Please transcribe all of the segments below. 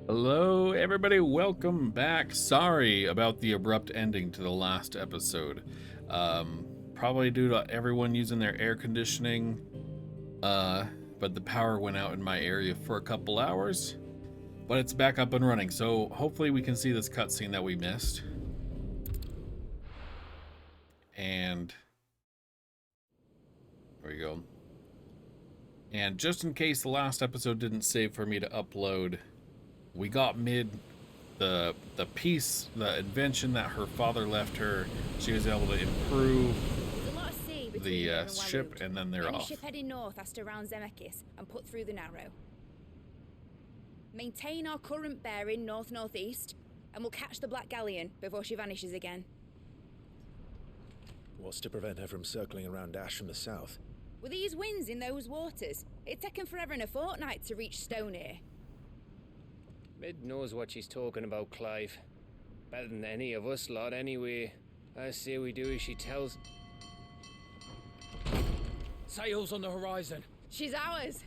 Hello, everybody. Welcome back. Sorry about the abrupt ending to the last episode. Probably due to everyone using their air conditioning. But the power went out in my area for a couple hours. But it's back up and running, so hopefully we can see this cutscene that we missed. And there we go. And just in case the last episode didn't save for me to upload, we got the invention that her father left her. She was able to improve the ship, and then they're off. Ship heading north has to round Zemeckis and put through the Narrow. Maintain our current bearing north-northeast, and we'll catch the Black Galleon before she vanishes again. What's to prevent her from circling around Ash from the south? With these winds in those waters, it's taken forever and a fortnight to reach Stonehenge. Mid knows what she's talking about, Clive. Better than any of us lot, anyway. I say we do as she tells. Sails on the horizon. She's ours.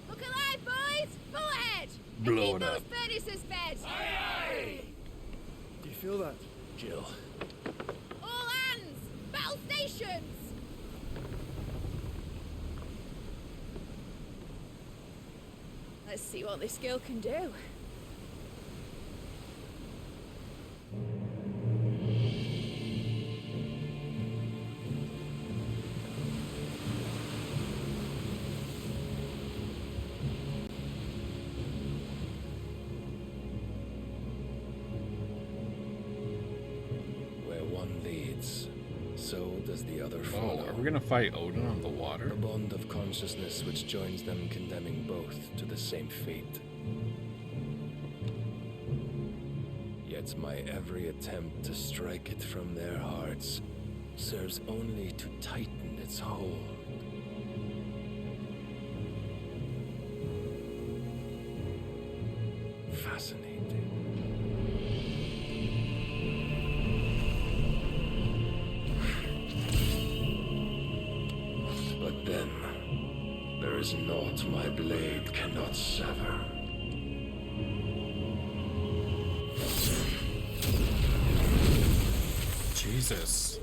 Look alive, boys! Full ahead! Blow And it keep up. those furnaces fed! Aye, Do you feel that, Jill? All hands! Battle stations! Let's see what this girl can do. Where one leads, so does the other follow. Oh, are we gonna fight Odin on the water? A bond of consciousness which joins them, condemning both to the same fate. Yet my every attempt to strike it from their hearts serves only to tighten its hold. Fascinating. But then, there is naught my blade cannot sever. Jesus.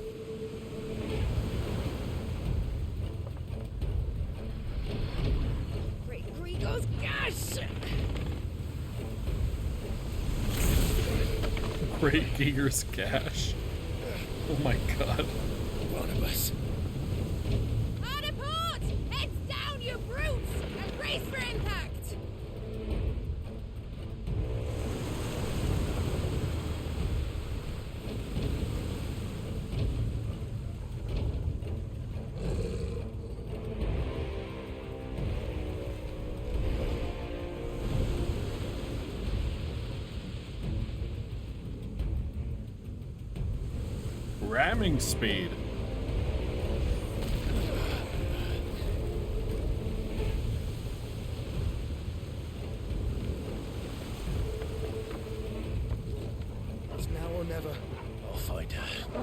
Great Grigos gash! Great Giger's Cash. Oh my god. Barnabas. Hard a port! Heads down, you brutes! And brace for impact! Ramming speed. It's now or never. I'll find her.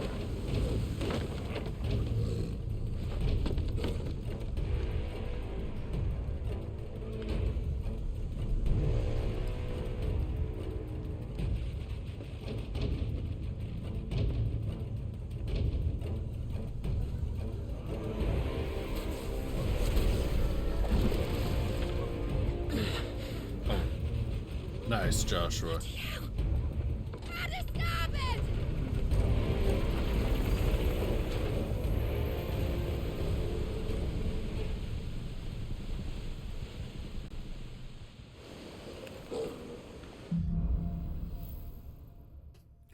Nice, Joshua. Hard a starboard!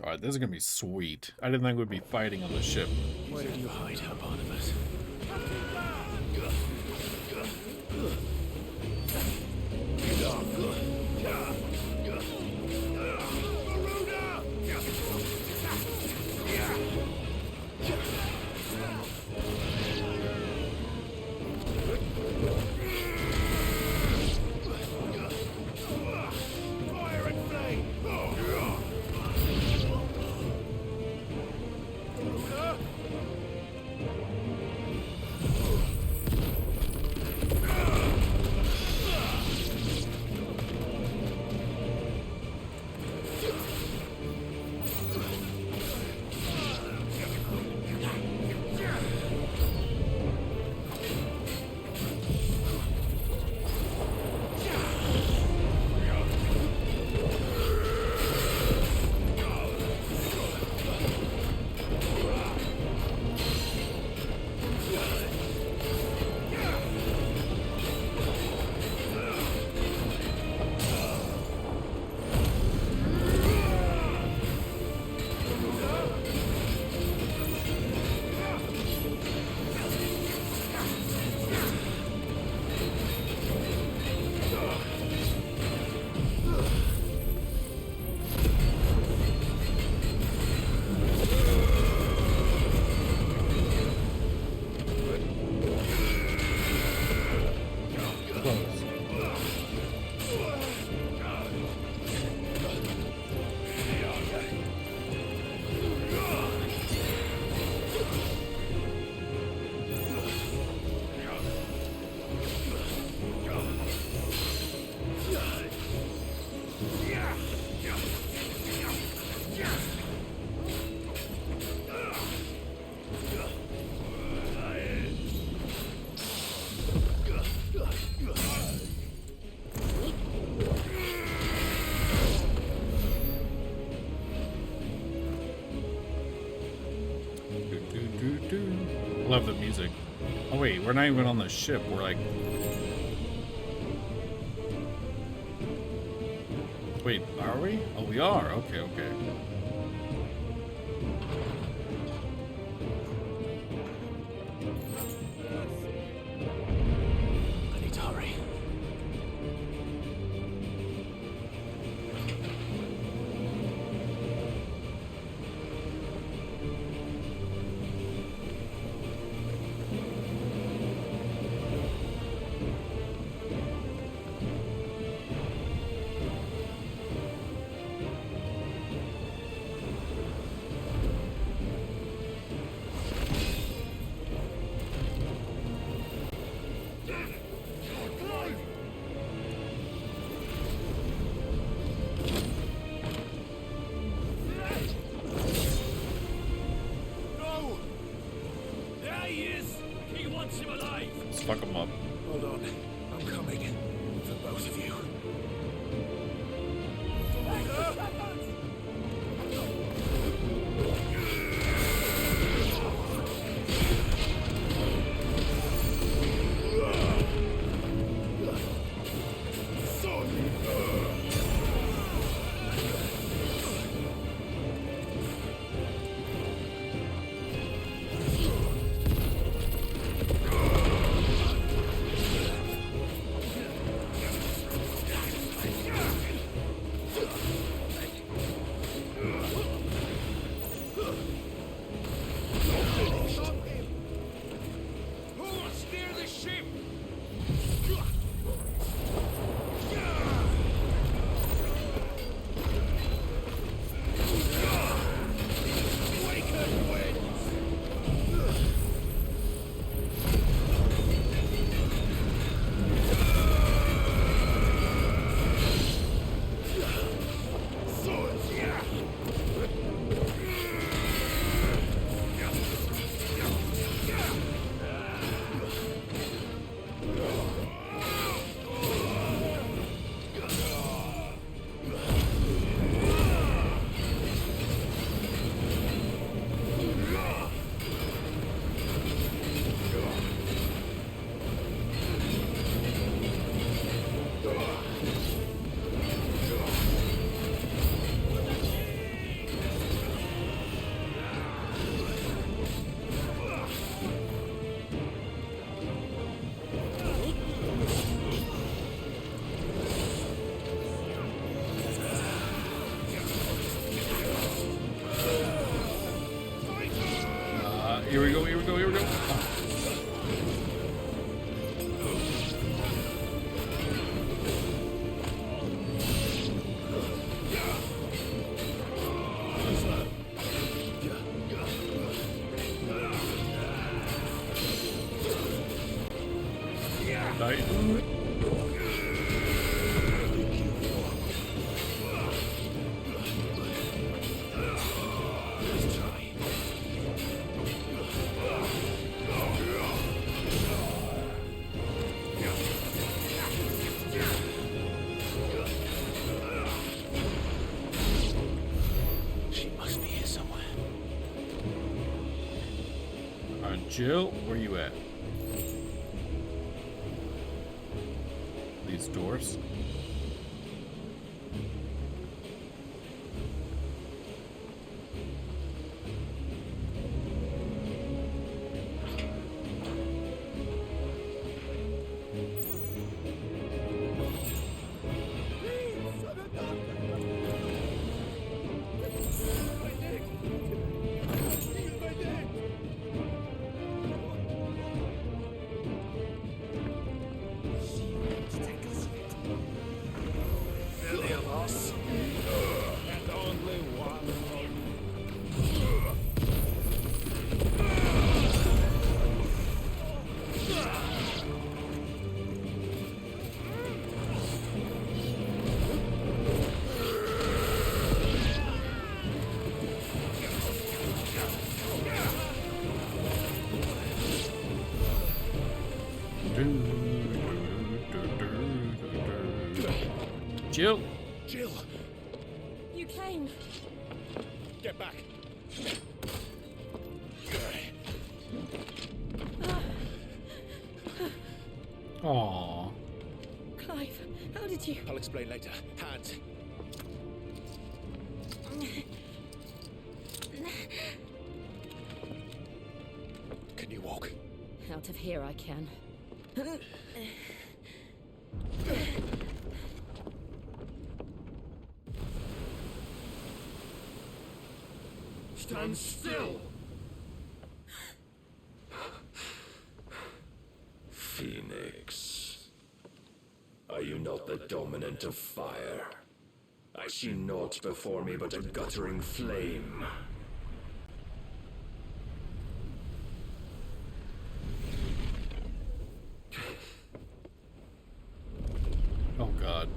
Alright, this is gonna be sweet. I didn't think we'd be fighting on the ship. Where did you hide her, Barnabas? love the music. Oh wait, we're not even on the ship. We're like... Wait, are we? Oh, we are. Okay, okay. I need to hurry. Let's fuck him up. Hold on. I'm coming. For both of you. Here we go, here we go, here we go. Titan. Jill, where you at? These doors? Jill. Jill! You came. Get back! hurt you. I'll explain later. Hands. Can you walk? Out of here I can. Stand still! Phoenix. Are you not the dominant of fire? I see naught before me but a guttering flame. Oh god.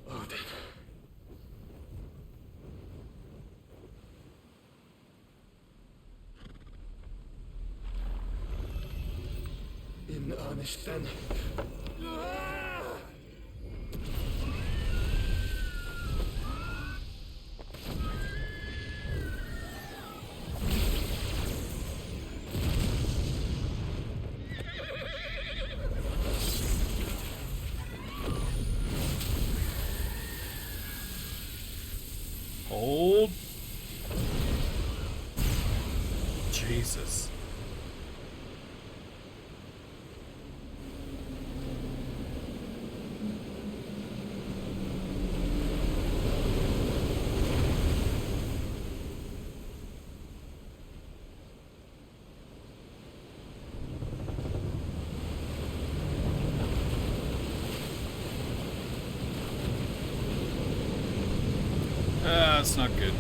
Odin. In earnest then. Hold. Jesus. That's not good.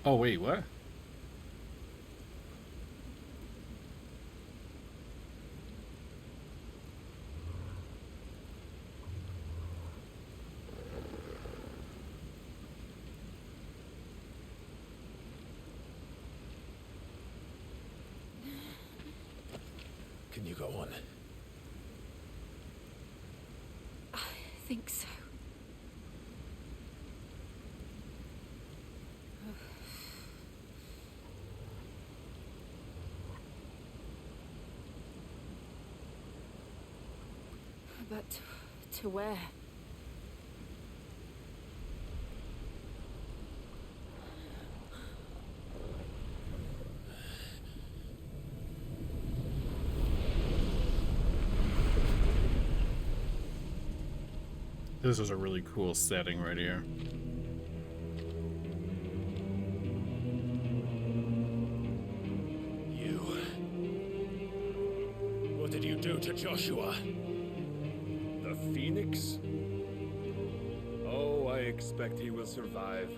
Oh wait, what? Can you go on? I think so. But to where? This is a really cool setting right here. You. What did you do to Joshua? The Phoenix? Oh, I expect he will survive.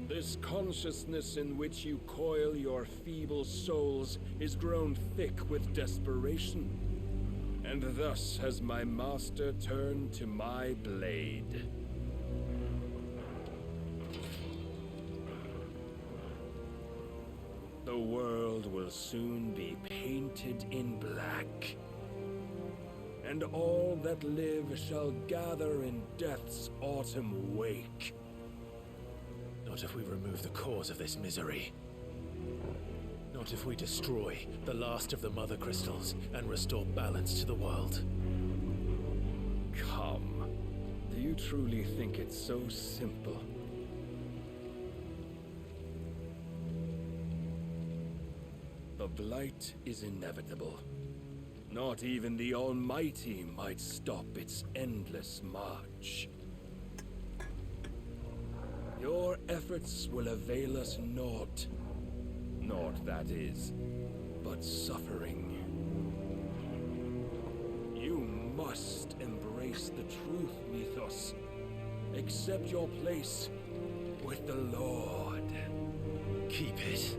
This consciousness in which you coil your feeble souls is grown thick with desperation. And thus has my master turned to my blade. The world will soon be painted in black. And all that live shall gather in death's autumn wake. Not if we remove the cause of this misery. Not if we destroy the last of the Mother Crystals and restore balance to the world. Come. Do you truly think it's so simple? The blight is inevitable. Not even the Almighty might stop its endless march. Your efforts will avail us naught. Naught, that is, but suffering. You must embrace the truth, Mythos. Accept your place with the Lord. Keep it.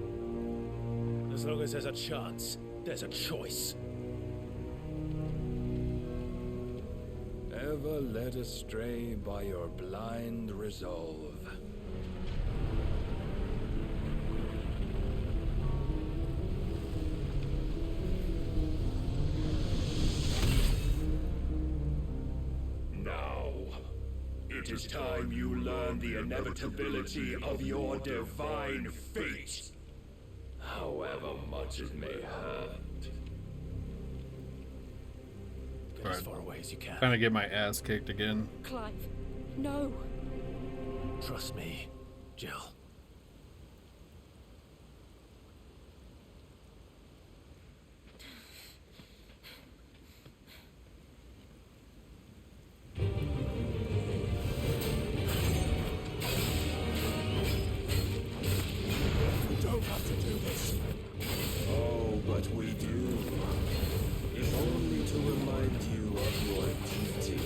As long as there's a chance, there's a choice. led astray by your blind resolve. Now, it is time you learn the inevitability of your divine fate, however much it may hurt. Get as far away as you can. Trying to get my ass kicked again. Clive, no. Trust me, Jill. We don't have to do this. Oh, but we do. If only to remind you of your duty.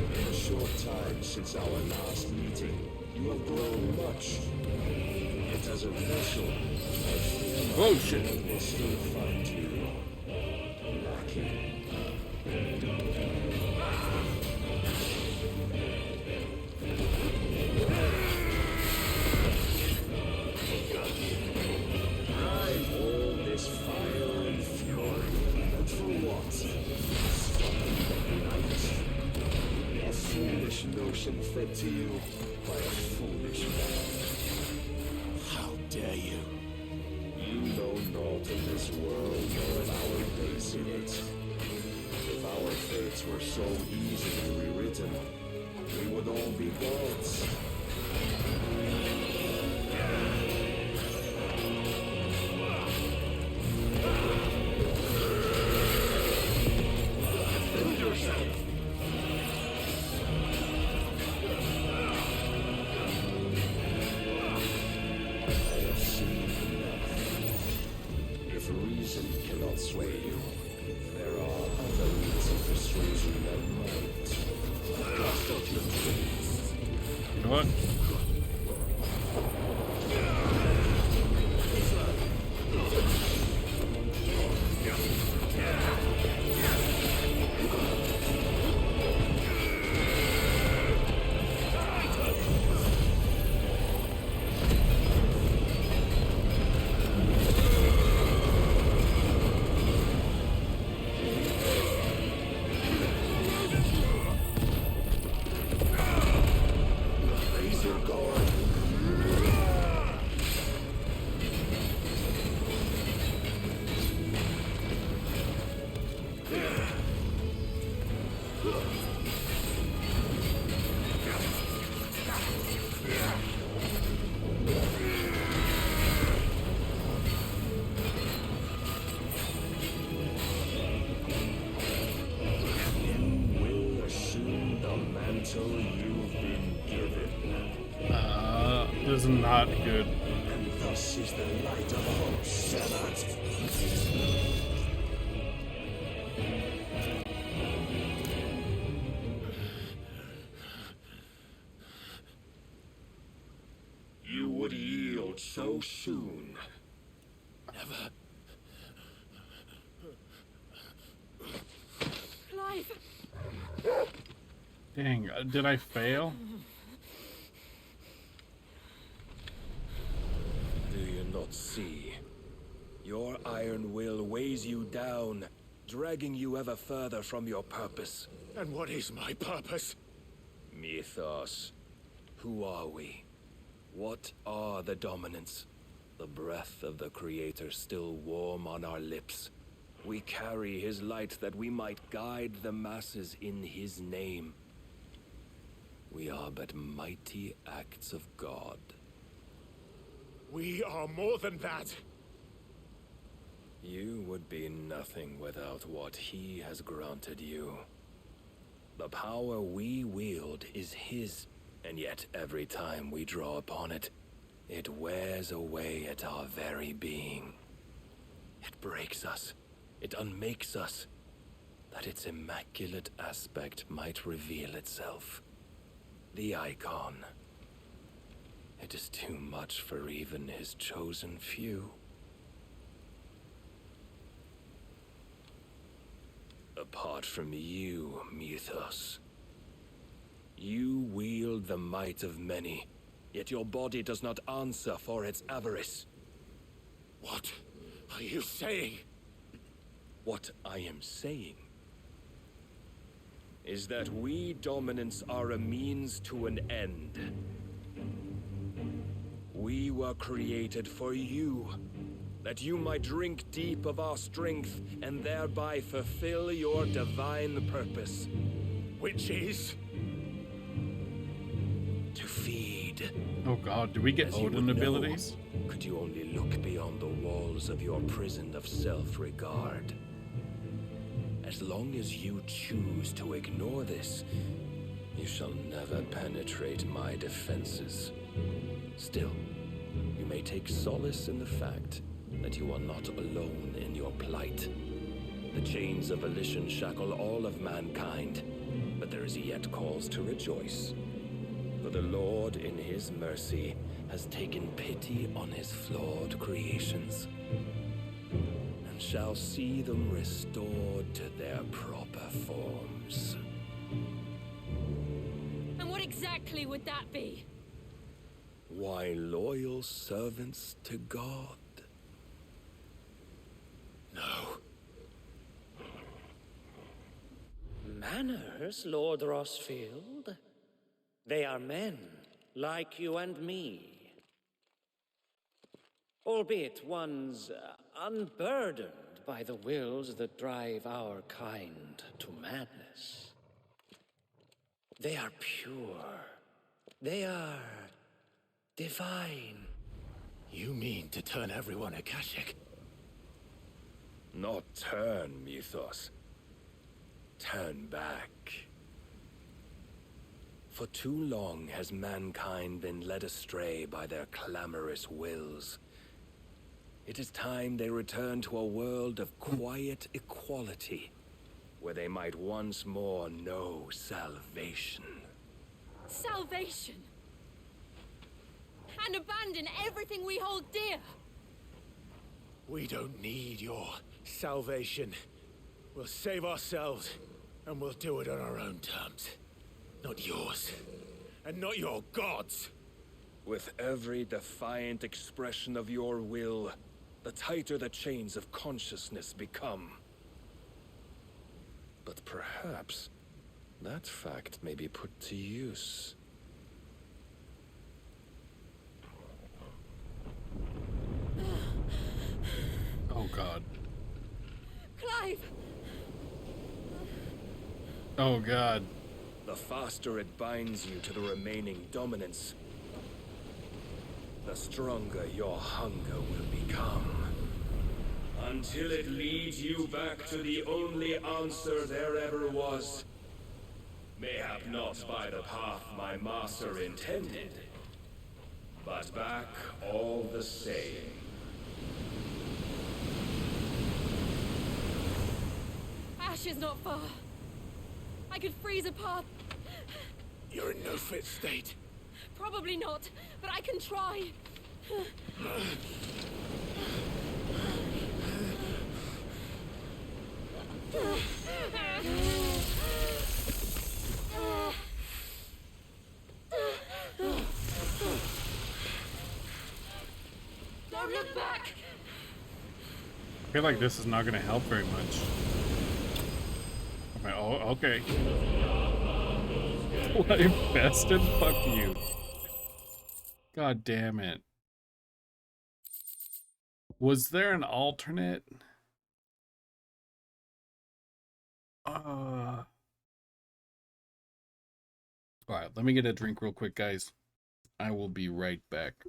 In a short time since our last meeting, you have grown much. Yet as a vessel, I fear my Oh, shit. Lord will still find you lacking. All this fire and fury, and for what? Stopping the night. A foolish notion fed to you by a foolish man. How dare you? You know naught of this world nor of our place in it. If our fates were so easily rewritten, we would all be gods. Defend yourself! I have seen enough. If reason cannot sway you, there are other means of persuasion that might. Dust off your dreams. You know what? Raise your guard. You will assume the mantle you've been given. This is not good. And thus is the light of hope severed. You would yield so soon. Never. Clive! Dang, did I fail? Do you not see? Your iron will weighs you down, dragging you ever further from your purpose. And what is my purpose? Mythos. Who are we? What are the dominants? The breath of the Creator still warm on our lips. We carry his light that we might guide the masses in his name. We are but mighty acts of God. We are more than that. You would be nothing without what he has granted you. The power we wield is his, and yet every time we draw upon it, it wears away at our very being. It breaks us, it unmakes us, that its immaculate aspect might reveal itself. The icon. It is too much for even his chosen few. Apart from you, Mythos, you wield the might of many, yet your body does not answer for its avarice. What are you saying? What I am saying is that we dominants are a means to an end. We were created for you, that you might drink deep of our strength and thereby fulfill your divine purpose. Which is? To feed. Oh god, do we get As you Odin would know, abilities? could you only look beyond the walls of your prison of self-regard? As long as you choose to ignore this, you shall never penetrate my defenses. Still, you may take solace in the fact that you are not alone in your plight. The chains of volition shackle all of mankind, but there is yet cause to rejoice. For the Lord, in his mercy, has taken pity on his flawed creations, and shall see them restored to their proper forms. And what exactly would that be? Why, loyal servants to God. No. Manners, Lord Rossfield? They are men, like you and me. Albeit ones unburdened by the wills that drive our kind to madness. They are pure. They are divine. You mean to turn everyone Akashic? Not turn, Mythos. Turn back. For too long has mankind been led astray by their clamorous wills. It is time they return to a world of quiet equality, where they might once more know salvation. Salvation! And abandon everything we hold dear! We don't need your salvation. We'll save ourselves, and we'll do it on our own terms. Not yours. And not your gods. With every defiant expression of your will, the tighter the chains of consciousness become. But perhaps that fact may be put to use. Oh god. Clive! Oh god. The faster it binds you to the remaining dominance, the stronger your hunger will become. Until it leads you back to the only answer there ever was. Mayhap not by the path my master intended, but back all the same. Ash is not far. I could freeze a path. You're in no fit state. Probably not, but I can try. Don't look back! I feel like this is not going to help very much. Okay, oh, okay. What infested? Fuck you. God damn it. Was there an alternate? Alright, let me get a drink real quick, guys. I will be right back.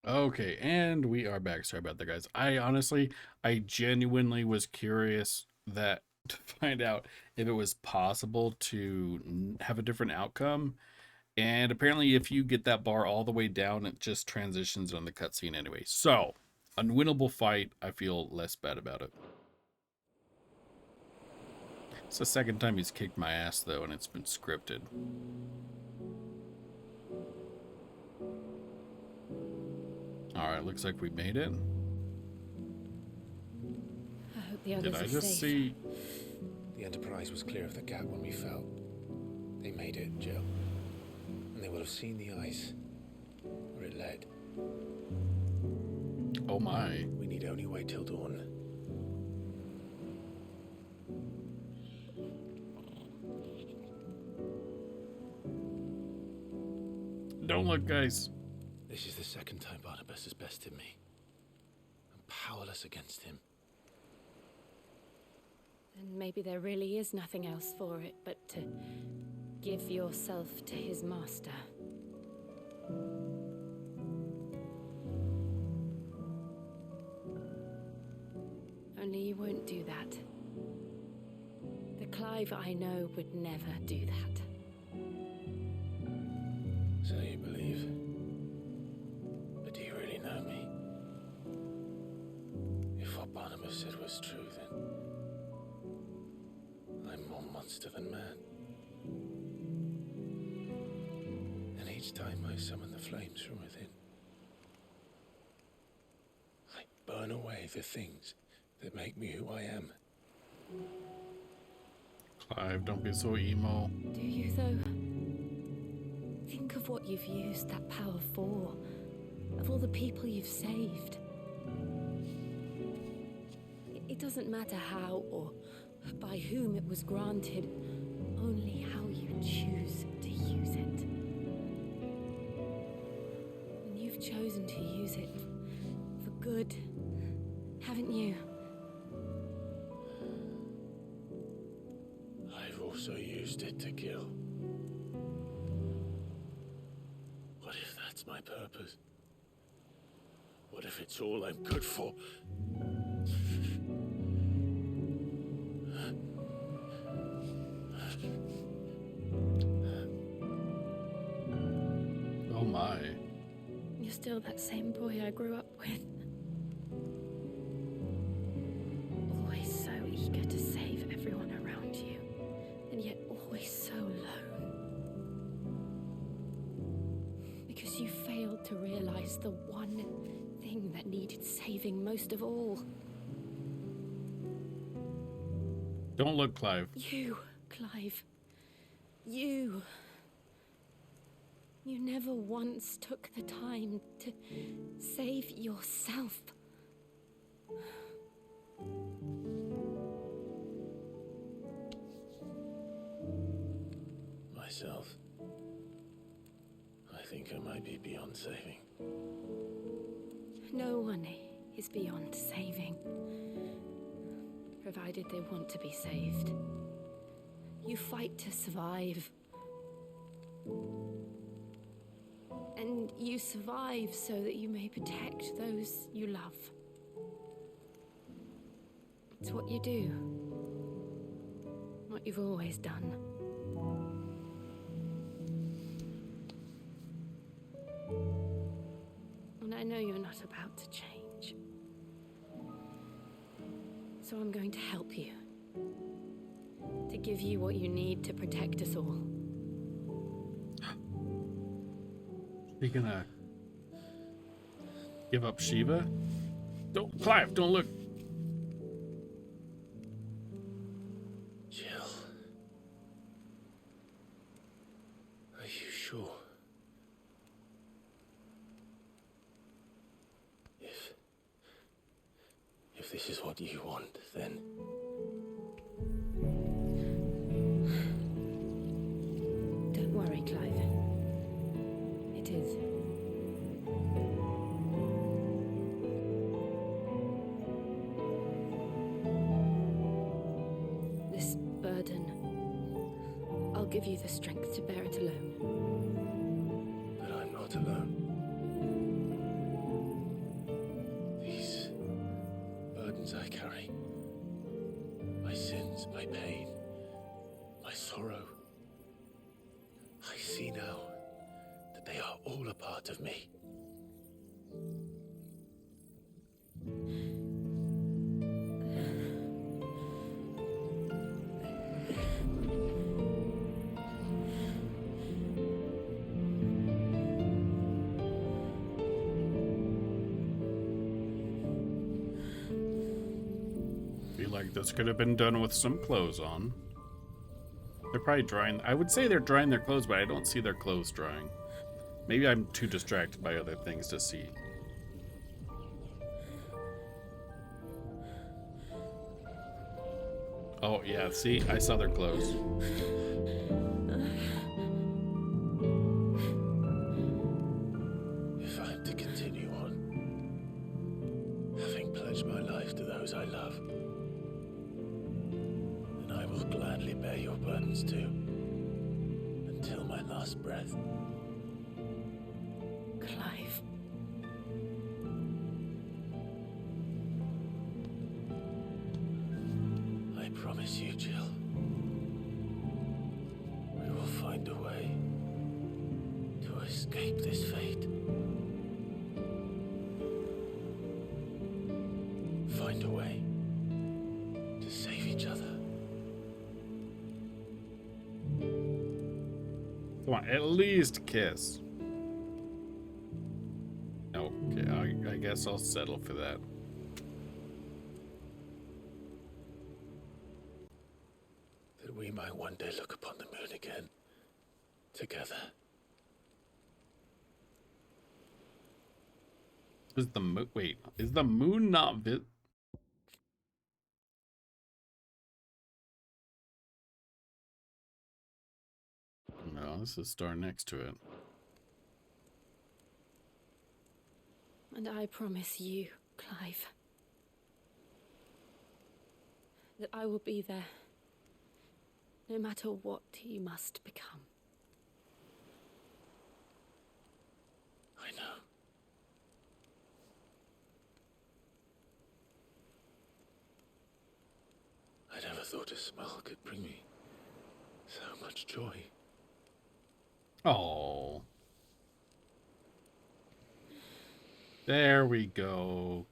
Okay, and we are back. Sorry about that, guys. I genuinely was curious to find out if it was possible to have a different outcome. And apparently if you get that bar all the way down, it just transitions on the cutscene anyway. So, unwinnable fight. I feel less bad about it. It's the second time he's kicked my ass, though, and it's been scripted. Alright, looks like we made it. I hope the others Did I are just safe. see... The Enterprise was clear of the gap when we fell. They made it, Jill. And they will have seen the ice. Where it led. Oh my. We need only wait till dawn. Don't look, guys. This is the second time Barnabas has bested me. I'm powerless against him. And maybe there really is nothing else for it but to give yourself to his master. Only you won't do that. The Clive I know would never do that. So you believe? But do you really know me? If what Barnabas said was true, then I'm more monster than man. And each time I summon the flames from within, I burn away the things that make me who I am. Clive, don't be so emo. Do you, though? Think of what you've used that power for, of all the people you've saved. It doesn't matter how or by whom it was granted, only how you choose to use it. And you've chosen to use it for good, haven't you? I've also used it to kill. What if that's my purpose? What if it's all I'm good for? Oh my. You're still that same boy I grew up with. Always so eager to save everyone around you, and yet always so alone. Because you failed to realize the one thing that needed saving most of all. Don't look, Clive. You, Clive. You. You never once took the time to save yourself. Myself. I think I might be beyond saving. No one is beyond saving, provided they want to be saved. You fight to survive. And you survive so that you may protect those you love. It's what you do. What you've always done. And I know you're not about to change. So I'm going to help you. To give you what you need to protect us all. You gonna give up Shiva? Don't, Clive, don't look. Jill. Are you sure? If this is what you want, then... Don't worry, Clive. It is. This burden, I'll give you the strength to bear it alone. But I'm not alone. These burdens I carry, my sins, my pain, my sorrow, I see now that they are all a part of me. like this could have been done with some clothes on. They're probably drying. I would say they're drying their clothes, but I don't see their clothes drying. Maybe I'm too distracted by other things to see. Oh, yeah, see? I saw their clothes. If I am to continue on, having pledged my life to those I love, then I will gladly bear your burdens too, until my last breath. Clive. I promise you, Jill, we will find a way to escape this fate. Find a way to save each other. Come on, at least kiss. Okay, I guess I'll settle for that. That we might one day look upon the moon again, together. Is the moon? Wait, is the moon not No, this is a star next to it. And I promise you, Clive, that I will be there, no matter what you must become. I know. I never thought a smile could bring me so much joy. Oh. There we go.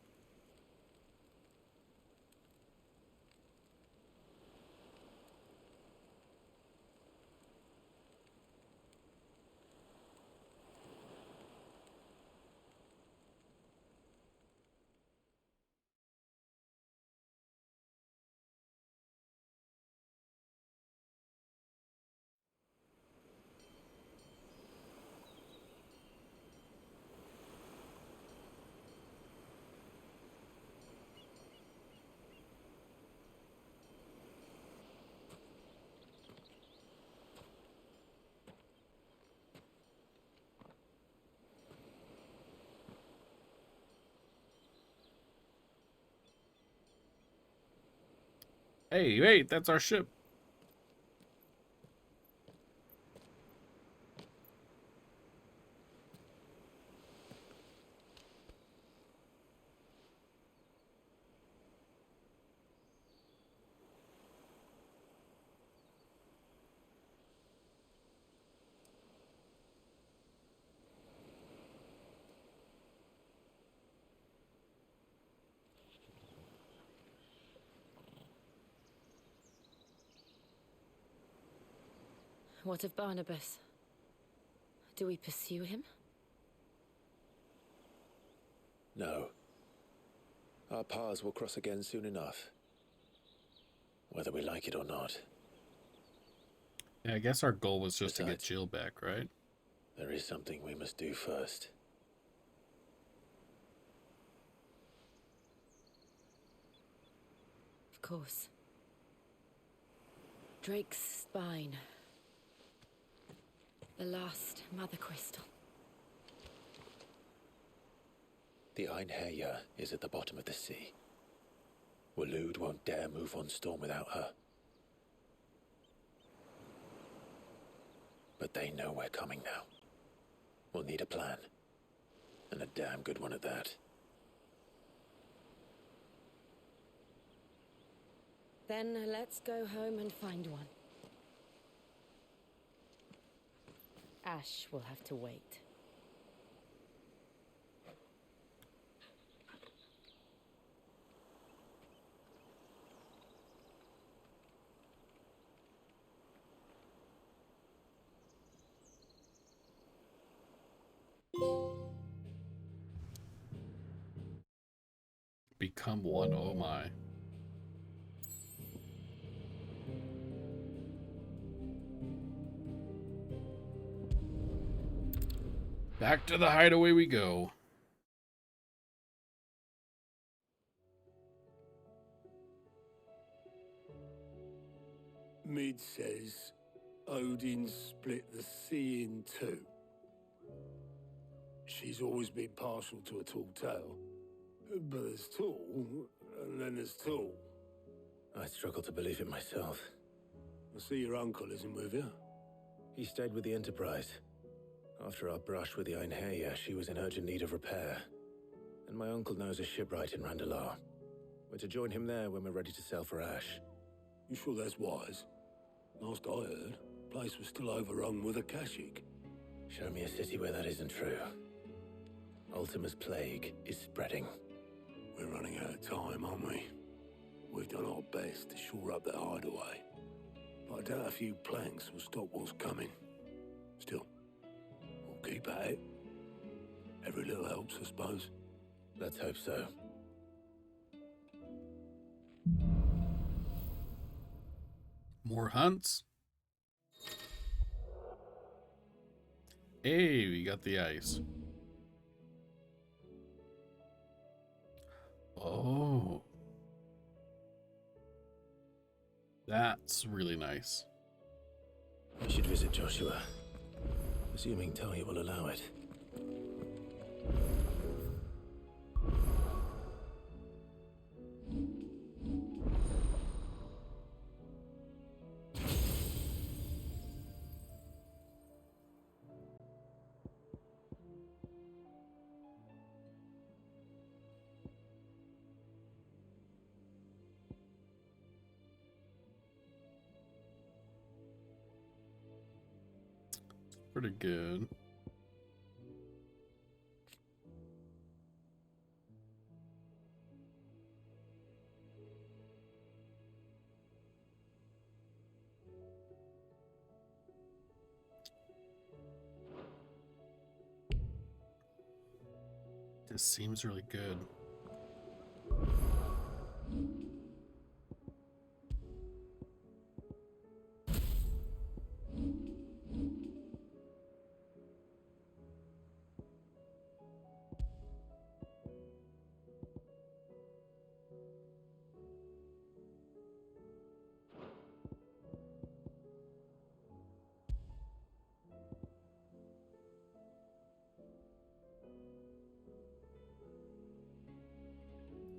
Hey, wait, that's our ship. What of Barnabas? Do we pursue him? No. Our paths will cross again soon enough. Whether we like it or not. Yeah, I guess our goal was just to get Besides, Jill back, right? there is something we must do first. Of course. Drake's spine. The last Mother Crystal. The Einherja is at the bottom of the sea. Waloed won't dare move on Storm without her. But they know we're coming now. We'll need a plan. And a damn good one at that. Then let's go home and find one. Ash will have to wait. Become one, oh my. Back to the hideaway we go. Mid says Odin split the sea in two. She's always been partial to a tall tale. But there's tall, and then there's tall. I struggle to believe it myself. I see your uncle isn't with you. He stayed with the Enterprise. After our brush with the Einherja, she was in urgent need of repair. And my uncle knows a shipwright in Randalar. We're to join him there when we're ready to sail for Ash. You sure that's wise? Last I heard, the place was still overrun with Akashic. Show me a city where that isn't true. Ultima's plague is spreading. We're running out of time, aren't we? We've done our best to shore up that hideaway. But I doubt a few planks will stop what's coming. Still, we'll keep at it. Every little helps, I suppose. Let's hope so. More hunts. Hey, we got the ice. Oh. That's really nice. We should visit Joshua. Assuming Tony will allow it. Pretty good. This seems really good.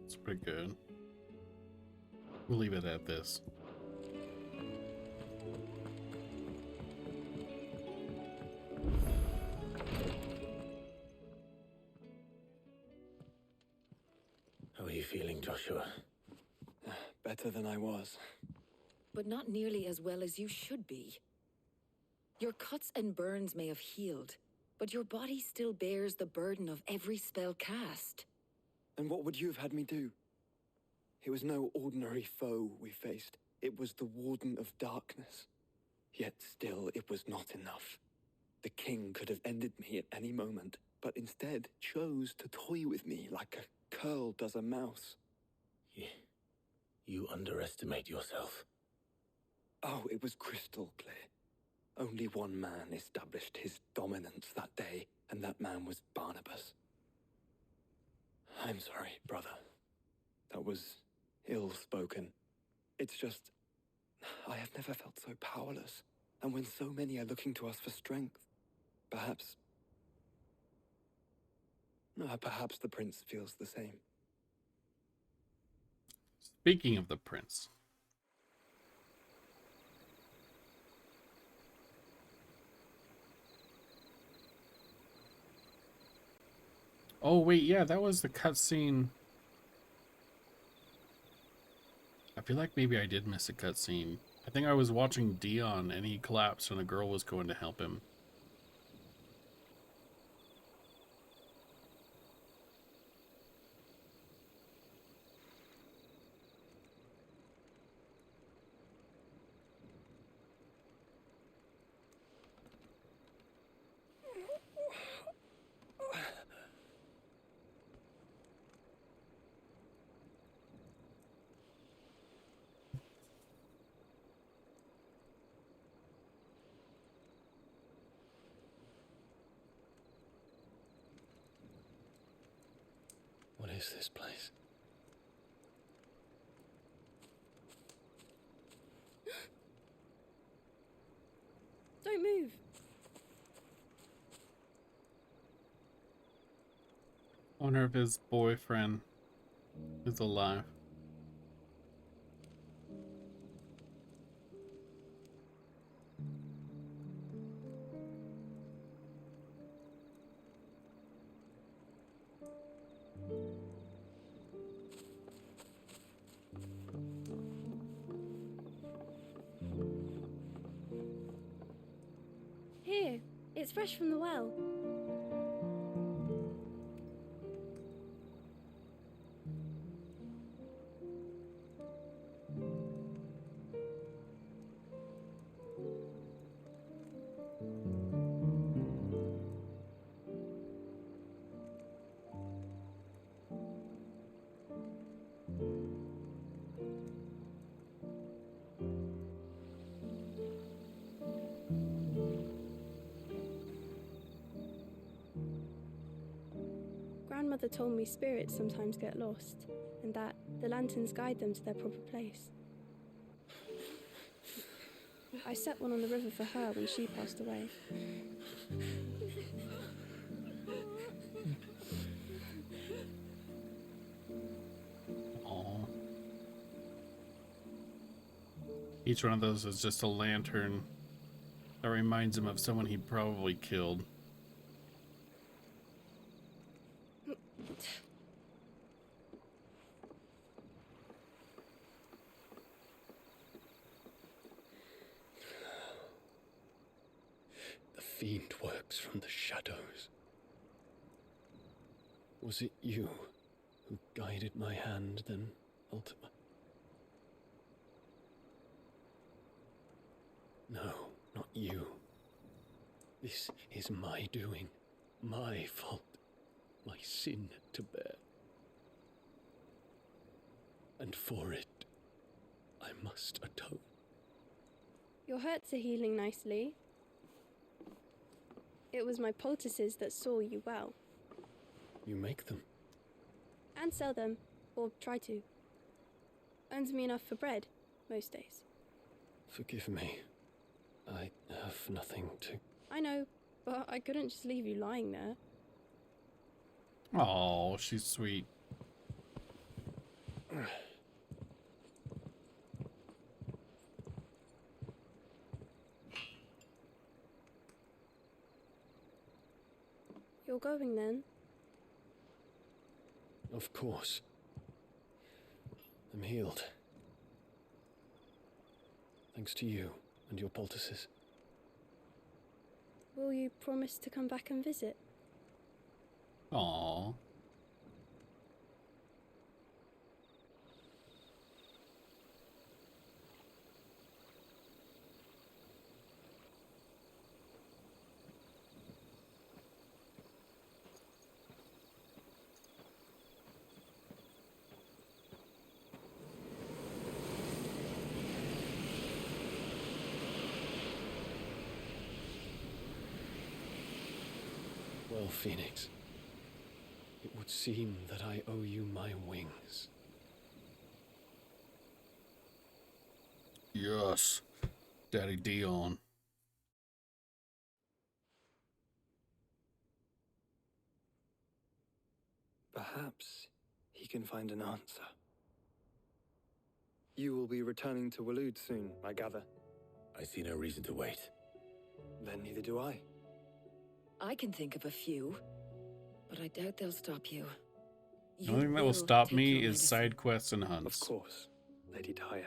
It's pretty good. We'll leave it at this. How are you feeling, Joshua? Better than I was. But not nearly as well as you should be. Your cuts and burns may have healed, but your body still bears the burden of every spell cast. And what would you have had me do? It was no ordinary foe we faced. It was the Warden of Darkness. Yet still, it was not enough. The king could have ended me at any moment, but instead chose to toy with me like a curl does a mouse. You underestimate yourself. Oh, it was crystal clear. Only one man established his dominance that day, and that man was Barnabas. I'm sorry, brother. That was ill-spoken. It's just, I have never felt so powerless. And when so many are looking to us for strength, perhaps the prince feels the same. Speaking of the prince. Oh, wait, yeah, that was the cutscene. I feel like maybe I did miss a cutscene. I think I was watching Dion and he collapsed and a girl was going to help him. What is this place? Don't move. I wonder if his boyfriend is alive. Here, it's fresh from the well. Grandmother told me spirits sometimes get lost, and that the lanterns guide them to their proper place. I set one on the river for her when she passed away. Aww. Each one of those is just a lantern that reminds him of someone he probably killed. The fiend works from the shadows. Was it you who guided my hand, then, Ultima? No, not you. This is my doing, my fault, my sin to bear. And for it, I must atone. Your hurts are healing nicely. It was my poultices that saw you well. You make them? And sell them, or try to. Earns me enough for bread, most days. Forgive me. I have nothing to... I know, but I couldn't just leave you lying there. Oh, she's sweet. You're going then? Of course. I'm healed. Thanks to you and your poultices. Will you promise to come back and visit? Aww. Well, Phoenix, it would seem that I owe you my wings. Yes, Daddy Dion. Perhaps he can find an answer. You will be returning to Waloed soon, I gather. I see no reason to wait. Then neither do I. I can think of a few, but I doubt they'll stop you. The only thing that will stop me is side quests and hunts. Of course, Lady Daya.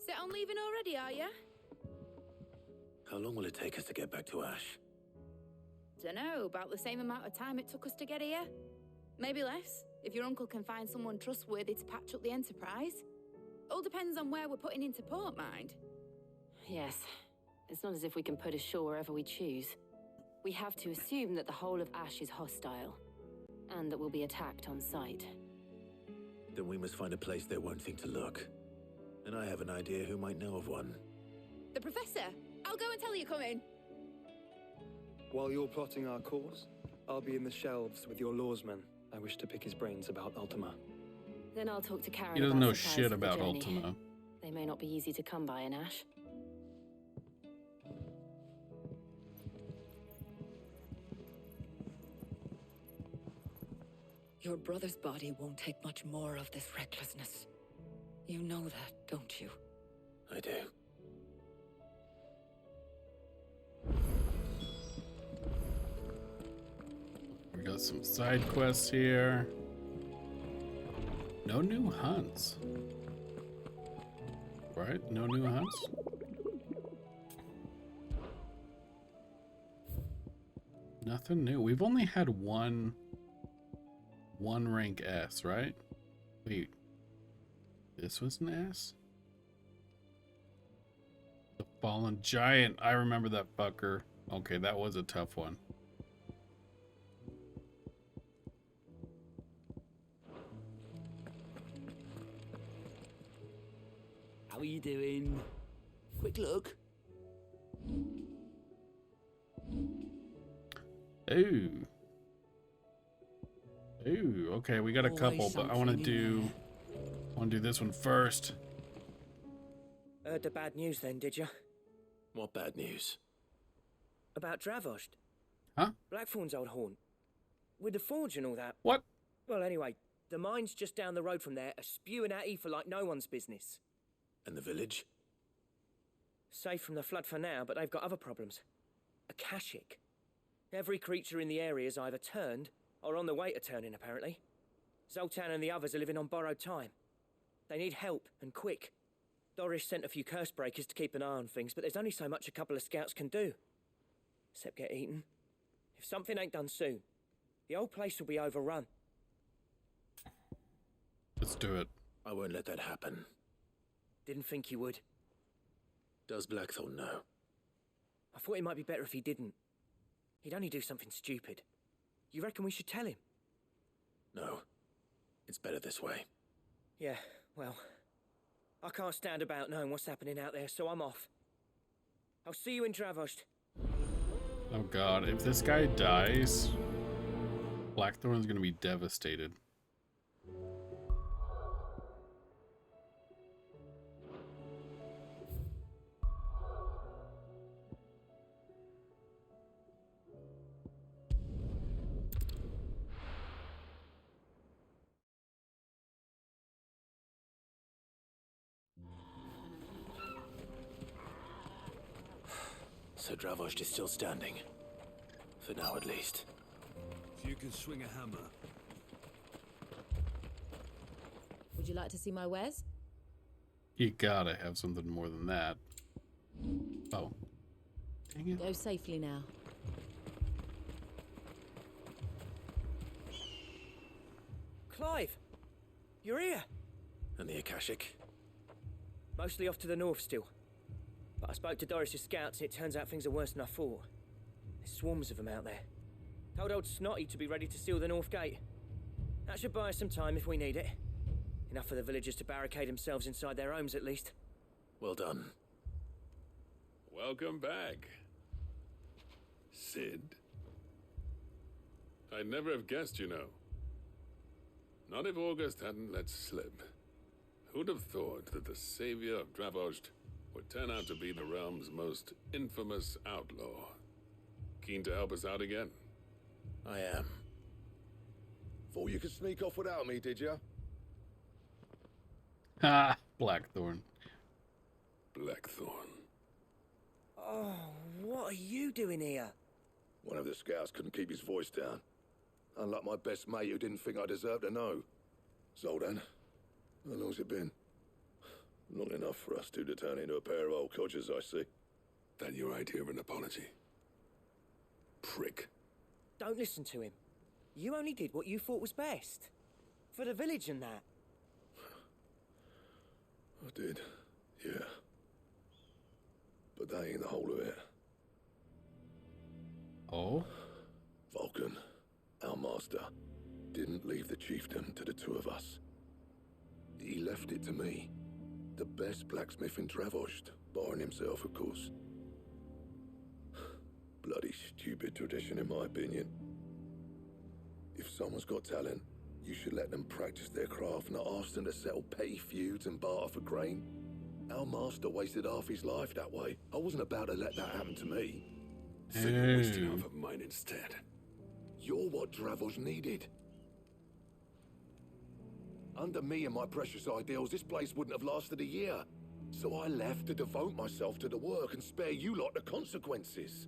Set on leaving already, are ya? How long will it take us to get back to Ash? Dunno, about the same amount of time it took us to get here. Maybe less, if your uncle can find someone trustworthy to patch up the Enterprise. All depends on where we're putting into port, mind. Yes. It's not as if we can put ashore wherever we choose. We have to assume that the whole of Ash is hostile, and that we'll be attacked on sight. Then we must find a place they won't think to look. And I have an idea who might know of one. The Professor! I'll go and tell you coming. While you're plotting our course, I'll be in the shelves with your lawsmen. I wish to pick his brains about Ultima. Then I'll talk to Karen. He doesn't about know supplies shit for the about journey. Ultima. They may not be easy to come by in Ash. Your brother's body won't take much more of this recklessness. You know that, don't you? I do. We got some side quests here. No new hunts. Right? No new hunts? Nothing new. We've only had one rank S, right? Wait. This was an S? The Fallen Giant. I remember that fucker. Okay, that was a tough one. How are you doing? Quick look. Ooh. Ooh, okay, we got a couple, but I want to do this one first. Heard the bad news then, did you? What bad news? About Dravost. Huh? Blackthorn's old haunt. With the forge and all that. What? Well, anyway, the mines just down the road from there are spewing out ether like no one's business. And the village? Safe from the flood for now, but they've got other problems. Akashic. Every creature in the area's either turned or on the way to turning, apparently. Zoltan and the others are living on borrowed time. They need help, and quick. Doris sent a few curse breakers to keep an eye on things, but there's only so much a couple of scouts can do. Except get eaten. If something ain't done soon, the old place will be overrun. Let's do it. I won't let that happen. Didn't think you would. Does Blackthorn know? I thought it might be better if he didn't. He'd only do something stupid. You reckon we should tell him? No. It's better this way. Yeah, well, I can't stand about knowing what's happening out there, so I'm off. I'll see you in Dravost. Oh god, if this guy dies, Blackthorn's gonna be devastated. So Dravost is still standing. For now, at least. If you can swing a hammer. Would you like to see my wares? You gotta have something more than that. Oh. Dang it. Go safely now. Clive! You're here! And the Akashic? Mostly off to the north still. But I spoke to Doris's scouts and it turns out things are worse than I thought. There's swarms of them out there. Told old Snotty to be ready to seal the north gate. That should buy us some time if we need it. Enough for the villagers to barricade themselves inside their homes at least. Well done. Welcome back, Sid. I'd never have guessed, you know. Not if August hadn't let slip. Who'd have thought that the savior of Dravost would turn out to be the realm's most infamous outlaw? Keen to help us out again? I am. Thought you could sneak off without me, did you? Ha! Blackthorn. Blackthorn. Oh, what are you doing here? One of the scouts couldn't keep his voice down. Unlike my best mate who didn't think I deserved to know. Zoltan, how long's it been? Long enough for us two to turn into a pair of old codgers, I see. That your idea of an apology? Prick. Don't listen to him. You only did what you thought was best. For the village and that. I did, yeah. But that ain't the whole of it. Oh? Vulcan, our master, didn't leave the chiefdom to the two of us. He left it to me. The best blacksmith in Dravost, barring himself, of course. Bloody stupid tradition, in my opinion. If someone's got talent, you should let them practice their craft, not ask them to settle petty feuds and barter for grain. Our master wasted half his life that way. I wasn't about to let that happen to me. So you're wasting half of mine instead. You're what Dravos needed. Under me and my precious ideals, this place wouldn't have lasted a year. So I left to devote myself to the work and spare you lot the consequences.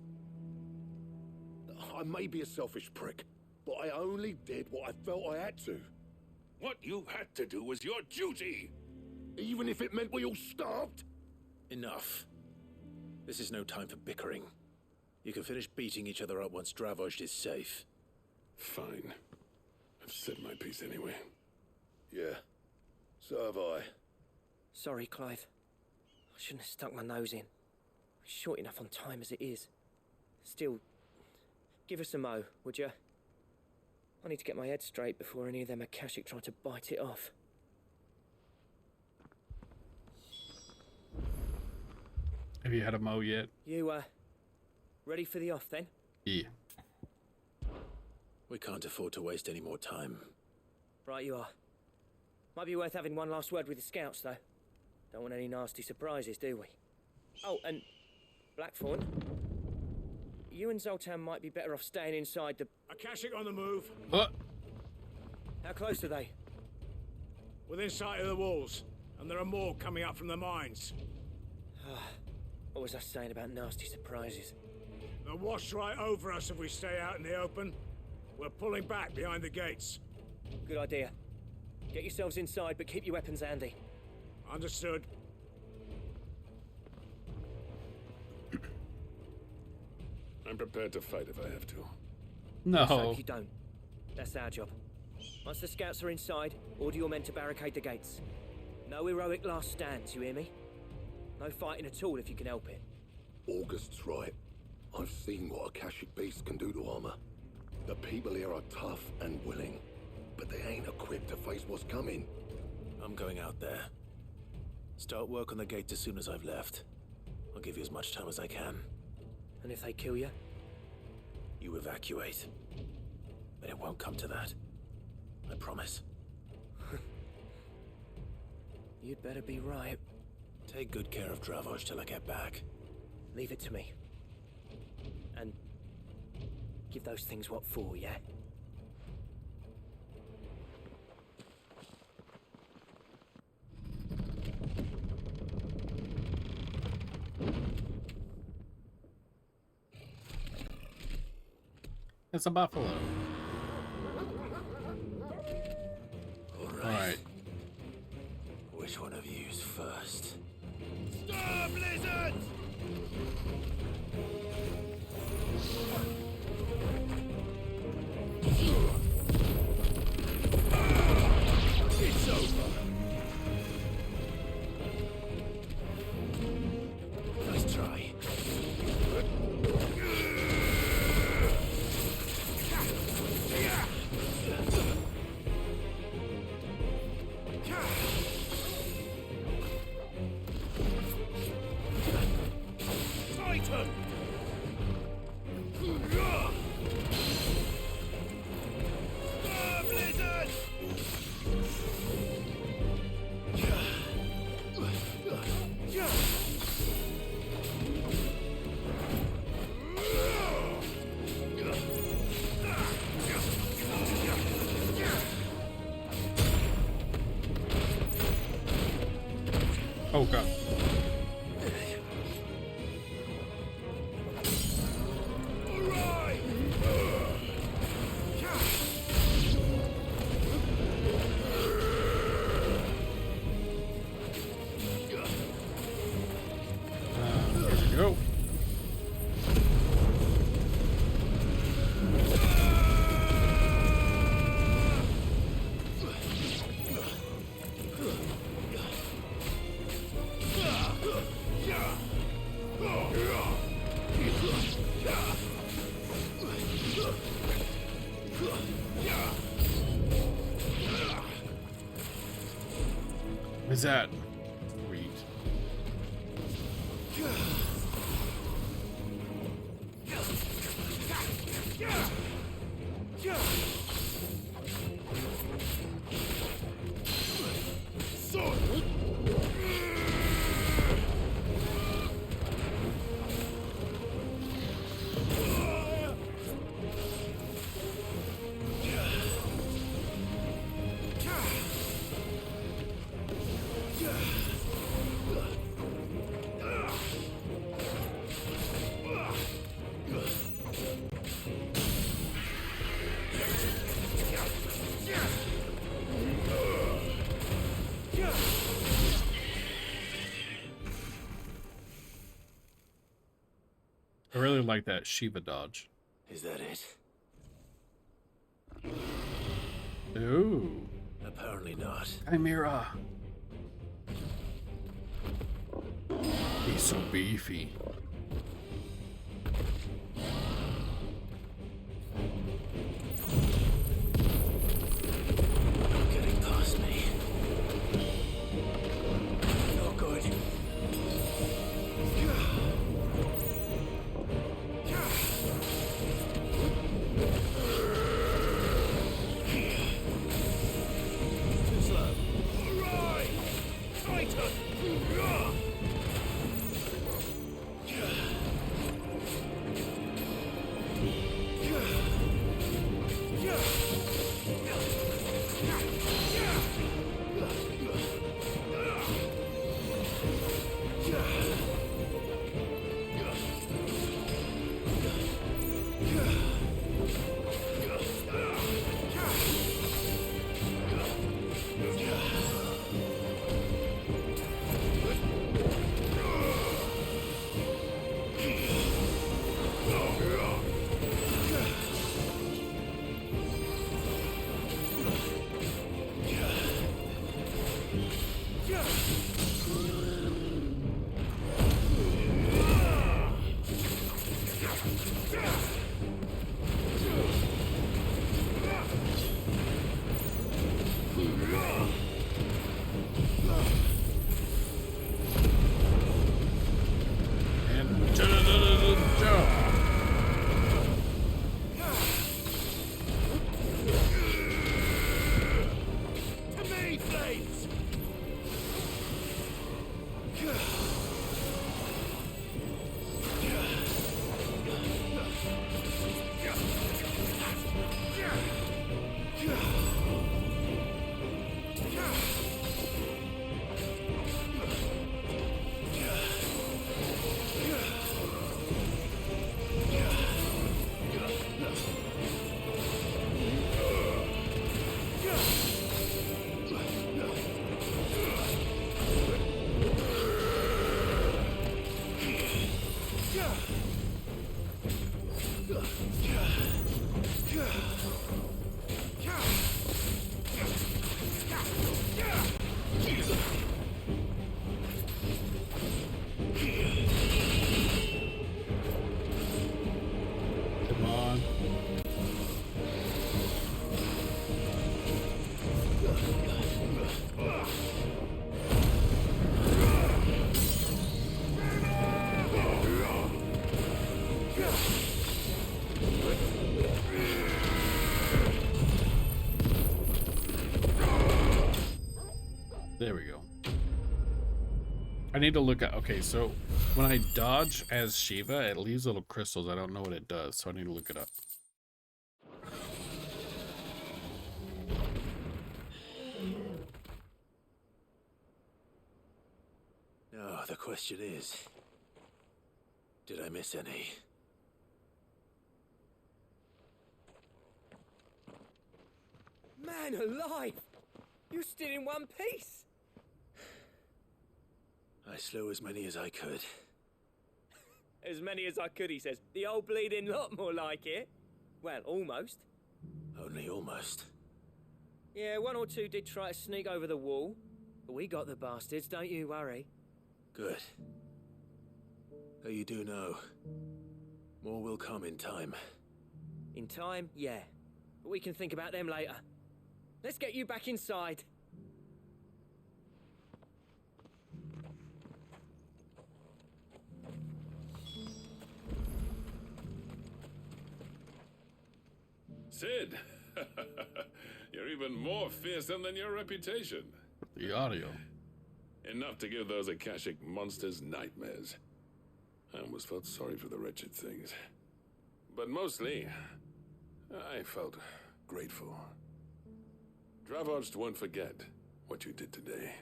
I may be a selfish prick, but I only did what I felt I had to. What you had to do was your duty! Even if it meant we all starved? Enough. This is no time for bickering. You can finish beating each other up once Dravos is safe. Fine. I've said my piece anyway. Yeah, so have I. Sorry, Clive. I shouldn't have stuck my nose in. We're short enough on time as it is. Still, give us a mo, would you? I need to get my head straight before any of them Akashic try to bite it off. Have you had a mo yet? You, ready for the off then? Yeah. We can't afford to waste any more time. Right you are. Might be worth having one last word with the scouts, though. Don't want any nasty surprises, do we? Oh, and Blackthorn, you and Zoltan might be better off staying inside the... Akashic on the move. What? How close are they? Within sight of the walls, and there are more coming up from the mines. What was I saying about nasty surprises? They'll wash right over us if we stay out in the open. We're pulling back behind the gates. Good idea. Get yourselves inside, but keep your weapons handy. Understood. I'm prepared to fight if I have to. No. So if you don't. That's our job. Once the scouts are inside, order your men to barricade the gates. No heroic last stands, you hear me? No fighting at all if you can help it. August's right. I've seen what Akashic beasts can do to armor. The people here are tough and willing, but they ain't equipped to face what's coming. I'm going out there. Start work on the gate as soon as I've left. I'll give you as much time as I can. And if they kill you? You evacuate. But it won't come to that. I promise. You'd better be right. Take good care of Dravos till I get back. Leave it to me. And give those things what for, yeah? It's a buffalo. All right. Which one of you's first? Stop, lizards! It's over. Nice try. Titan! Stop, lizards! Oh god. Here we go. What is that? Sweet. really like that Shiva dodge. Is that it? Ooh. Apparently not. Chimera. He's so beefy. Getting past me. Not good. Too slow. Right! Tighter! To me, flames! Come on. There we go. I need to look at, okay, so when I dodge as Shiva, it leaves little crystals. I don't know what it does, so I need to look it up. Now, the question is, did I miss any? Man alive! You're still in one piece! I slew as many as I could. As many as I could, he says. The old bleeding lot, more like it. Well, almost. Only almost. Yeah, one or two did try to sneak over the wall. But we got the bastards, don't you worry. Good. Though you do know, more will come in time. In time, yeah. But we can think about them later. Let's get you back inside. Sid, you're even more fearsome than your reputation. The audio. Enough to give those Akashic monsters nightmares. I almost felt sorry for the wretched things. But mostly, I felt grateful. Dravoged won't forget what you did today.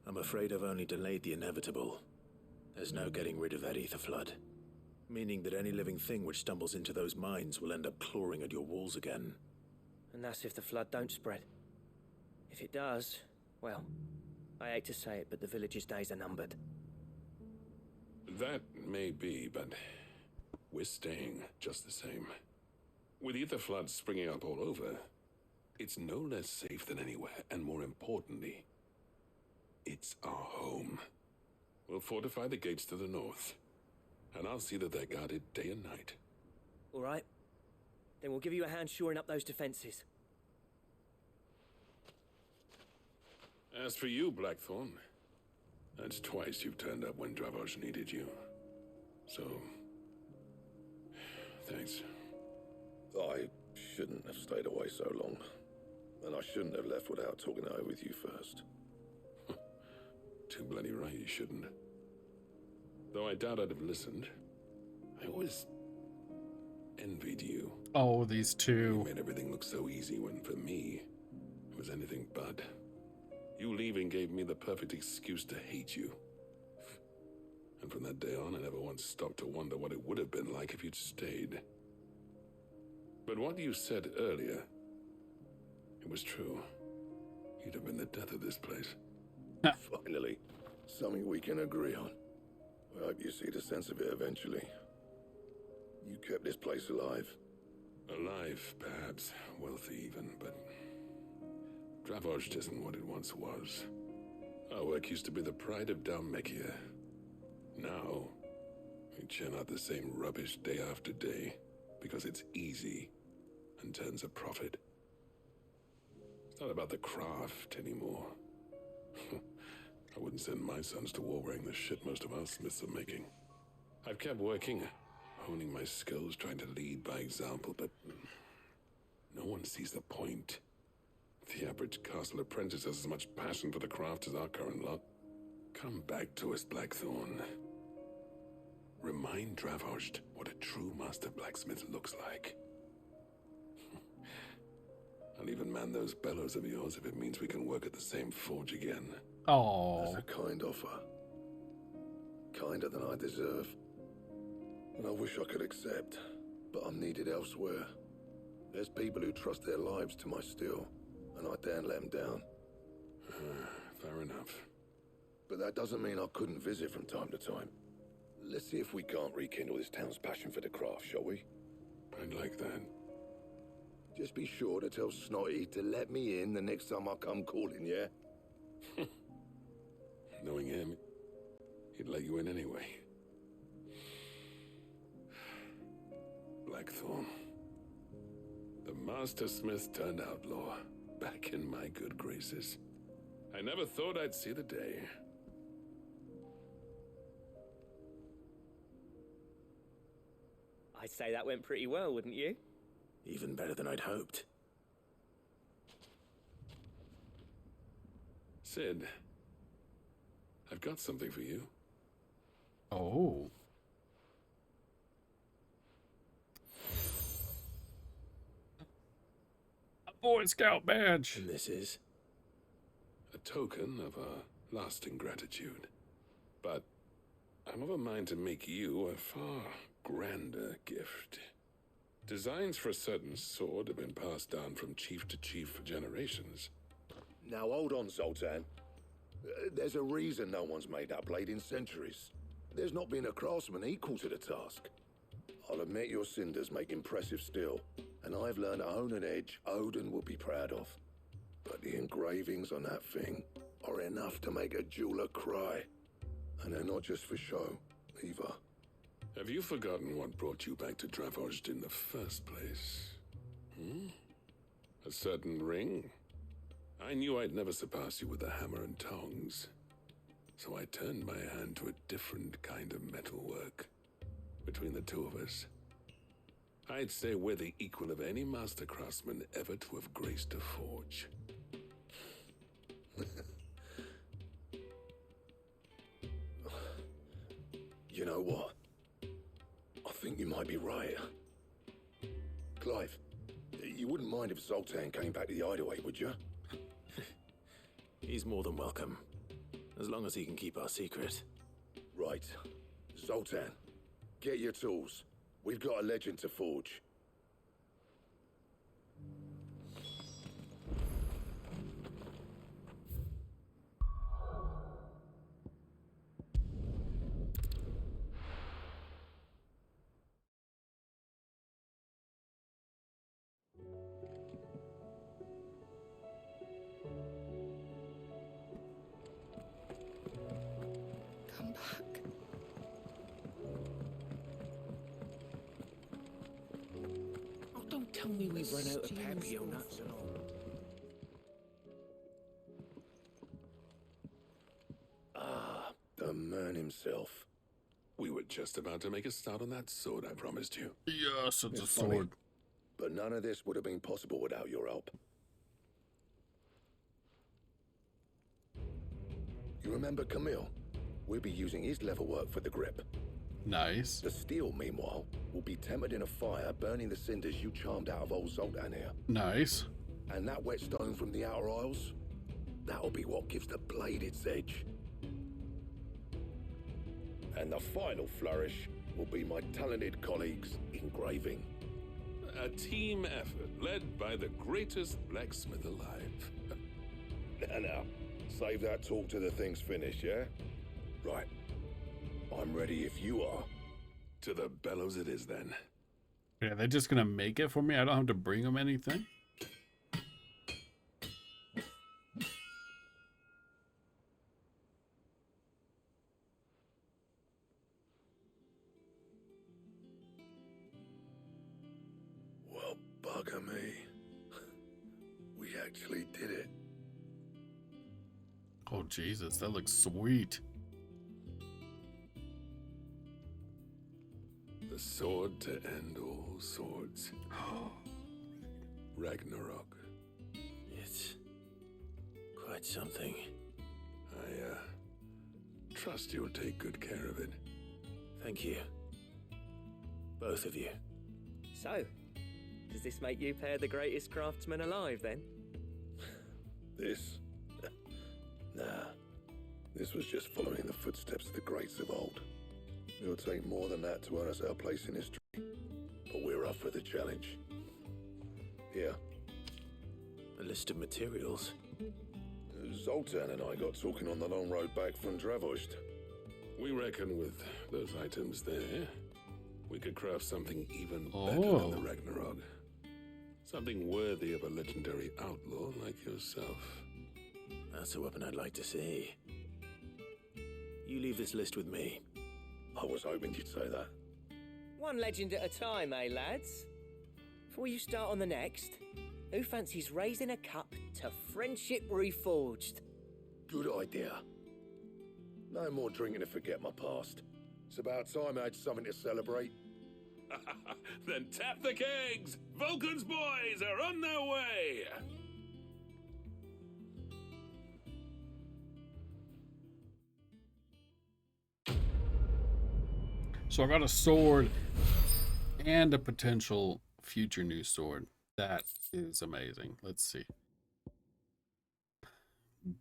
I'm afraid I've only delayed the inevitable. There's no getting rid of that ether flood. Meaning that any living thing which stumbles into those mines will end up clawing at your walls again. And that's if the flood don't spread. If it does, well, I hate to say it, but the village's days are numbered. That may be, but we're staying just the same. With ether floods springing up all over, it's no less safe than anywhere, and more importantly, it's our home. We'll fortify the gates to the north, and I'll see that they're guarded day and night. All right. Then we'll give you a hand shoring up those defenses. As for you, Blackthorn, that's twice you've turned up when Dravos needed you. So, thanks. I shouldn't have stayed away so long. And I shouldn't have left without talking it over with you first. Too bloody right you shouldn't. Though I doubt I'd have listened. I always envied you. Oh, these two. You made everything look so easy when, for me, it was anything but. You leaving gave me the perfect excuse to hate you. And from that day on, I never once stopped to wonder what it would have been like if you'd stayed. But what you said earlier, it was true. You'd have been the death of this place. Finally, something we can agree on. I hope you see the sense of it eventually. You kept this place alive. Alive, perhaps. Wealthy even, but Dravos isn't what it once was. Our work used to be the pride of Dalmekia. Now, we churn out the same rubbish day after day because it's easy and turns a profit. It's not about the craft anymore. I wouldn't send my sons to war wearing the shit most of our smiths are making. I've kept working, honing my skills, trying to lead by example, but no one sees the point. The average castle apprentice has as much passion for the craft as our current lot. Come back to us, Blackthorn. Remind Dravos what a true master blacksmith looks like. I'll even man those bellows of yours if it means we can work at the same forge again. Oh, that's a kind offer. Kinder than I deserve. And I wish I could accept, but I'm needed elsewhere. There's people who trust their lives to my steel, and I daren't let them down. Fair enough. But that doesn't mean I couldn't visit from time to time. Let's see if we can't rekindle this town's passion for the craft, shall we? I'd like that. Just be sure to tell Snotty to let me in the next time I come calling, yeah? Knowing him, he'd let you in anyway. Blackthorn. The Master Smith turned outlaw, back in my good graces. I never thought I'd see the day. I'd say that went pretty well, wouldn't you? Even better than I'd hoped. Sid, I've got something for you. Oh. A Boy Scout badge. And this is? A token of our lasting gratitude. But I'm of a mind to make you a far grander gift. Designs for a certain sword have been passed down from chief to chief for generations. Now hold on, Zoltan. There's a reason no one's made that blade in centuries. There's not been a craftsman equal to the task. I'll admit your cinders make impressive steel, and I've learned to own an edge Odin will be proud of. But the engravings on that thing are enough to make a jeweler cry. And they're not just for show, either. Have you forgotten what brought you back to Dravos in the first place? A certain ring? I knew I'd never surpass you with the hammer and tongs. So I turned my hand to a different kind of metalwork. Between the two of us, I'd say we're the equal of any master craftsman ever to have graced a forge. You know what? I think you might be right. Clive, you wouldn't mind if Zoltan came back to the hideaway, would you? He's more than welcome. As long as he can keep our secret. Right. Zoltan, get your tools. We've got a legend to forge. tell me we've run out of papio nuts and all. Ah, the man himself. We were just about to make a start on that sword I promised you. Yes, it's a funny, sword. but none of this would have been possible without your help. You remember Camille? We'll be using his leather work for the grip. Nice. The steel, meanwhile, will be tempered in a fire, burning the cinders you charmed out of old Zoltan here. Nice. And that wet stone from the outer aisles, that'll be what gives the blade its edge. And the final flourish will be my talented colleagues' engraving. A team effort led by the greatest blacksmith alive. Now, save that talk till the thing's finished, yeah? Right. I'm ready if you are. To the bellows it is then. Yeah, they're just gonna make it for me. I don't have to bring them anything. Well, bugger me. We actually did it. Oh, Jesus, that looks sweet. The sword to end all swords. Ragnarok. It's quite something. I trust you'll take good care of it. Thank you. Both of you. So, does this make you pair the greatest craftsman alive, then? This? Nah. This was just following the footsteps of the greats of old. It'll take more than that to earn us our place in history. But we're up for the challenge. Here. A list of materials. Zoltan and I got talking on the long road back from Dravozd. We reckon with those items there, we could craft something even better than the Ragnarok. Something worthy of a legendary outlaw like yourself. That's a weapon I'd like to see. You leave this list with me. I was hoping you'd say that. One legend at a time, eh, lads? Before you start on the next, who fancies raising a cup to friendship reforged? Good idea. No more drinking to forget my past. It's about time I had something to celebrate. Then tap the kegs! Vulcan's boys are on their way! So I got a sword and a potential future new sword. That is amazing. Let's see.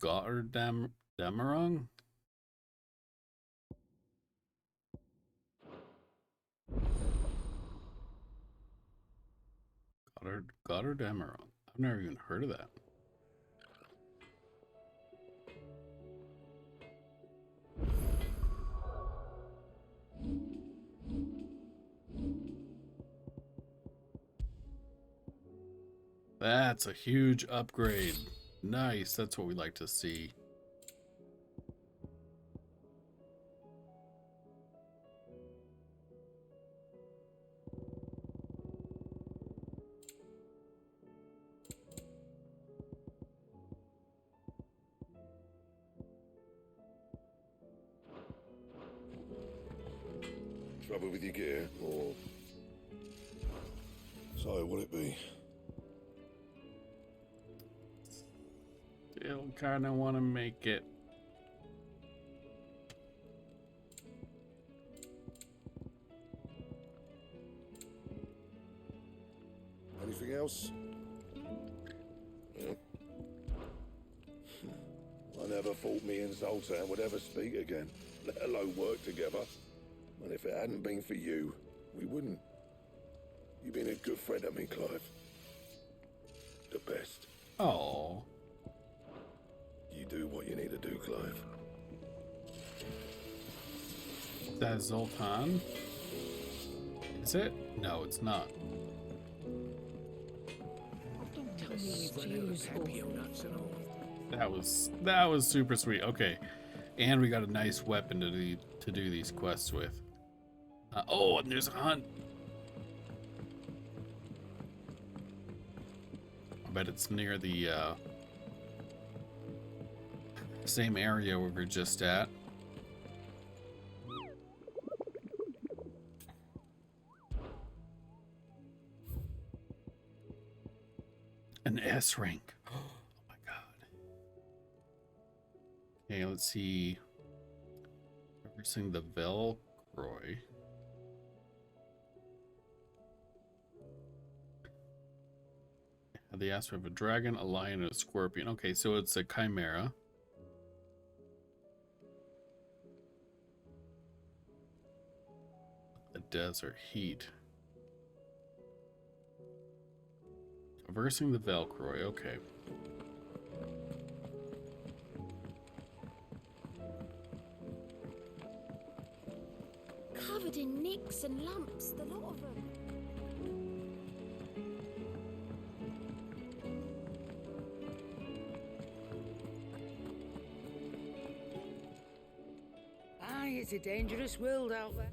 Damarung? Damarung. I've never even heard of that. That's a huge upgrade. Nice, that's what we like to see. Trouble with your gear, or... So, will it be? Still kind of want to make it. Anything else? I never thought me and Zoltan would ever speak again, let alone work together. And if it hadn't been for you, we wouldn't. You've been a good friend to me, Clive. The best. Oh. You do what you need to do, Clive. That Zoltan? Is it? No, it's not. Don't tell me we've run out of papio nuts and all. That was super sweet. Okay, and we got a nice weapon to do these quests with. Oh, and there's a hunt. bet it's near the same area we were just at. An S rank. Oh my god. Okay, let's see. Reversing the Velcroy. The aspect of a dragon, a lion, and a scorpion. Okay, so it's a chimera. The desert heat. Reversing the Velcroy, okay. Covered in nicks and lumps, the lot of them. Aye, it's a dangerous world out there.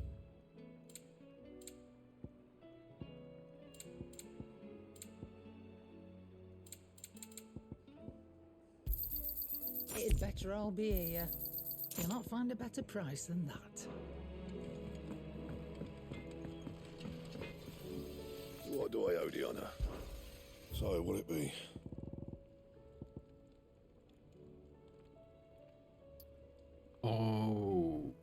It'd better all be here. You'll not find a better price than that. What do I owe the honor? So, will it be? Oh.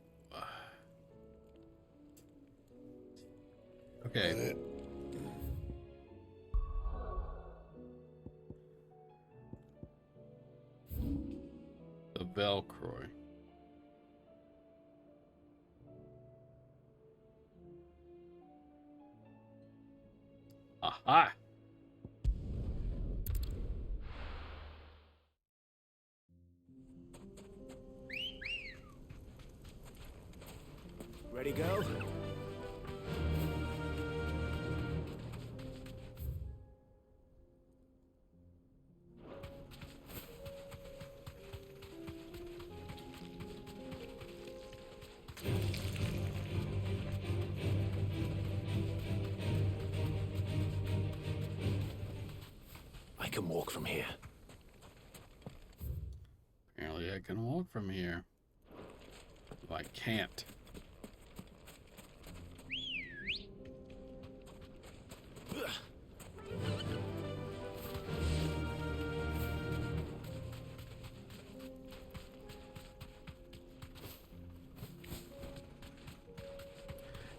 Okay. The Velcroy. Aha! Ready, go? I can walk from here. Apparently I can walk from here. Well, I can't.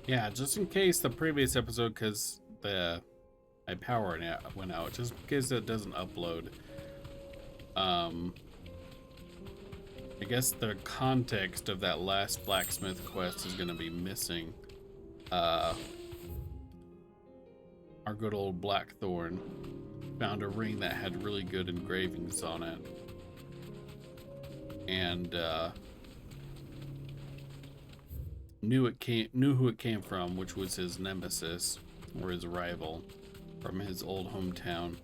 Yeah, just in case the previous episode, because my power went out, just in case it doesn't upload. I guess the context of that last blacksmith quest is going to be missing. Our good old Blackthorn found a ring that had really good engravings on it. And knew who it came from, which was his nemesis or his rival from his old hometown.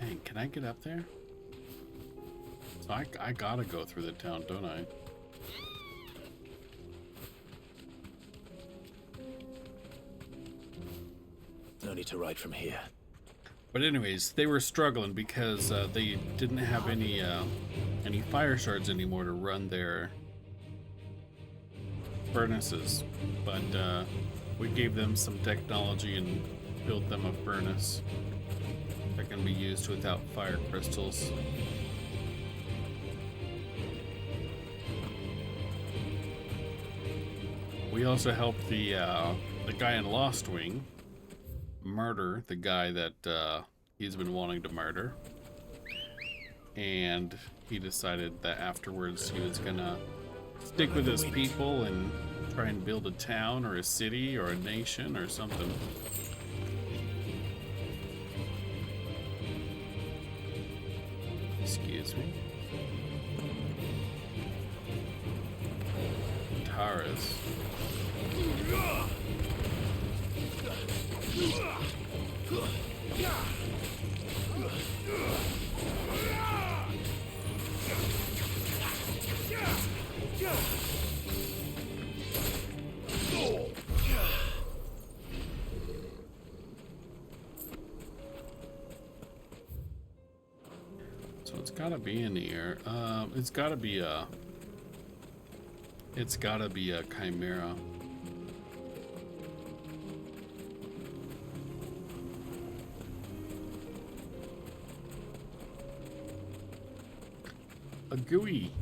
Dang, can I get up there? So I gotta go through the town, don't I? No need to ride from here. But anyways, they were struggling because they didn't have any fire shards anymore to run their furnaces. But we gave them some technology and built them a furnace that can be used without fire crystals. We also helped the guy in Lost Wing murder the guy that he's been wanting to murder, and he decided that afterwards he was gonna stick with his people and try and build a town or a city or a nation or something. Excuse me. Taurus. So it's gotta be in here. It's gotta be a chimera. A gooey.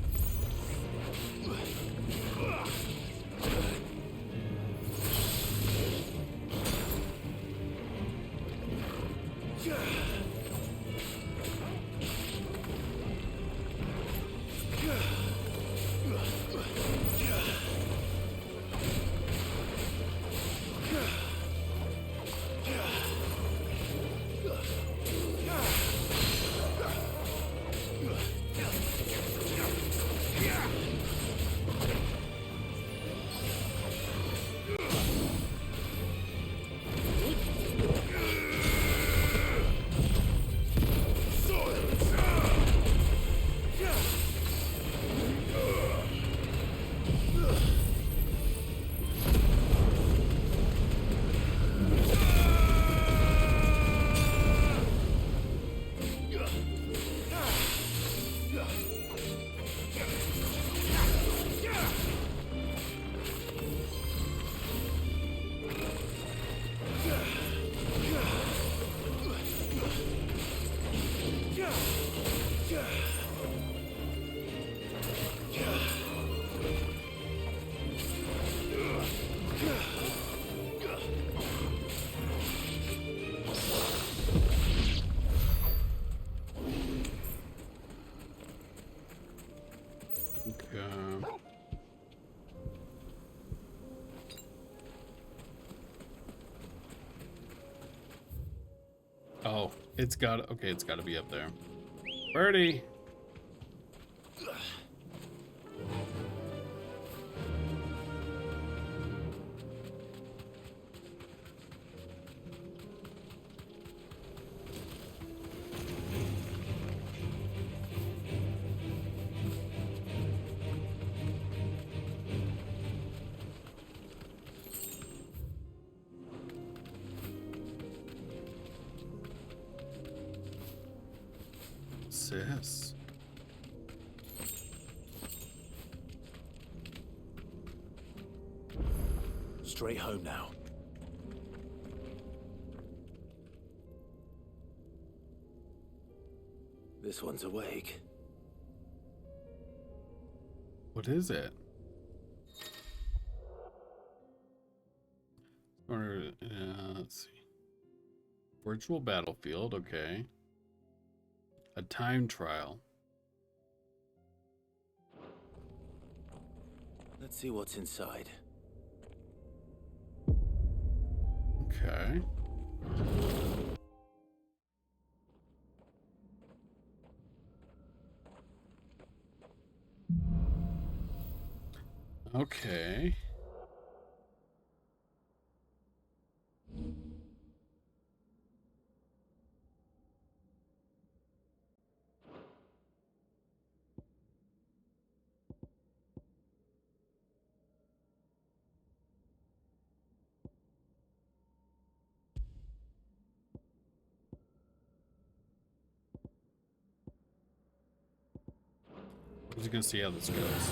Oh, it's got, okay, it's got to be up there. Birdie. This? Straight home now. This one's awake. What is it? Or, let's see. Virtual battlefield, okay. A time trial. Let's see what's inside. Okay. Okay. I'm just gonna see how this goes.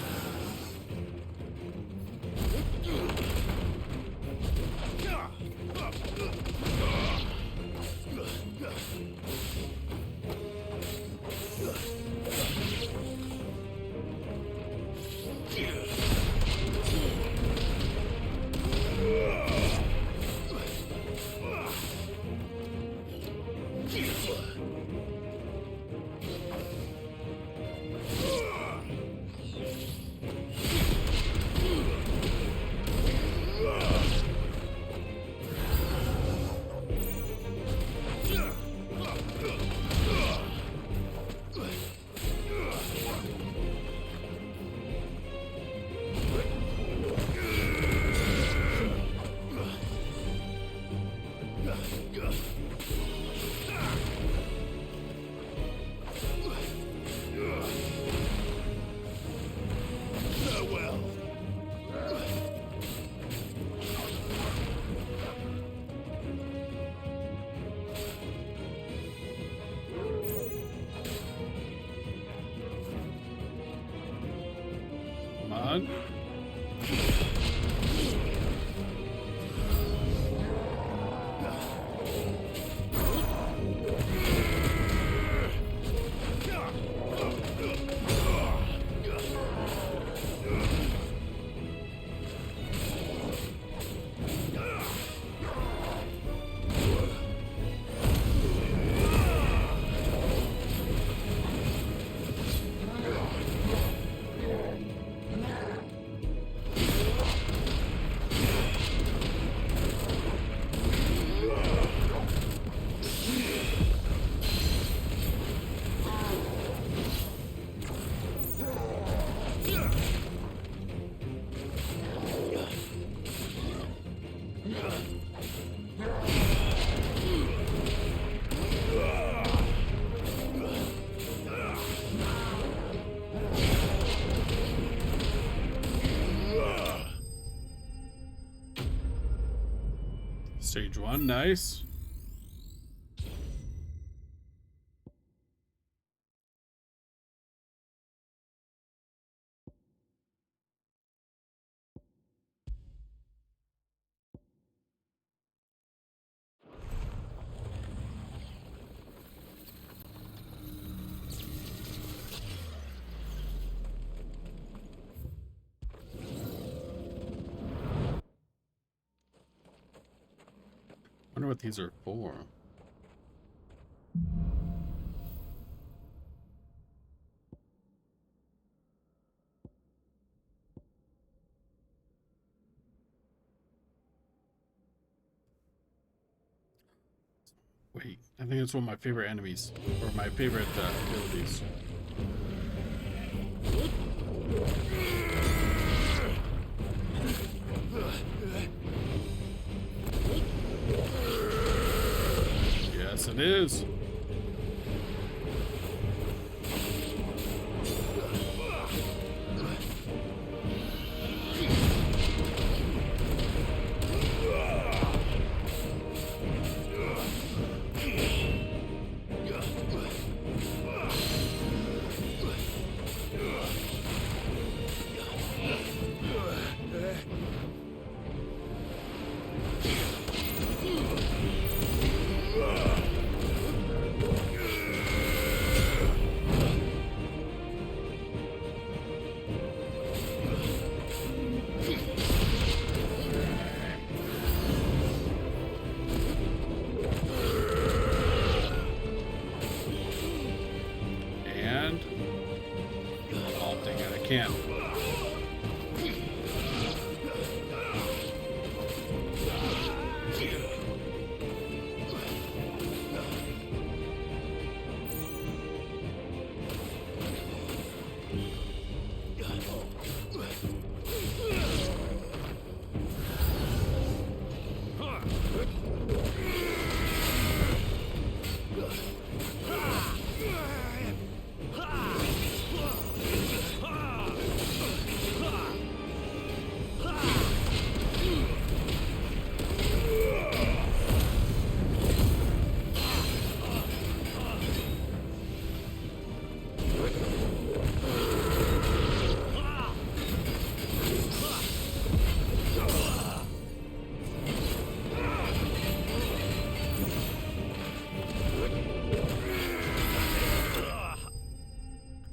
on. Stage 1, nice. I wonder what these are for. Wait, I think it's one of my favorite enemies, or my favorite abilities. Yes, it is. Can't.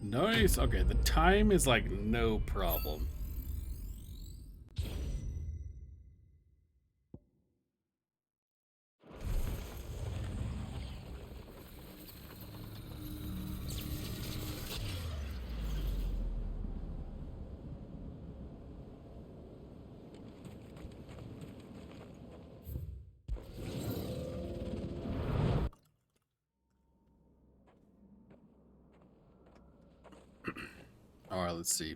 Nice. Okay, the time is like no problem. All right, let's see.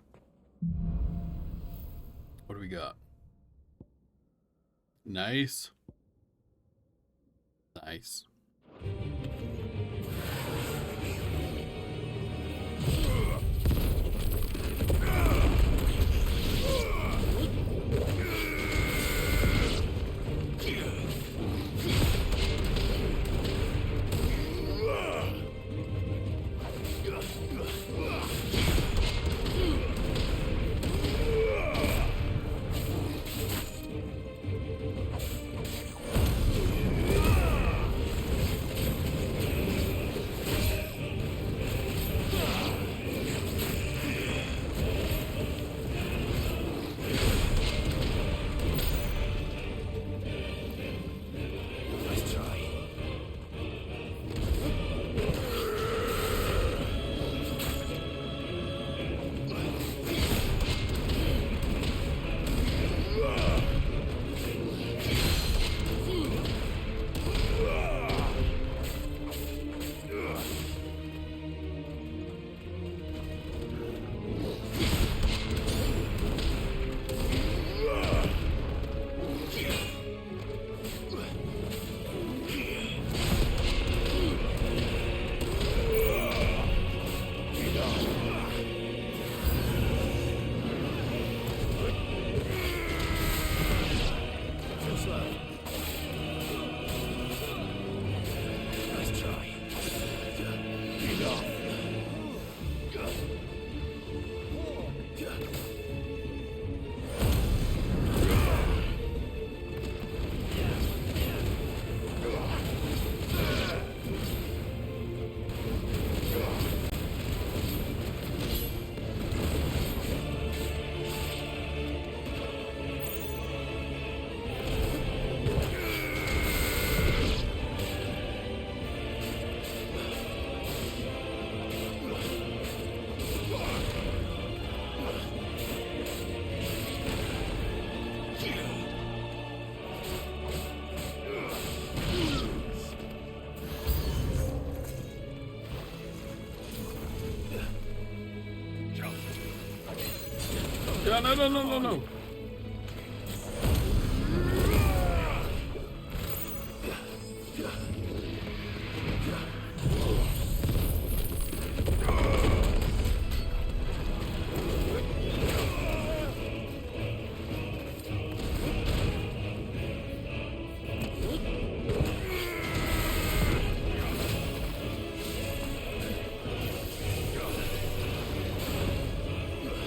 What do we got? Nice. Nice. No, no, no, no, no, no.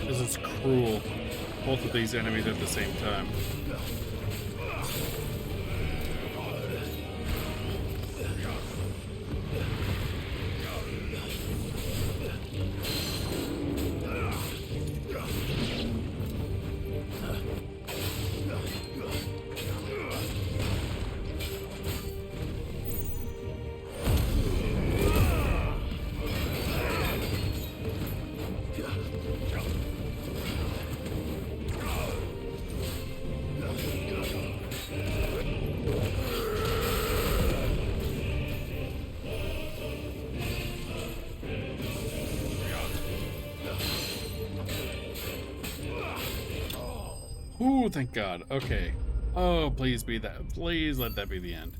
This is cruel. Both of these enemies at the same time. Ooh, thank God. Okay. Oh, please be that. Please let that be the end.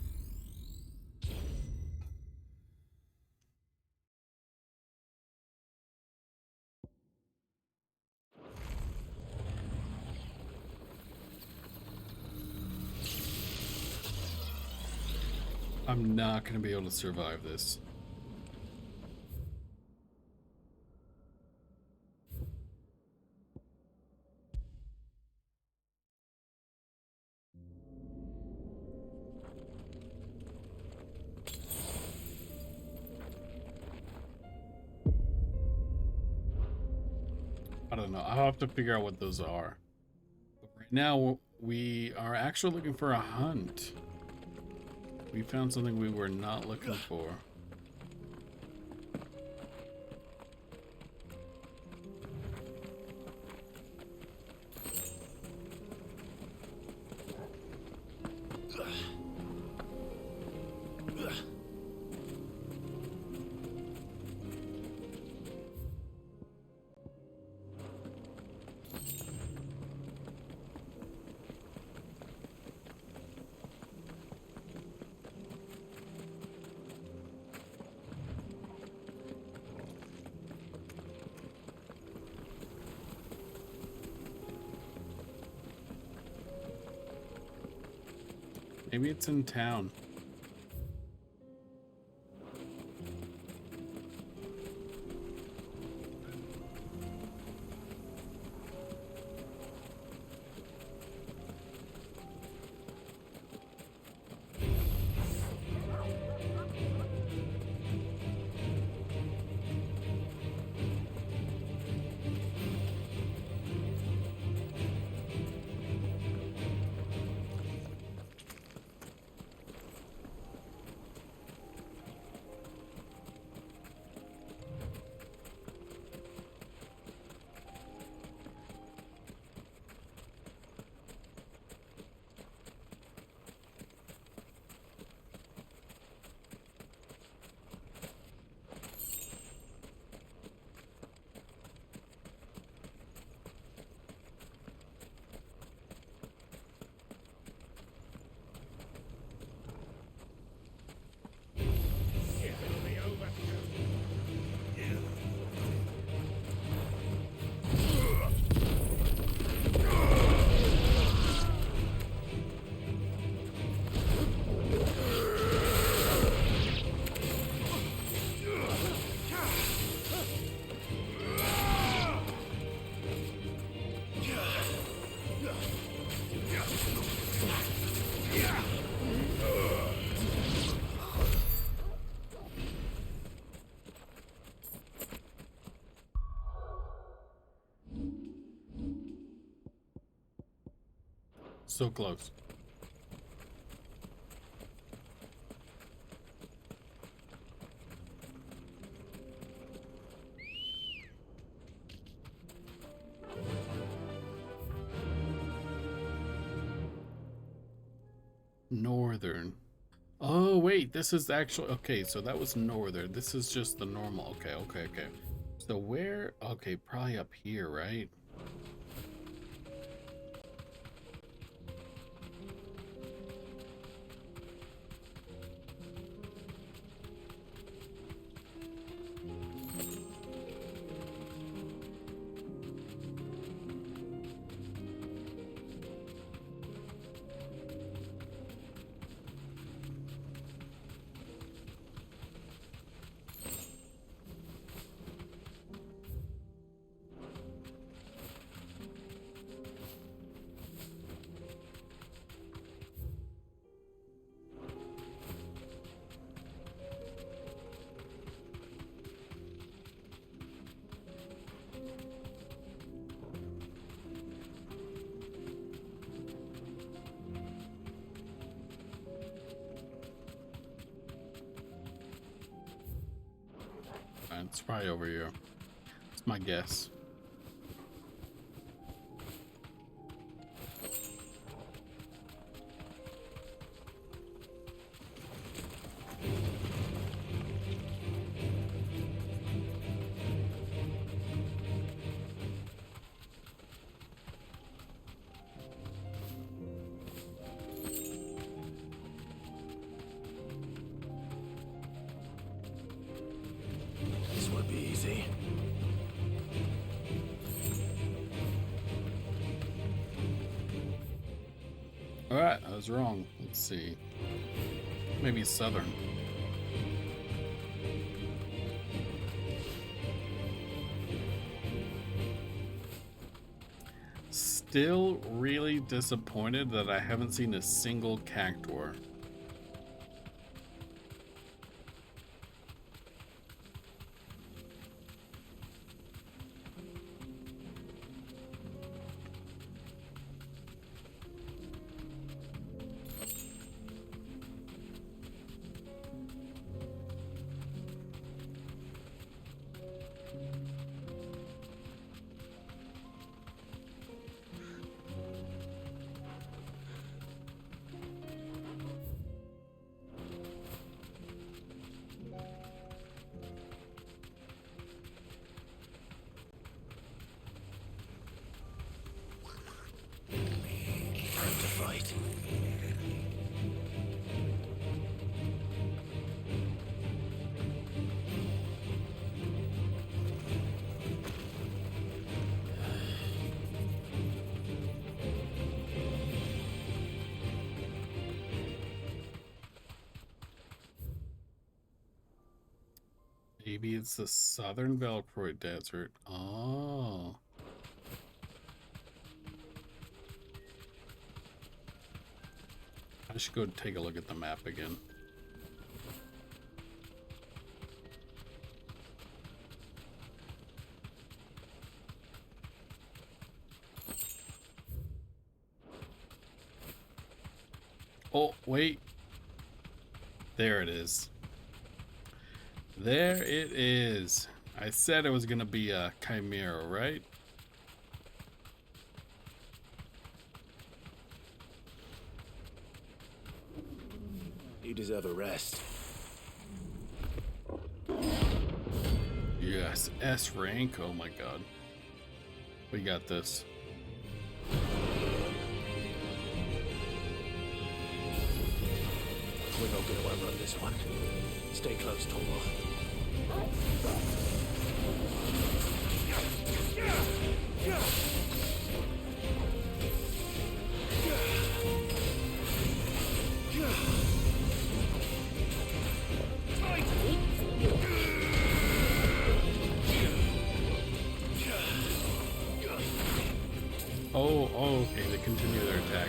I'm not going to be able to survive this. I don't know. I'll have to figure out what those are. But right now, we are actually looking for a hunt. We found something we were not looking for. Maybe it's in town. So close. Northern. Oh, wait, this is actually... Okay, so that was northern. This is just the normal. Okay, okay, okay. So where... Okay, probably up here, right? it's probably over here. It's my guess. This won't be easy. Alright, I was wrong. Let's see. Maybe southern. Still really disappointed that I haven't seen a single cactuar. Time to fight. Maybe it's the southern Valkyrie Desert. Oh. I should go take a look at the map again. Oh, wait. There it is. There it is. I said it was gonna be a chimera, right? You deserve a rest. Yes, S rank. Oh my god. We got this. We're not gonna outrun this one. Stay close, Tormor. Oh, okay, they continue their attack.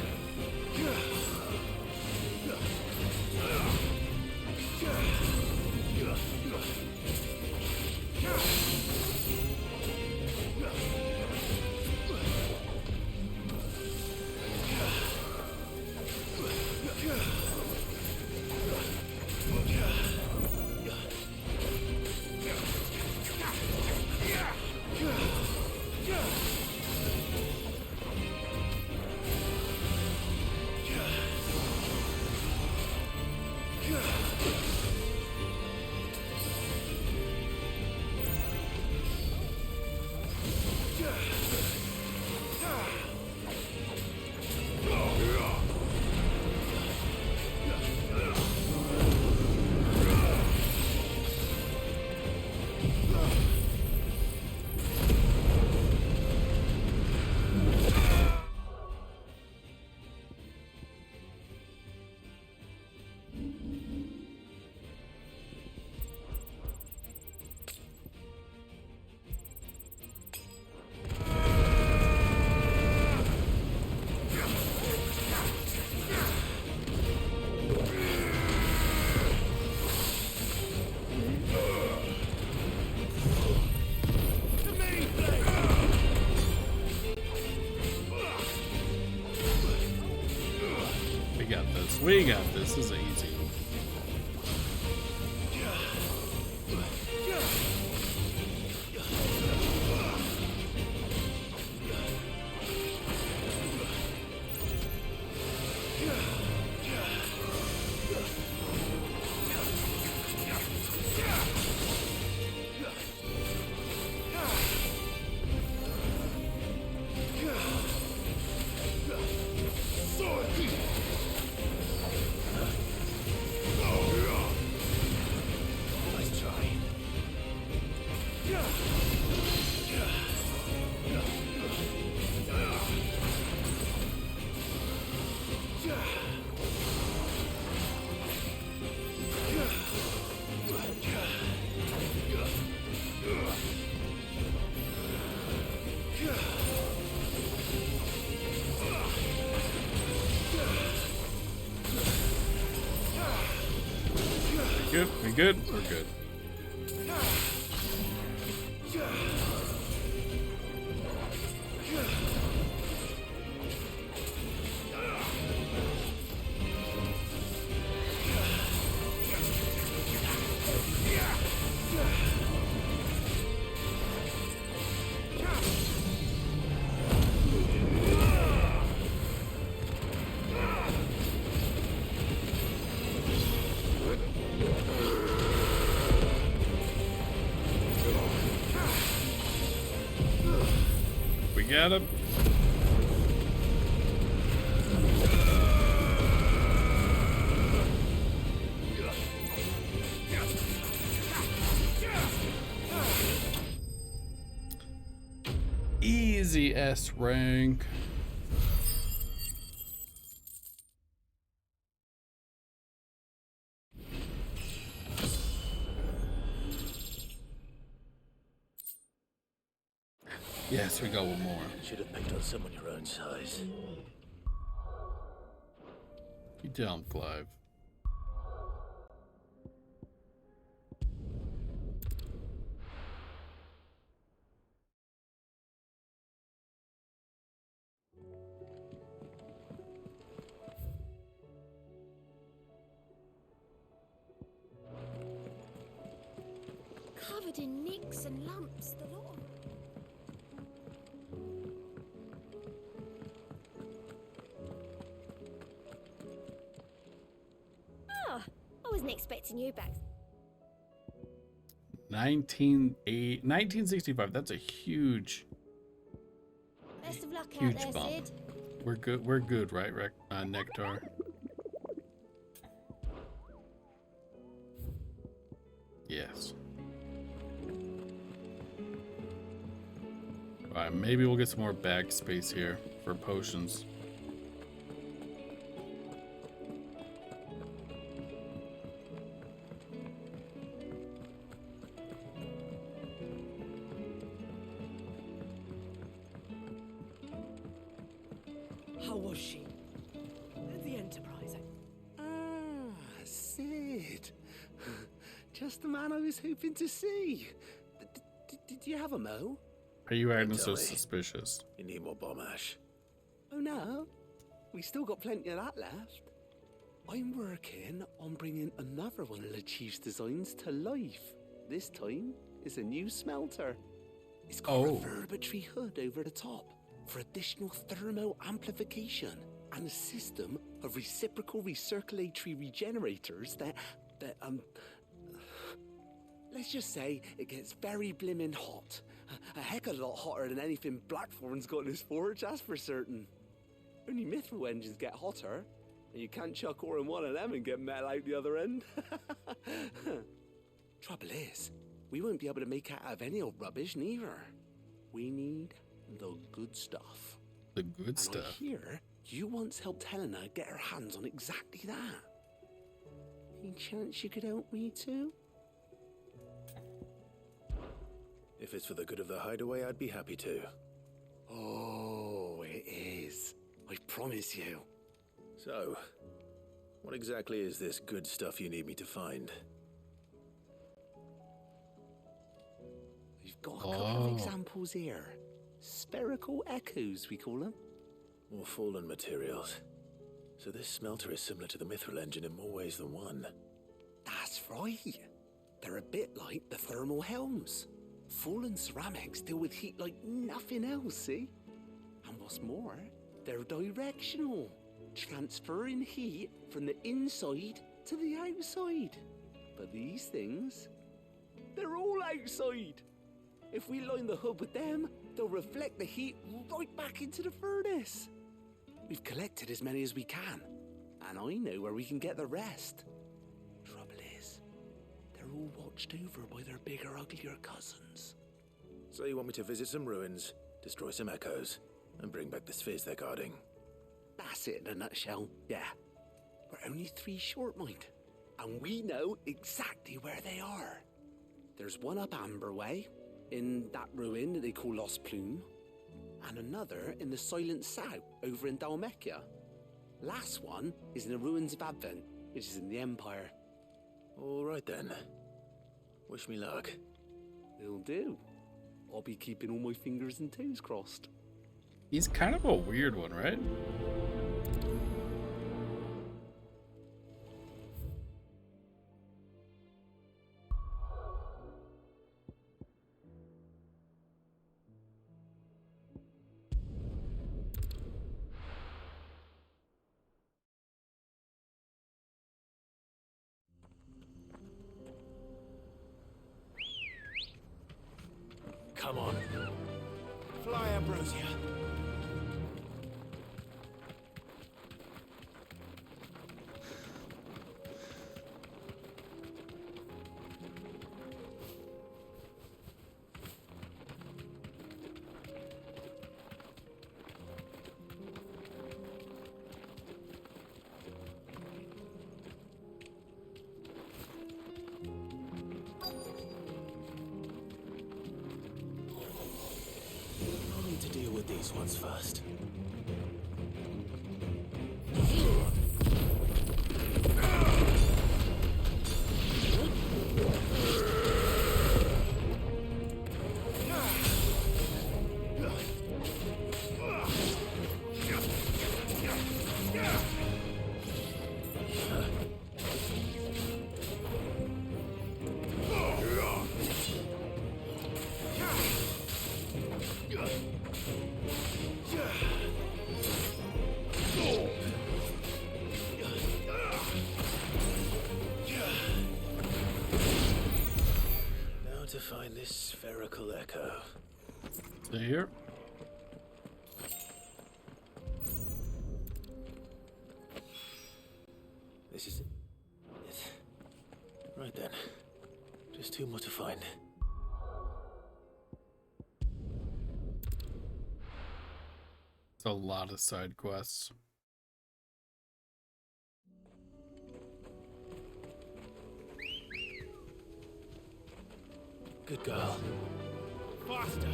We got this. This is easy. We good? We're good. We got him. Easy S rank. Yes, we got one more. Should have picked on someone your own size. You tell him, Clive. Covered in nicks and lumps, the lot of them. Ah, I wasn't expecting you back. 1965. That's a huge Best of luck huge out there, bump. Sid. We're good. We're good, right, Nectar? Yes. Alright, maybe we'll get some more bag space here for potions. How was she? The Enterprise. Sid. Just the man I was hoping to see. Did you have a mo? Are you acting Tell so me. suspicious? You need more bomb ash. Oh no, we still got plenty of that left. I'm working on bringing another one of the Chief's designs to life. This time, it's a new smelter. It's got a reverberatory hood over the top for additional thermal amplification and a system of reciprocal recirculatory regenerators that let's just say it gets very blimmin' hot. A heck of a lot hotter than anything Blackthorn's got in his forge, that's for certain. Only mithril engines get hotter, and you can't chuck ore in one of them and get metal out the other end. Trouble is, we won't be able to make it out of any old rubbish neither. We need the good stuff. The good And stuff. I hear you once helped Helena get her hands on exactly that. Any chance you could help me too? If it's for the good of the hideaway, I'd be happy to. Oh, it is. I promise you. So, what exactly is this good stuff you need me to find? We've got a couple of examples here. Spherical echoes, we call them. More fallen materials. So this smelter is similar to the mithril engine in more ways than one. That's right. They're a bit like the thermal helms. Fallen ceramics deal with heat like nothing else, see? And what's more, they're directional, transferring heat from the inside to the outside. But these things, they're all outside. If we line the hood with them, they'll reflect the heat right back into the furnace. We've collected as many as we can, and I know where we can get the rest. Trouble is, they're all watched over by their bigger, uglier cousins. So you want me to visit some ruins, destroy some echoes, and bring back the spheres they're guarding? That's it in a nutshell, yeah. We're only 3 short, mind, and we know exactly where they are. There's one up Amber Way, in that ruin that they call Lost Plume, and another in the Silent South, over in Dalmekia. Last one is in the ruins of Advent, which is in the Empire. All right then. Wish me luck. Will do. I'll be keeping all my fingers and toes crossed. He's kind of a weird one, right? Come on. Fly, Ambrosia. I'll need to deal with these ones first. Now to find this spherical echo. Stay here. This is it. Right then. Just two more to find. It's a lot of side quests. Good girl. Faster.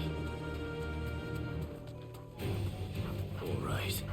All right.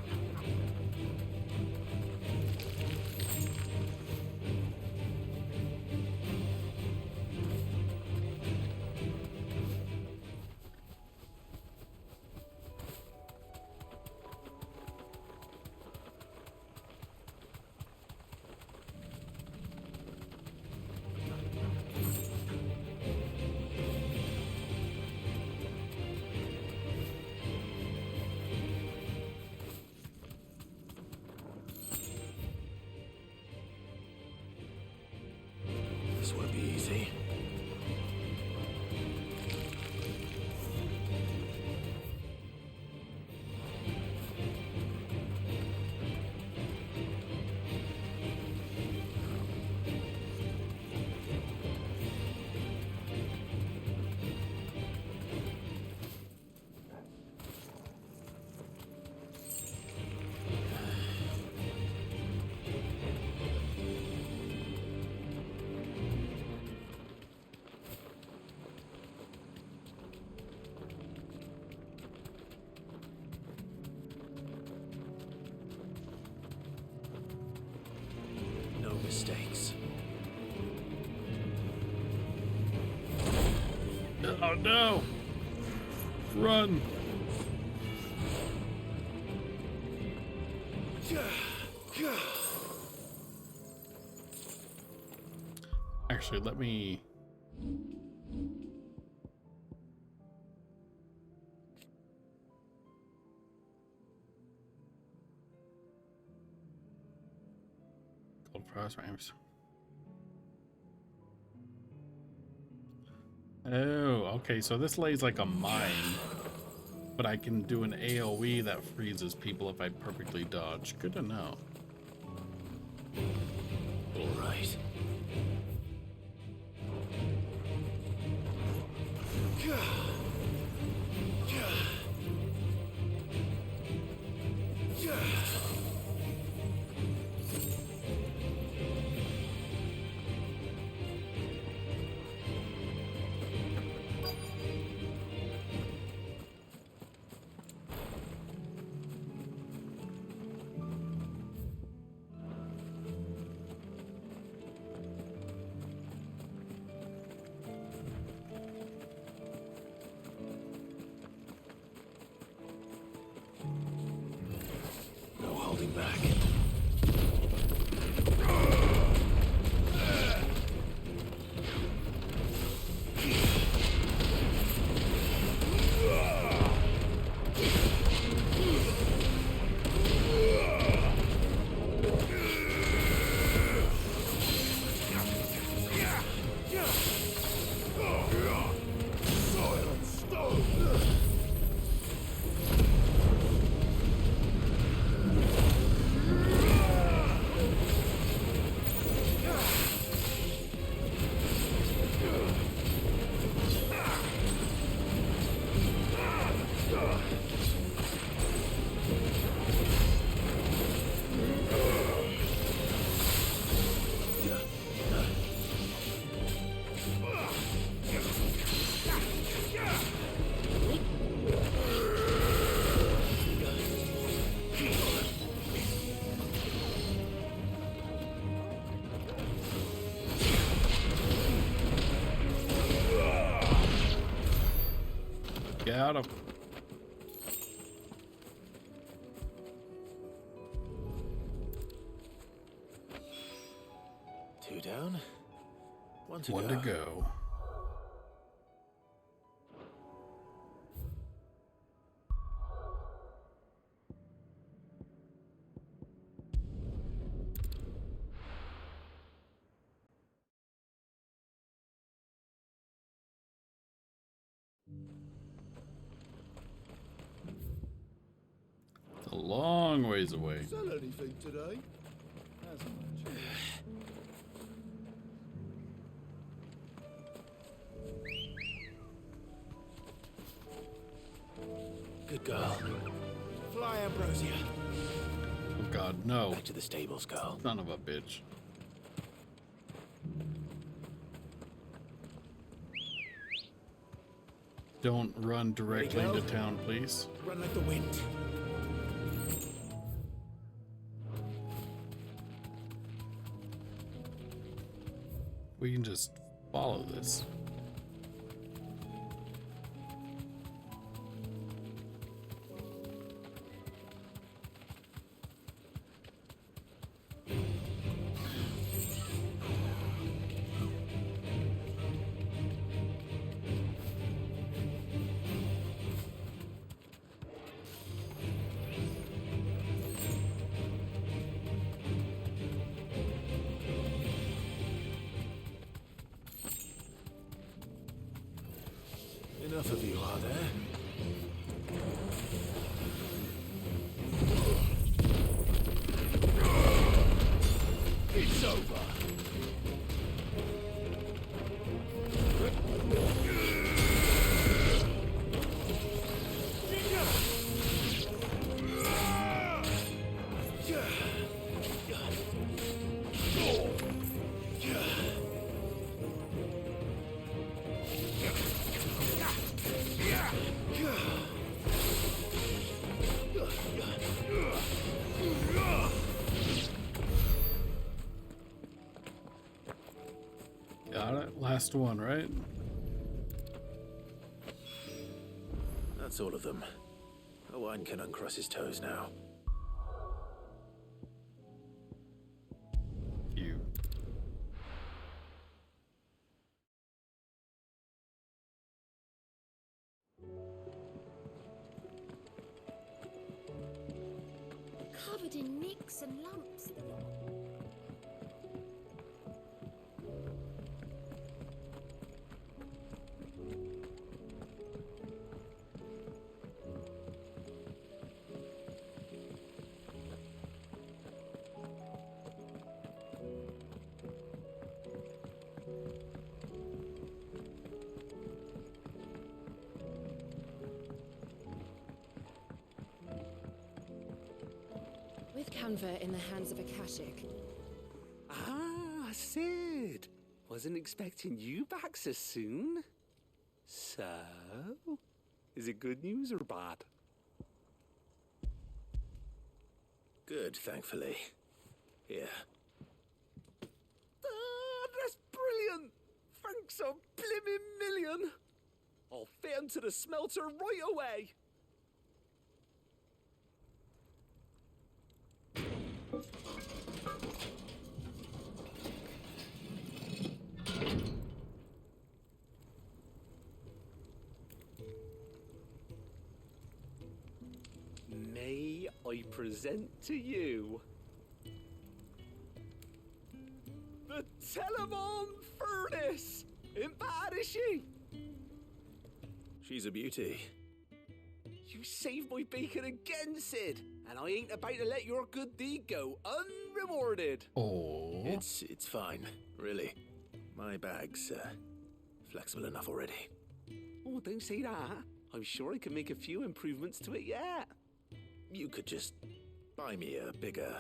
This won't be easy. No mistakes. Oh no! Run! Actually, let me... Gold prize frames. Oh, okay, so this lays like a mine, but I can do an AoE that freezes people if I perfectly dodge. Good to know. All right. back. Got him. Two down. One to One go. to go. A long ways away. Sell anything today? Good girl. Fly, Ambrosia. Oh God, no. Back to the stables, girl. Son of a bitch. Don't run directly into town, please. Run like the wind. We can just follow this. Enough of you, are there? It's over. Got it. Last one, right? That's all of them. Owen can uncross his toes now. You. Covered in nicks and lumps. With Canva in the hands of Akashic. Ah, Sid. Wasn't expecting you back so soon. So, is it good news or bad? Good, thankfully. Here. Ah, that's brilliant! Thanks a blimmin' million! I'll fit 'em to the smelter right away! I present to you the Telemon Furnace! Ain't bad, is she? She's a beauty. You saved my bacon again, Sid, and I ain't about to let your good deed go unrewarded. Oh. It's fine, really. My bag's flexible enough already. Oh, don't say that. I'm sure I can make a few improvements to it yet. You could just buy me a bigger...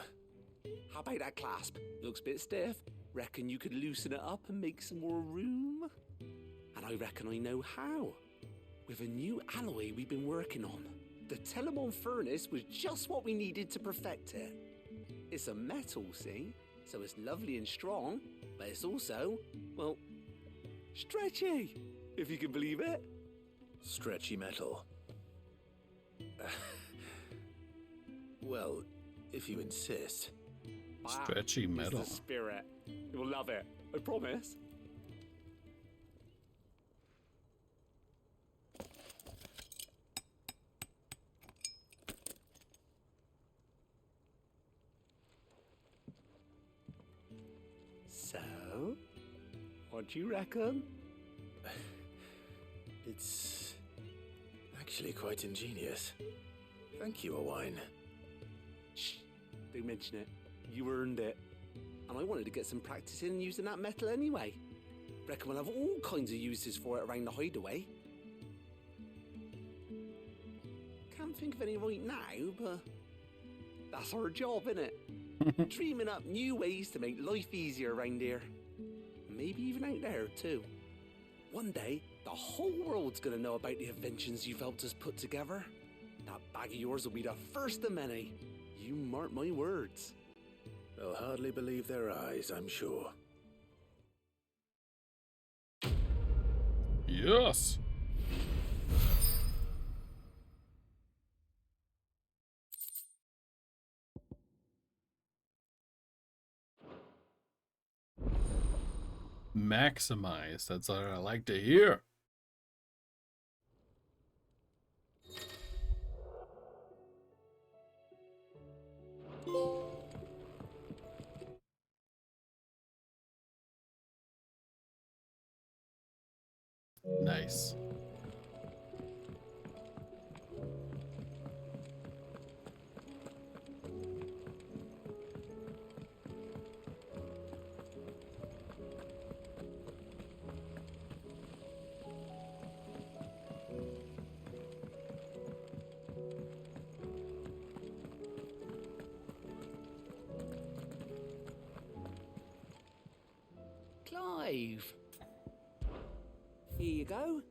How about that clasp? Looks a bit stiff. Reckon you could loosen it up and make some more room? And I reckon I know how. With a new alloy we've been working on. The Telemon Furnace was just what we needed to perfect it. It's a metal, see? So it's lovely and strong, but it's also, well, stretchy, if you can believe it. Stretchy metal. Well, if you insist. Stretchy metal. It's the spirit. You'll love it. I promise. So, what do you reckon? It's actually quite ingenious. Thank you, Owain. Shh, don't mention it. You earned it. And I wanted to get some practice in using that metal anyway. Reckon we'll have all kinds of uses for it around the hideaway. Can't think of any right now, but that's our job, innit? Dreaming up new ways to make life easier around here. Maybe even out there, too. One day, the whole world's gonna know about the inventions you've helped us put together. That bag of yours will be the first of many. You mark my words. They'll hardly believe their eyes, I'm sure. Yes! Maximize. That's what I like to hear. Nice. Clive. Here you go.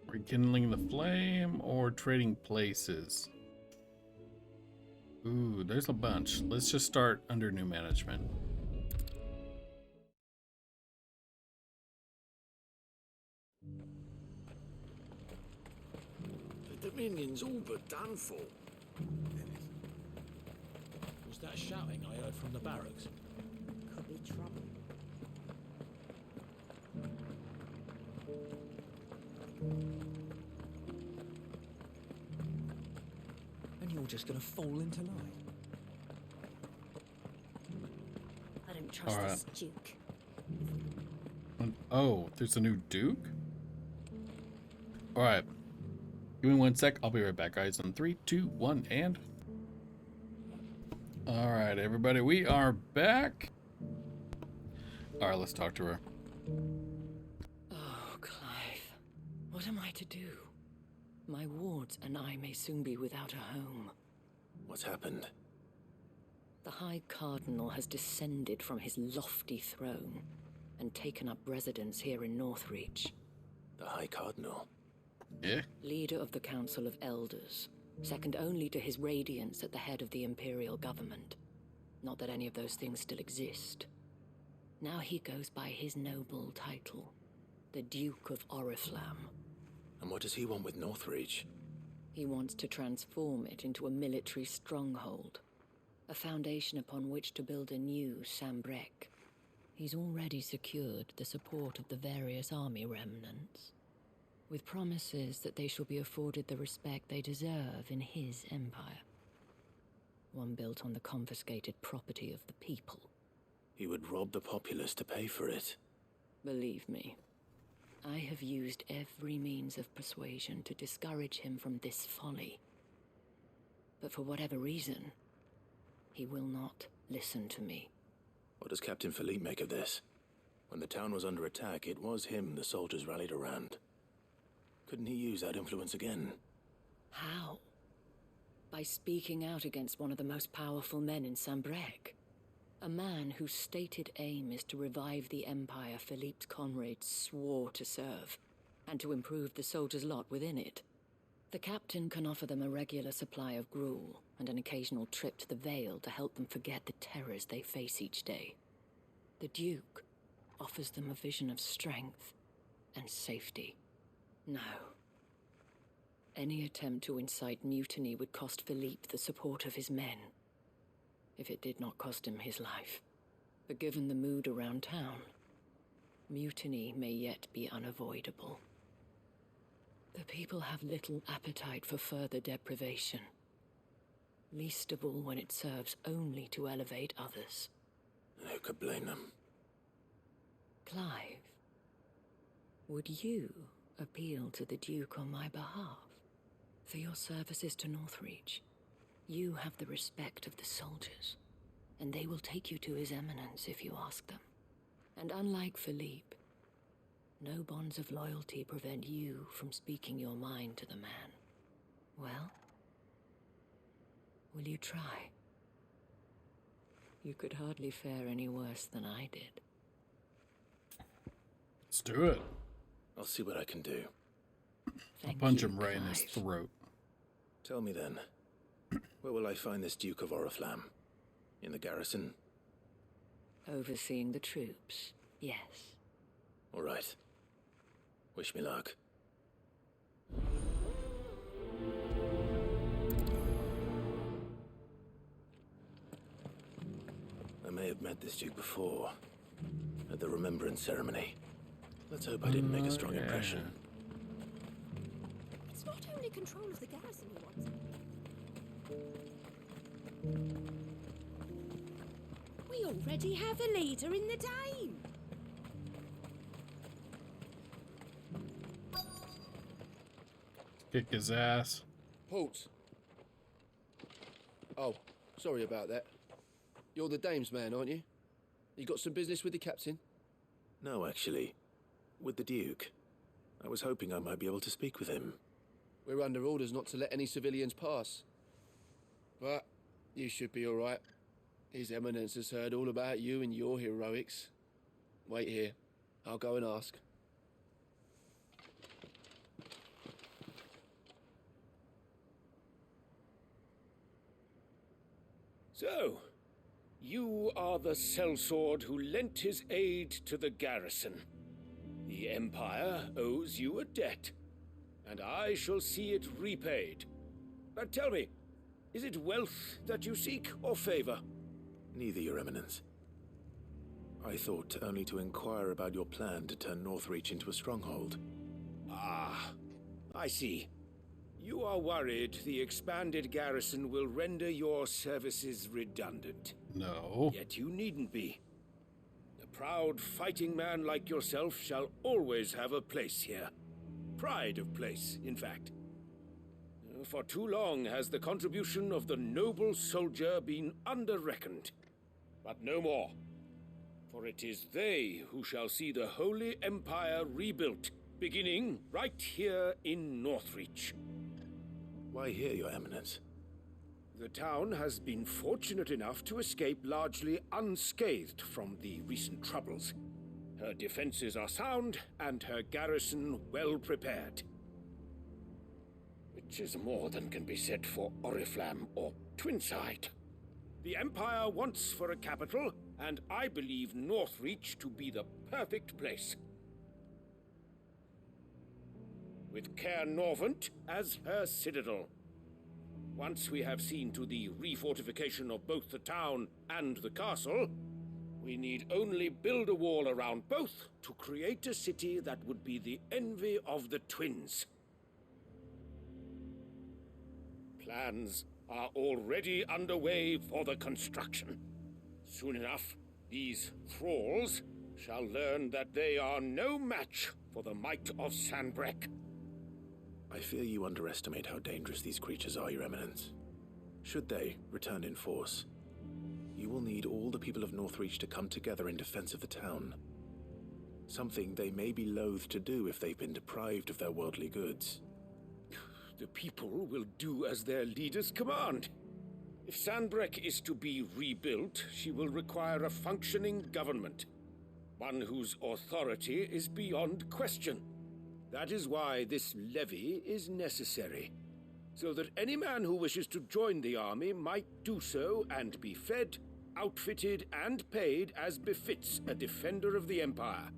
Rekindling the flame or trading places? Ooh, there's a bunch. Let's just start under new management. The Dominion's all but done for. Was that shouting I heard from the barracks? Could be trouble. And you're just gonna fall into line. I don't trust All this Duke. Oh, there's a new Duke? Alright. Give me 1 sec. I'll be right back, guys. In 3, 2, 1, and... Alright, everybody. We are back. Alright, let's talk to her. Oh, Clive. What am I to do? My wards and I may soon be without a home. What's happened? The High Cardinal has descended from his lofty throne and taken up residence here in Northreach. The High Cardinal? Yeah? Leader of the Council of Elders, second only to his Radiance at the head of the Imperial government. Not that any of those things still exist. Now he goes by his noble title, the Duke of Oriflamme. And what does he want with Northreach? He wants to transform it into a military stronghold, a foundation upon which to build a new Sambrek. He's already secured the support of the various army remnants. with promises that they shall be afforded the respect they deserve in his empire. One built on the confiscated property of the people. He would rob the populace to pay for it. Believe me, I have used every means of persuasion to discourage him from this folly. But for whatever reason, he will not listen to me. What does Captain Philippe make of this? When the town was under attack, it was him the soldiers rallied around. Couldn't he use that influence again? How? By speaking out against one of the most powerful men in Sambrec. A man whose stated aim is to revive the empire Philippe's comrades swore to serve, and to improve the soldiers' lot within it. The captain can offer them a regular supply of gruel, and an occasional trip to the Vale to help them forget the terrors they face each day. The Duke offers them a vision of strength and safety. No. Any attempt to incite mutiny would cost Philippe the support of his men, if it did not cost him his life. But given the mood around town, mutiny may yet be unavoidable. The people have little appetite for further deprivation, least of all when it serves only to elevate others. Who could blame them? Clive, would you appeal to the Duke on my behalf? For your services to Northreach, you have the respect of the soldiers, and they will take you to His Eminence if you ask them. And unlike Philippe, no bonds of loyalty prevent you from speaking your mind to the man. Well, will you try? You could hardly fare any worse than I did. Let's do it. I'll see what I can do. I'll punch him right in his throat. Tell me then, where will I find this Duke of Oriflamme? In the garrison? Overseeing the troops, yes. All right. Wish me luck. I may have met this Duke before, at the Remembrance Ceremony. Let's hope I didn't make a strong impression. It's not only control of the garrison he wants. We already have a leader in the Dane. Kick his ass. Halt. Oh, sorry about that. You're the dame's man, aren't you? You got some business with the captain? No, actually. With the Duke. I was hoping I might be able to speak with him. We're under orders not to let any civilians pass. But you should be all right. His Eminence has heard all about you and your heroics. Wait here. I'll go and ask. So, you are the sellsword who lent his aid to the garrison. The Empire owes you a debt, and I shall see it repaid. But tell me, is it wealth that you seek, or favor? Neither, Your Eminence. I thought only to inquire about your plan to turn Northreach into a stronghold. Ah, I see. You are worried the expanded garrison will render your services redundant. No. Yet you needn't be. A proud fighting man like yourself shall always have a place here. Pride of place, in fact. For too long has the contribution of the noble soldier been under-reckoned. But no more. For it is they who shall see the Holy Empire rebuilt, beginning right here in Northreach. Why here, Your Eminence? The town has been fortunate enough to escape largely unscathed from the recent troubles. Her defenses are sound, and her garrison well prepared. Which is more than can be said for Oriflamme or Twinside. The Empire wants for a capital, and I believe Northreach to be the perfect place. With Caer Norvent as her citadel. Once we have seen to the refortification of both the town and the castle, We need only build a wall around both to create a city that would be the envy of the twins. Plans are already underway for the construction. Soon enough, these thralls shall learn that they are no match for the might of Sanbreque. I fear you underestimate how dangerous these creatures are, Your Eminence. Should they return in force, you will need all the people of Northreach to come together in defense of the town. Something they may be loath to do if they've been deprived of their worldly goods. The people will do as their leaders command. If Sanbreque is to be rebuilt, she will require a functioning government. One whose authority is beyond question. That is why this levy is necessary. So that any man who wishes to join the army might do so and be fed, outfitted, and paid as befits a defender of the Empire.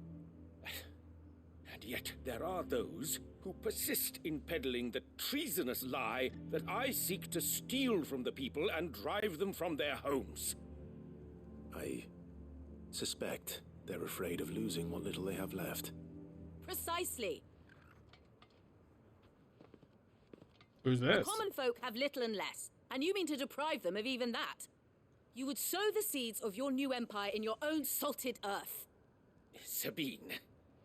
And yet there are those who persist in peddling the treasonous lie that I seek to steal from the people and drive them from their homes. I suspect they're afraid of losing what little they have left. Precisely. Who's this? The common folk have little and less, and you mean to deprive them of even that. You would sow the seeds of your new empire in your own salted earth. Sabine,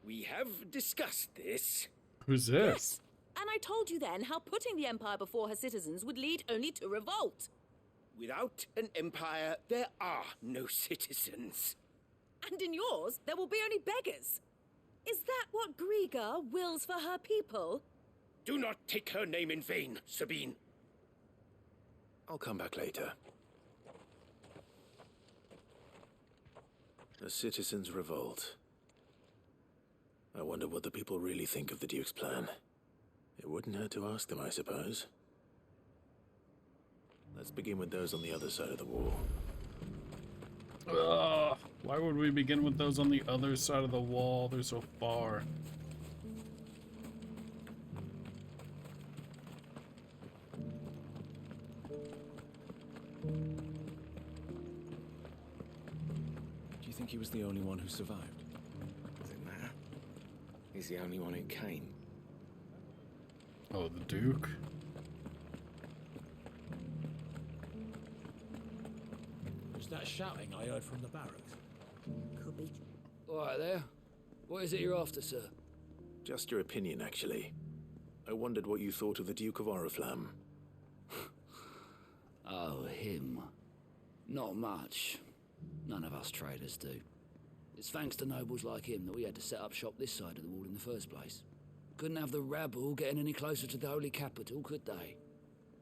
we have discussed this. Who's this? Yes, and I told you then how putting the empire before her citizens would lead only to revolt. Without an empire, there are no citizens. And in yours, there will be only beggars. Is that what Griga wills for her people? Do not take her name in vain, Sabine. I'll come back later. A citizens' revolt. I wonder what the people really think of the Duke's plan. It wouldn't hurt to ask them, I suppose. Let's begin with those on the other side of the wall. Ugh, why would we begin with those on the other side of the wall? They're so far. Do you think he was the only one who survived? Does it matter? He's the only one who came. Oh, the Duke? Was that shouting I heard from the barracks? Could be. All right there. What is it you're after, sir? Just your opinion, actually. I wondered what you thought of the Duke of Oriflamme. Oh, him. Not much. None of us traders do. It's thanks to nobles like him that we had to set up shop this side of the wall in the first place. Couldn't have the rabble getting any closer to the holy capital, could they?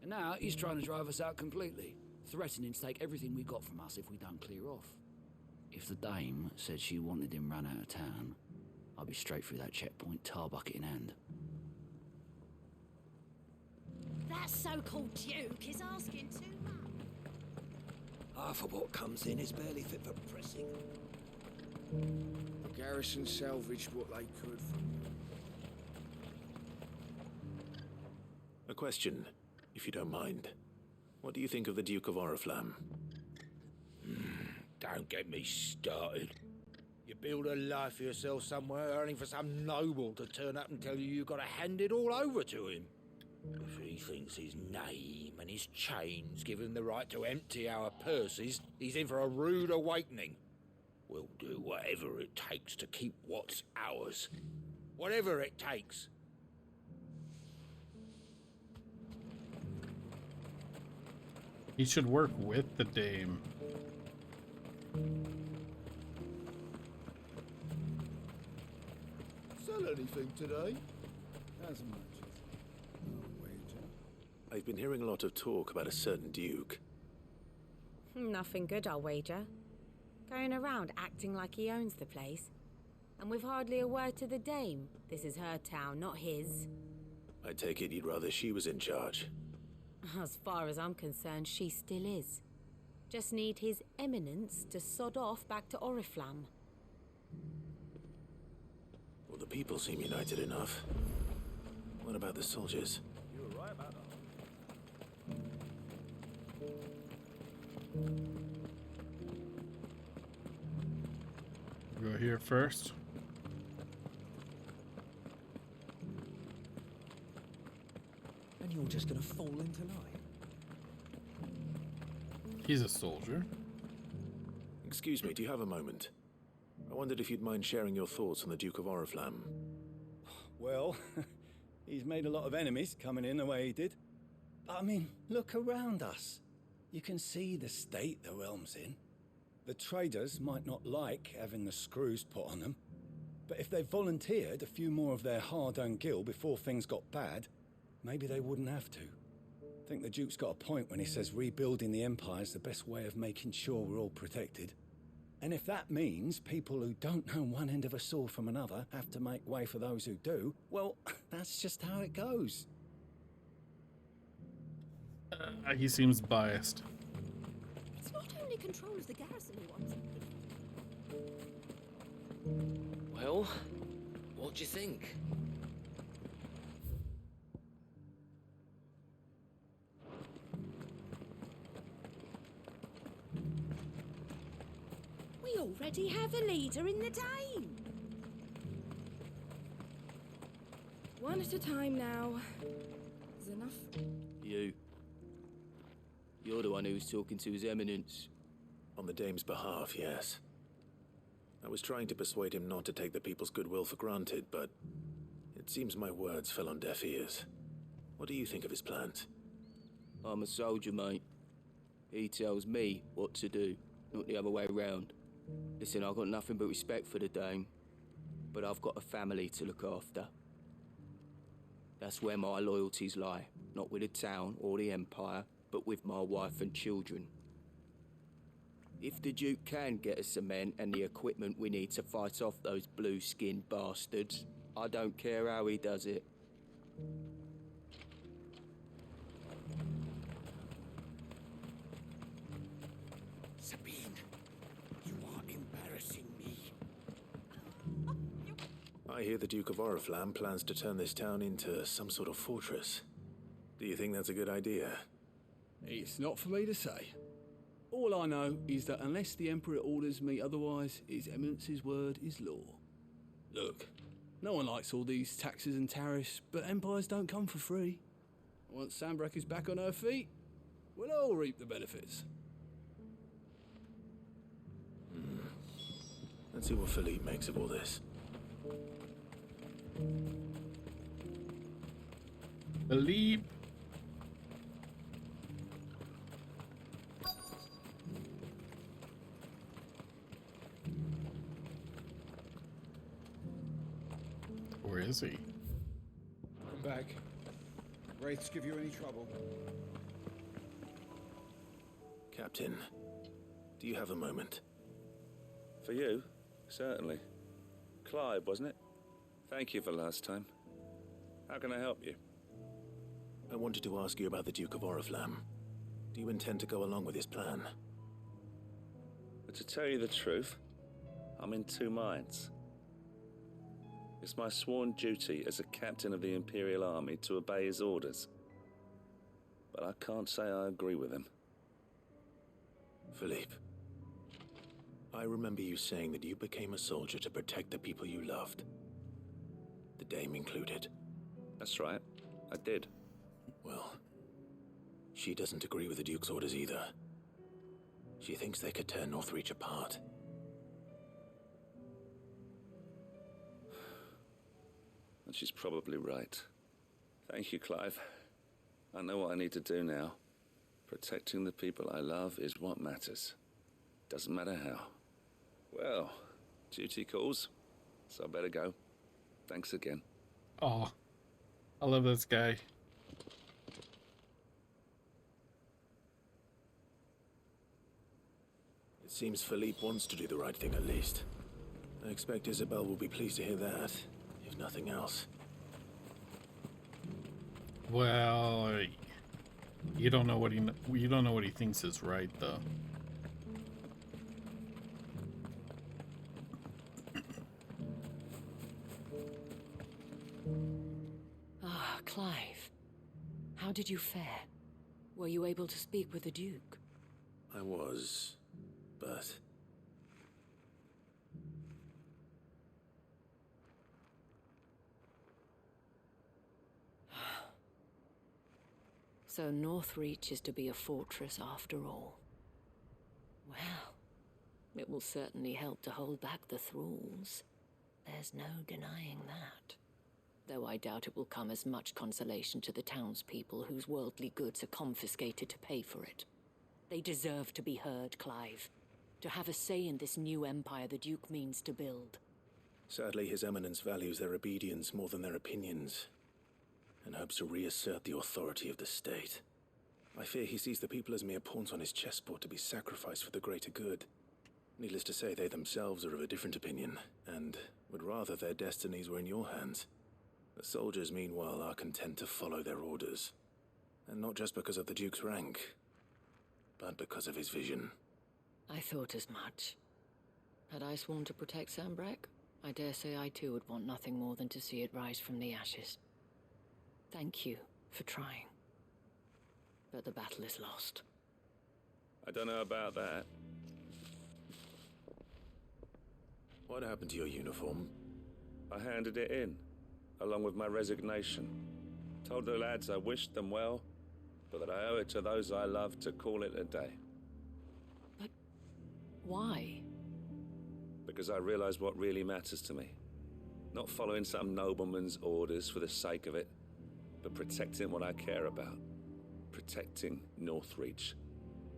And now he's trying to drive us out completely, threatening to take everything we got from us if we don't clear off. If the dame said she wanted him run out of town, I'd be straight through that checkpoint, tar bucket in hand. That so-called Duke is asking too much. Half of what comes in is barely fit for pressing. The garrison salvaged what they could from... A question, if you don't mind. What do you think of the Duke of Oriflamme? Don't get me started. You build a life for yourself somewhere, only for some noble to turn up and tell you got to hand it all over to him. If he thinks his name and his chains give him the right to empty our purses, he's in for a rude awakening. We'll do whatever it takes to keep what's ours. Whatever it takes. He should work with the dame. Sell anything today? As much as no wager. I've been hearing a lot of talk about a certain Duke. Nothing good, I'll wager. Going around acting like he owns the place. And with hardly a word to the dame. This is her town, not his. I take it you'd rather she was in charge. As far as I'm concerned, she still is. Just need his eminence to sod off back to Oriflamme. Well, the people seem united enough. What about the soldiers? You were right about that. We'll go here first. And you're just gonna fall in tonight? He's a soldier. Excuse me, do you have a moment? I wondered if you'd mind sharing your thoughts on the Duke of Oriflamme. Well, he's made a lot of enemies coming in the way he did. But I mean, look around us. You can see the state the realm's in. The traders might not like having the screws put on them, but if they volunteered a few more of their hard-earned gil before things got bad, maybe they wouldn't have to. I think the Duke's got a point when he says rebuilding the Empire's the best way of making sure we're all protected. And if that means people who don't know one end of a sword from another have to make way for those who do, well, that's just how it goes. He seems biased. It's not only control of the garrison he wants. Well, what do you think? We already have a leader in the Dame. One at a time now. Is enough? You're the one who was talking to His Eminence. On the Dame's behalf, yes. I was trying to persuade him not to take the people's goodwill for granted, but it seems my words fell on deaf ears. What do you think of his plans? I'm a soldier, mate. He tells me what to do, not the other way round. Listen, I've got nothing but respect for the Dame, but I've got a family to look after. That's where my loyalties lie, not with the town or the Empire, but with my wife and children. If the Duke can get us the men and the equipment we need to fight off those blue-skinned bastards, I don't care how he does it. Sabine, you are embarrassing me. I hear the Duke of Oriflamme plans to turn this town into some sort of fortress. Do you think that's a good idea? It's not for me to say. All I know is that unless the Emperor orders me otherwise, His Eminence's word is law. Look, no one likes all these taxes and tariffs, but empires don't come for free. Once Sandbreak is back on her feet, we'll all reap the benefits. Let's see what Philippe makes of all this. Philippe. Where is he? Come back. Wraiths give you any trouble? Captain, do you have a moment? For you? Certainly. Clive, wasn't it? Thank you for last time. How can I help you? I wanted to ask you about the Duke of Oriflamme. Do you intend to go along with his plan? But to tell you the truth, I'm in two minds. It's my sworn duty as a captain of the Imperial Army to obey his orders. But I can't say I agree with him. Philippe, I remember you saying that you became a soldier to protect the people you loved. The Dame included. That's right, I did. Well, she doesn't agree with the Duke's orders either. She thinks they could tear Northreach apart. And she's probably right. Thank you, Clive. I know what I need to do now. Protecting the people I love is what matters. Doesn't matter how. Well, duty calls, so I better go. Thanks again. Oh, I love this guy. It seems Philippe wants to do the right thing at least. I expect Isabel will be pleased to hear that, if nothing else. Well, you don't know what he thinks is right, though. Ah, Clive. How did you fare? Were you able to speak with the Duke? I was, but... So Northreach is to be a fortress after all. Well, it will certainly help to hold back the thralls. There's no denying that. Though I doubt it will come as much consolation to the townspeople whose worldly goods are confiscated to pay for it. They deserve to be heard, Clive. To have a say in this new empire the Duke means to build. Sadly, His Eminence values their obedience more than their opinions, and hopes to reassert the authority of the state. I fear he sees the people as mere pawns on his chessboard to be sacrificed for the greater good. Needless to say, they themselves are of a different opinion, and would rather their destinies were in your hands. The soldiers, meanwhile, are content to follow their orders. And not just because of the Duke's rank, but because of his vision. I thought as much. Had I sworn to protect Sambrek, I dare say I too would want nothing more than to see it rise from the ashes. Thank you for trying. But the battle is lost. I don't know about that. What happened to your uniform? I handed it in, along with my resignation. Told the lads I wished them well, but that I owe it to those I love to call it a day. But why? Because I realize what really matters to me. Not following some nobleman's orders for the sake of it, but protecting what I care about. Protecting Northreach.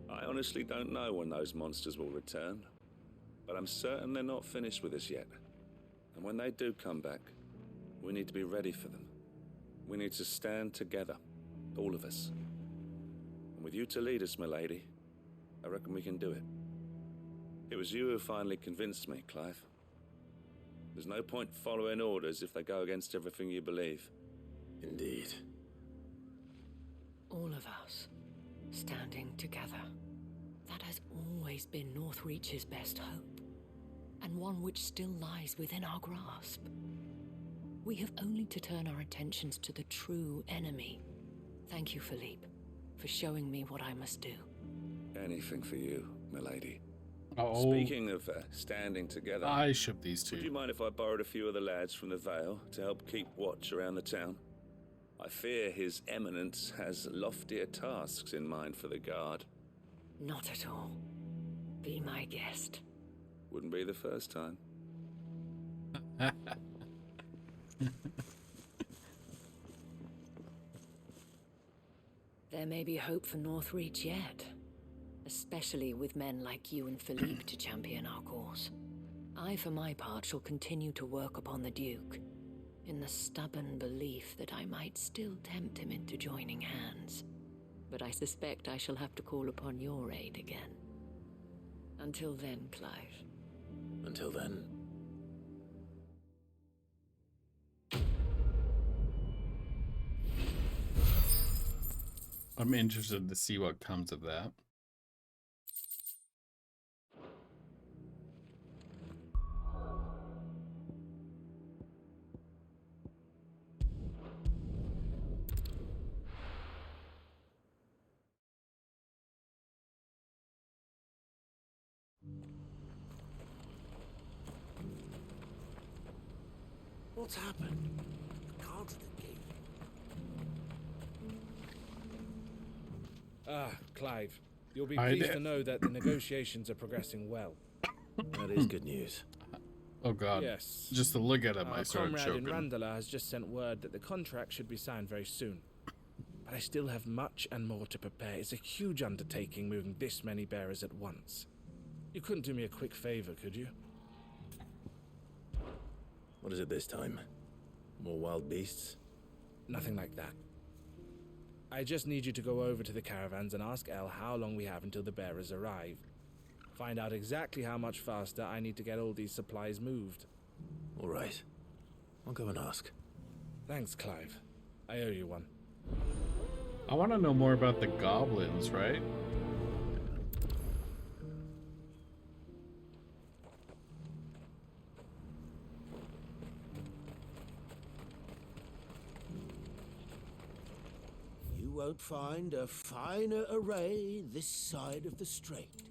I honestly don't know when those monsters will return, but I'm certain they're not finished with us yet. And when they do come back, we need to be ready for them. We need to stand together, all of us. And with you to lead us, milady, I reckon we can do it. It was you who finally convinced me, Clive. There's no point following orders if they go against everything you believe. Indeed. All of us, standing together. That has always been Northreach's best hope, and one which still lies within our grasp. We have only to turn our attentions to the true enemy. Thank you, Philippe, for showing me what I must do. Anything for you, milady. Oh, Speaking of standing together, I ship these two. Would you mind if I borrowed a few of the lads from the Vale to help keep watch around the town? I fear His Eminence has loftier tasks in mind for the guard. Not at all. Be my guest. Wouldn't be the first time. There may be hope for Northreach yet. Especially with men like you and Philippe to champion our cause. I, for my part, shall continue to work upon the Duke, in the stubborn belief that I might still tempt him into joining hands. But I suspect I shall have to call upon your aid again. Until then, Clive. Until then. I'm interested to see what comes of that. What's happened? The cards at the gate. Ah, Clive. You'll be pleased to know that the negotiations are progressing well. That is good news. Oh god. Yes. Just to look at him, I Our started comrade in choking. Randala has just sent word that the contract should be signed very soon. But I still have much and more to prepare. It's a huge undertaking moving this many bearers at once. You couldn't do me a quick favor, could you? What is it this time? More wild beasts? Nothing like that. I just need you to go over to the caravans and ask El how long we have until the bearers arrive. Find out exactly how much faster I need to get all these supplies moved. All right. I'll go and ask. Thanks, Clive. I owe you one. I want to know more about the goblins, right? You won't find a finer array this side of the strait.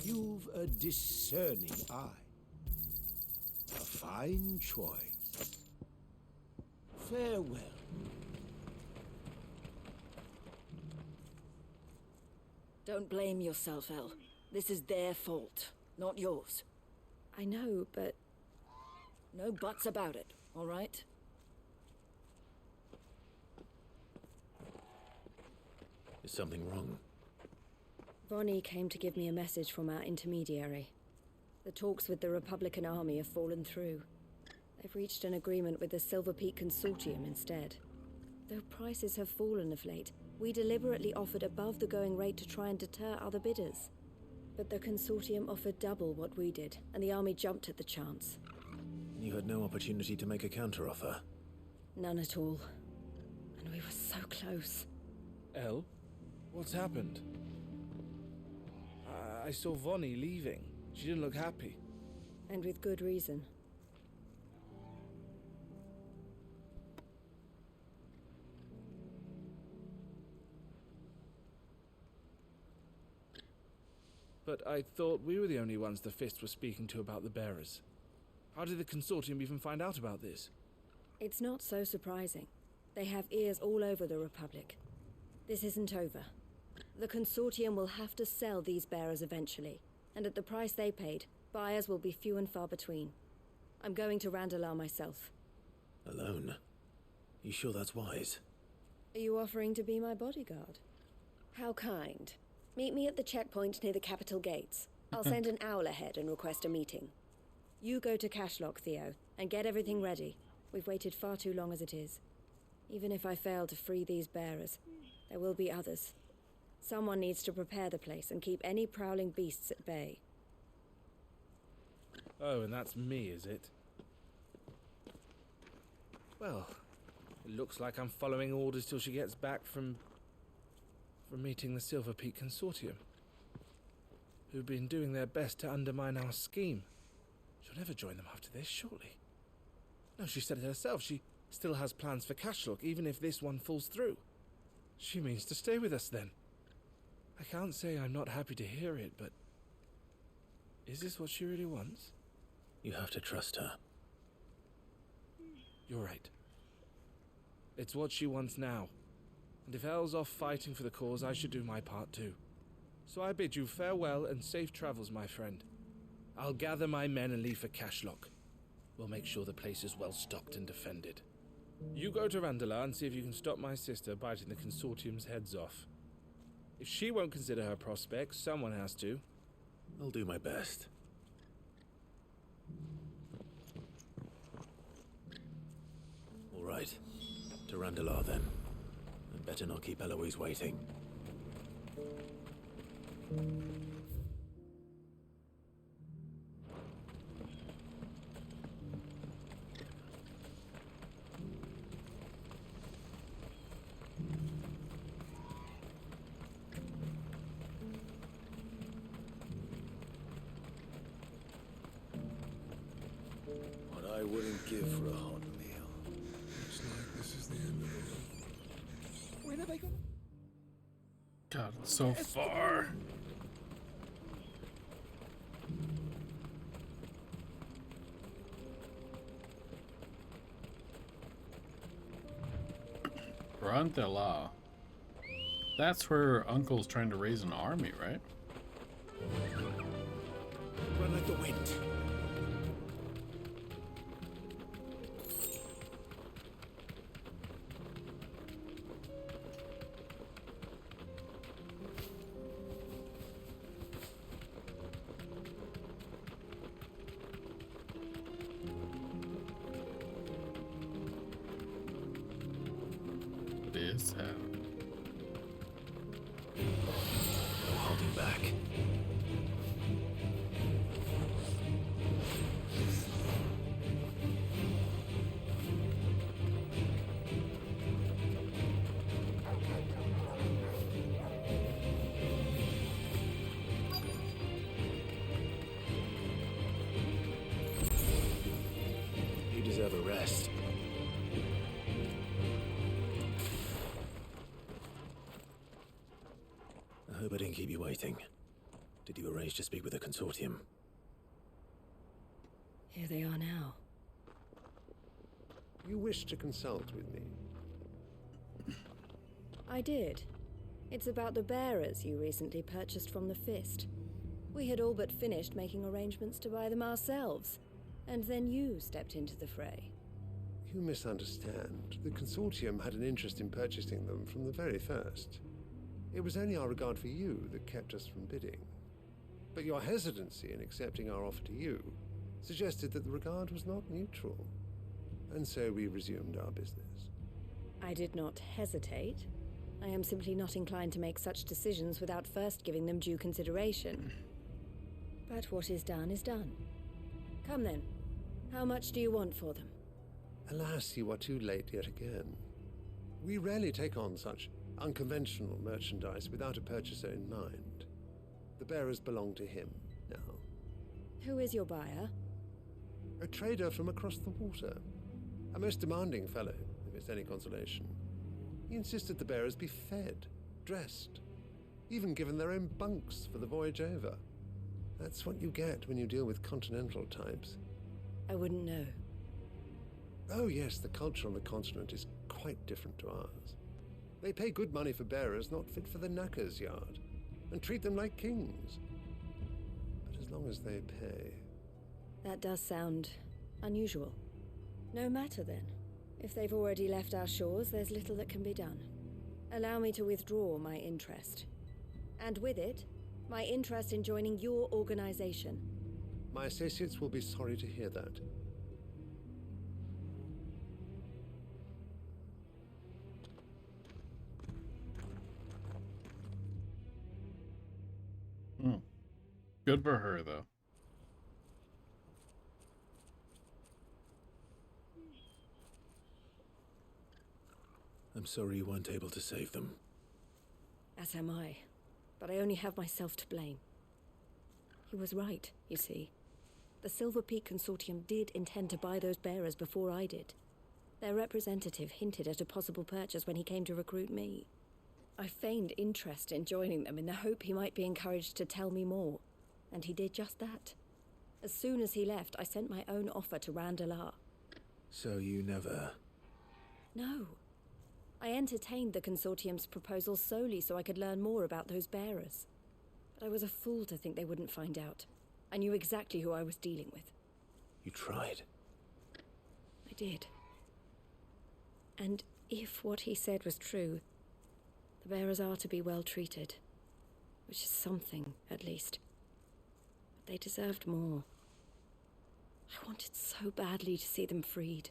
You've a discerning eye. A fine fine choice. Farewell. Don't blame yourself, El. This is their fault, not yours. I know, but... No buts about it, all right? Is something wrong? Vonnie came to give me a message from our intermediary. The talks with the Republican Army have fallen through. They've reached an agreement with the Silver Peak Consortium instead. Though prices have fallen of late, we deliberately offered above the going rate to try and deter other bidders. But the Consortium offered double what we did, and the Army jumped at the chance. You had no opportunity to make a counteroffer? None at all. And we were so close. Elle? What's happened? I saw Vonnie leaving. She didn't look happy. And with good reason. But I thought we were the only ones the Fist were speaking to about the bearers. How did the Consortium even find out about this? It's not so surprising. They have ears all over the Republic. This isn't over. The Consortium will have to sell these bearers eventually, and at the price they paid, buyers will be few and far between. I'm going to Randalar myself. Alone? You sure that's wise? Are you offering to be my bodyguard? How kind. Meet me at the checkpoint near the capital gates. I'll send an owl ahead and request a meeting. You go to Cashlock, Theo, and get everything ready. We've waited far too long as it is. Even if I fail to free these bearers, there will be others. Someone needs to prepare the place and keep any prowling beasts at bay. Oh, and that's me, is it? Well, it looks like I'm following orders till she gets back from meeting the Silver Peak Consortium, who've been doing their best to undermine our scheme. She'll never join them after this, surely. No, she said it herself. She still has plans for Cashlock, even if this one falls through. She means to stay with us, then. I can't say I'm not happy to hear it, but... is this what she really wants? You have to trust her. You're right. It's what she wants now. And if Elle's off fighting for the cause, I should do my part too. So I bid you farewell and safe travels, my friend. I'll gather my men and leave for Cashlock. We'll make sure the place is well stocked and defended. You go to Randalar and see if you can stop my sister biting the Consortium's heads off. If she won't consider her prospects, someone has to. I'll do my best. All right. To Randalar, then. I'd better not keep Eloise waiting. What I wouldn't give for a hot meal. Looks like this is the end of the road. When are they gonna... God, it's so far. Randalar. That's where Uncle's trying to raise an army, right? Run like the wind. This No holding back. You deserve a rest. I hope I didn't keep you waiting. Did you arrange to speak with the Consortium? Here they are now. You wished to consult with me. I did. It's about the bearers you recently purchased from the Fist. We had all but finished making arrangements to buy them ourselves, and then you stepped into the fray. You misunderstand. The Consortium had an interest in purchasing them from the very first. It was only our regard for you that kept us from bidding. But your hesitancy in accepting our offer to you suggested that the regard was not mutual. And so we resumed our business. I did not hesitate. I am simply not inclined to make such decisions without first giving them due consideration. But what is done is done. Come then. How much do you want for them? Alas, you are too late yet again. We rarely take on such unconventional merchandise without a purchaser in mind. The bearers belong to him now. Who is your buyer? A trader from across the water. A most demanding fellow, if it's any consolation. He insisted the bearers be fed, dressed, even given their own bunks for the voyage over. That's what you get when you deal with continental types. I wouldn't know. Oh yes, the culture on the continent is quite different to ours. They pay good money for bearers not fit for the knacker's yard, and treat them like kings. But as long as they pay... That does sound unusual. No matter then. If they've already left our shores, there's little that can be done. Allow me to withdraw my interest. And with it, my interest in joining your organization. My associates will be sorry to hear that. Good for her, though. I'm sorry you weren't able to save them. As am I. But I only have myself to blame. He was right, you see. The Silver Peak Consortium did intend to buy those bearers before I did. Their representative hinted at a possible purchase when he came to recruit me. I feigned interest in joining them in the hope he might be encouraged to tell me more. And he did just that. As soon as he left, I sent my own offer to Randalar. So you never... No. I entertained the Consortium's proposal solely so I could learn more about those bearers. But I was a fool to think they wouldn't find out. I knew exactly who I was dealing with. You tried? I did. And if what he said was true, the bearers are to be well treated. Which is something, at least. But they deserved more. I wanted so badly to see them freed.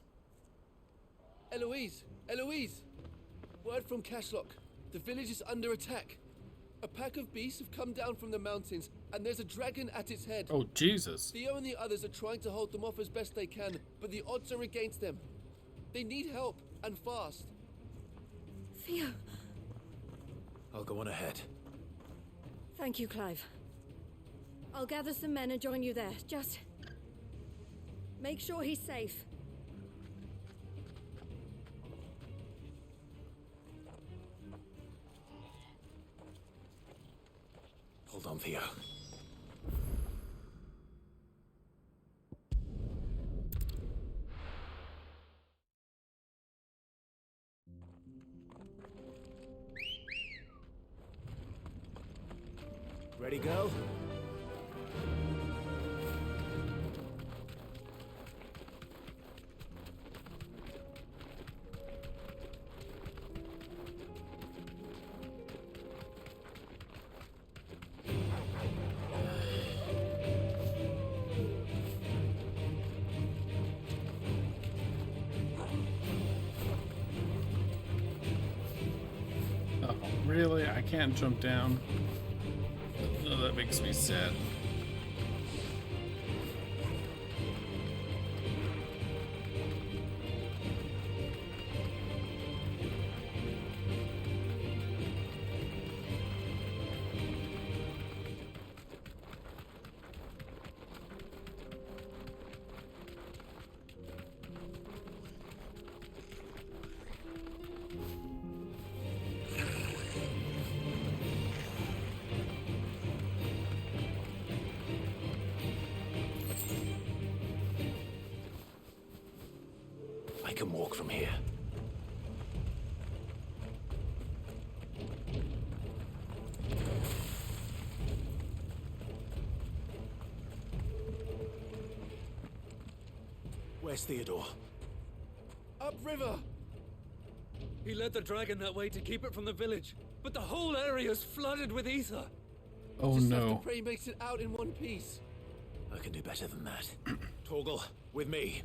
Eloise! Eloise! Word from Cashlock. The village is under attack. A pack of beasts have come down from the mountains, and there's a dragon at its head. Oh, Jesus. Theo and the others are trying to hold them off as best they can, but the odds are against them. They need help, and fast. Theo! I'll go on ahead. Thank you, Clive. I'll gather some men and join you there. Just... make sure he's safe. Hold on, Theo. Ready, go? Oh, really? I can't jump down. Oh, that makes me sad. can walk from here. Where's Theodore? Upriver! He led the dragon that way to keep it from the village, but the whole area's flooded with ether. Oh Just have no. to pray he makes it out in one piece. I can do better than that. Torgal, with me.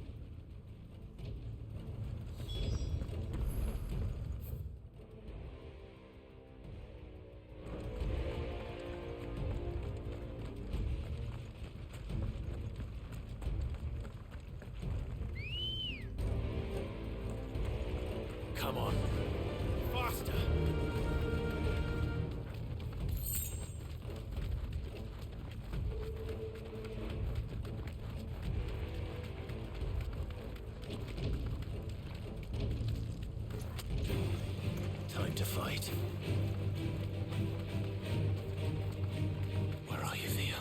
Come on. Faster. Time to fight. Where are you, Theo?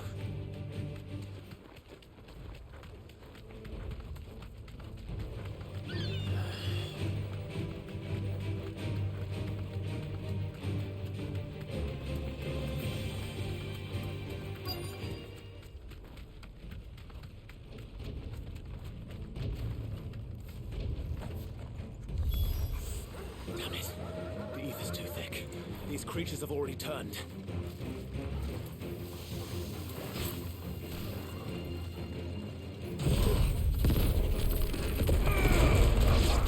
Damn it. The ether's too thick. These creatures have already turned.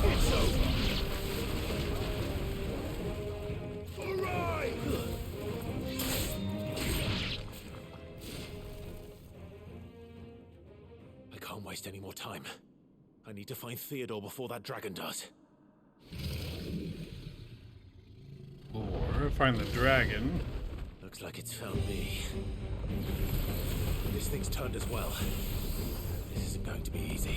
It's over! Alright! I can't waste any more time. I need to find Theodore before that dragon does. Or find the dragon. Looks like it's found me. This thing's turned as well. This isn't going to be easy.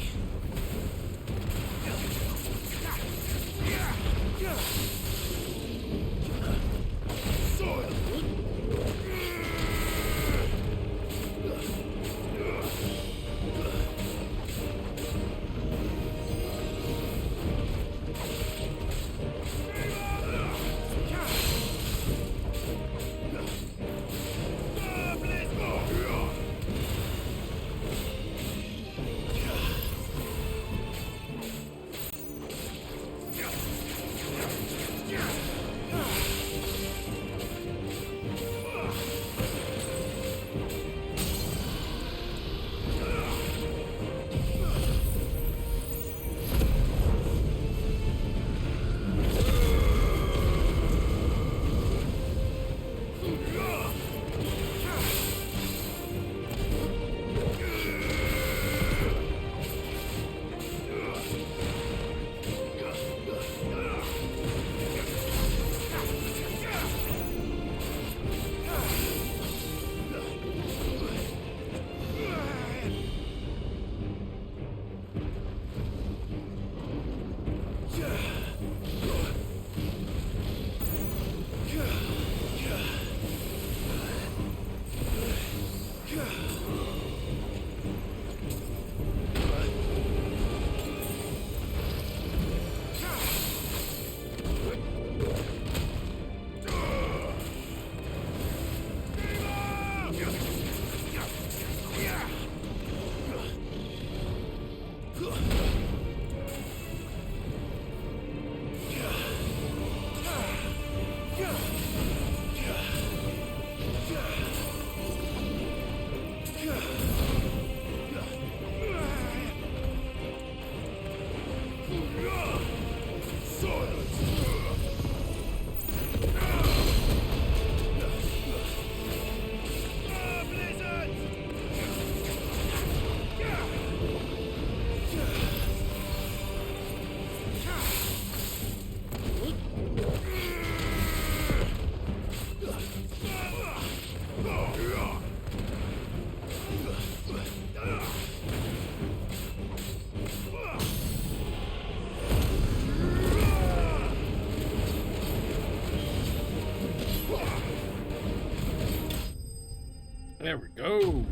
There we go.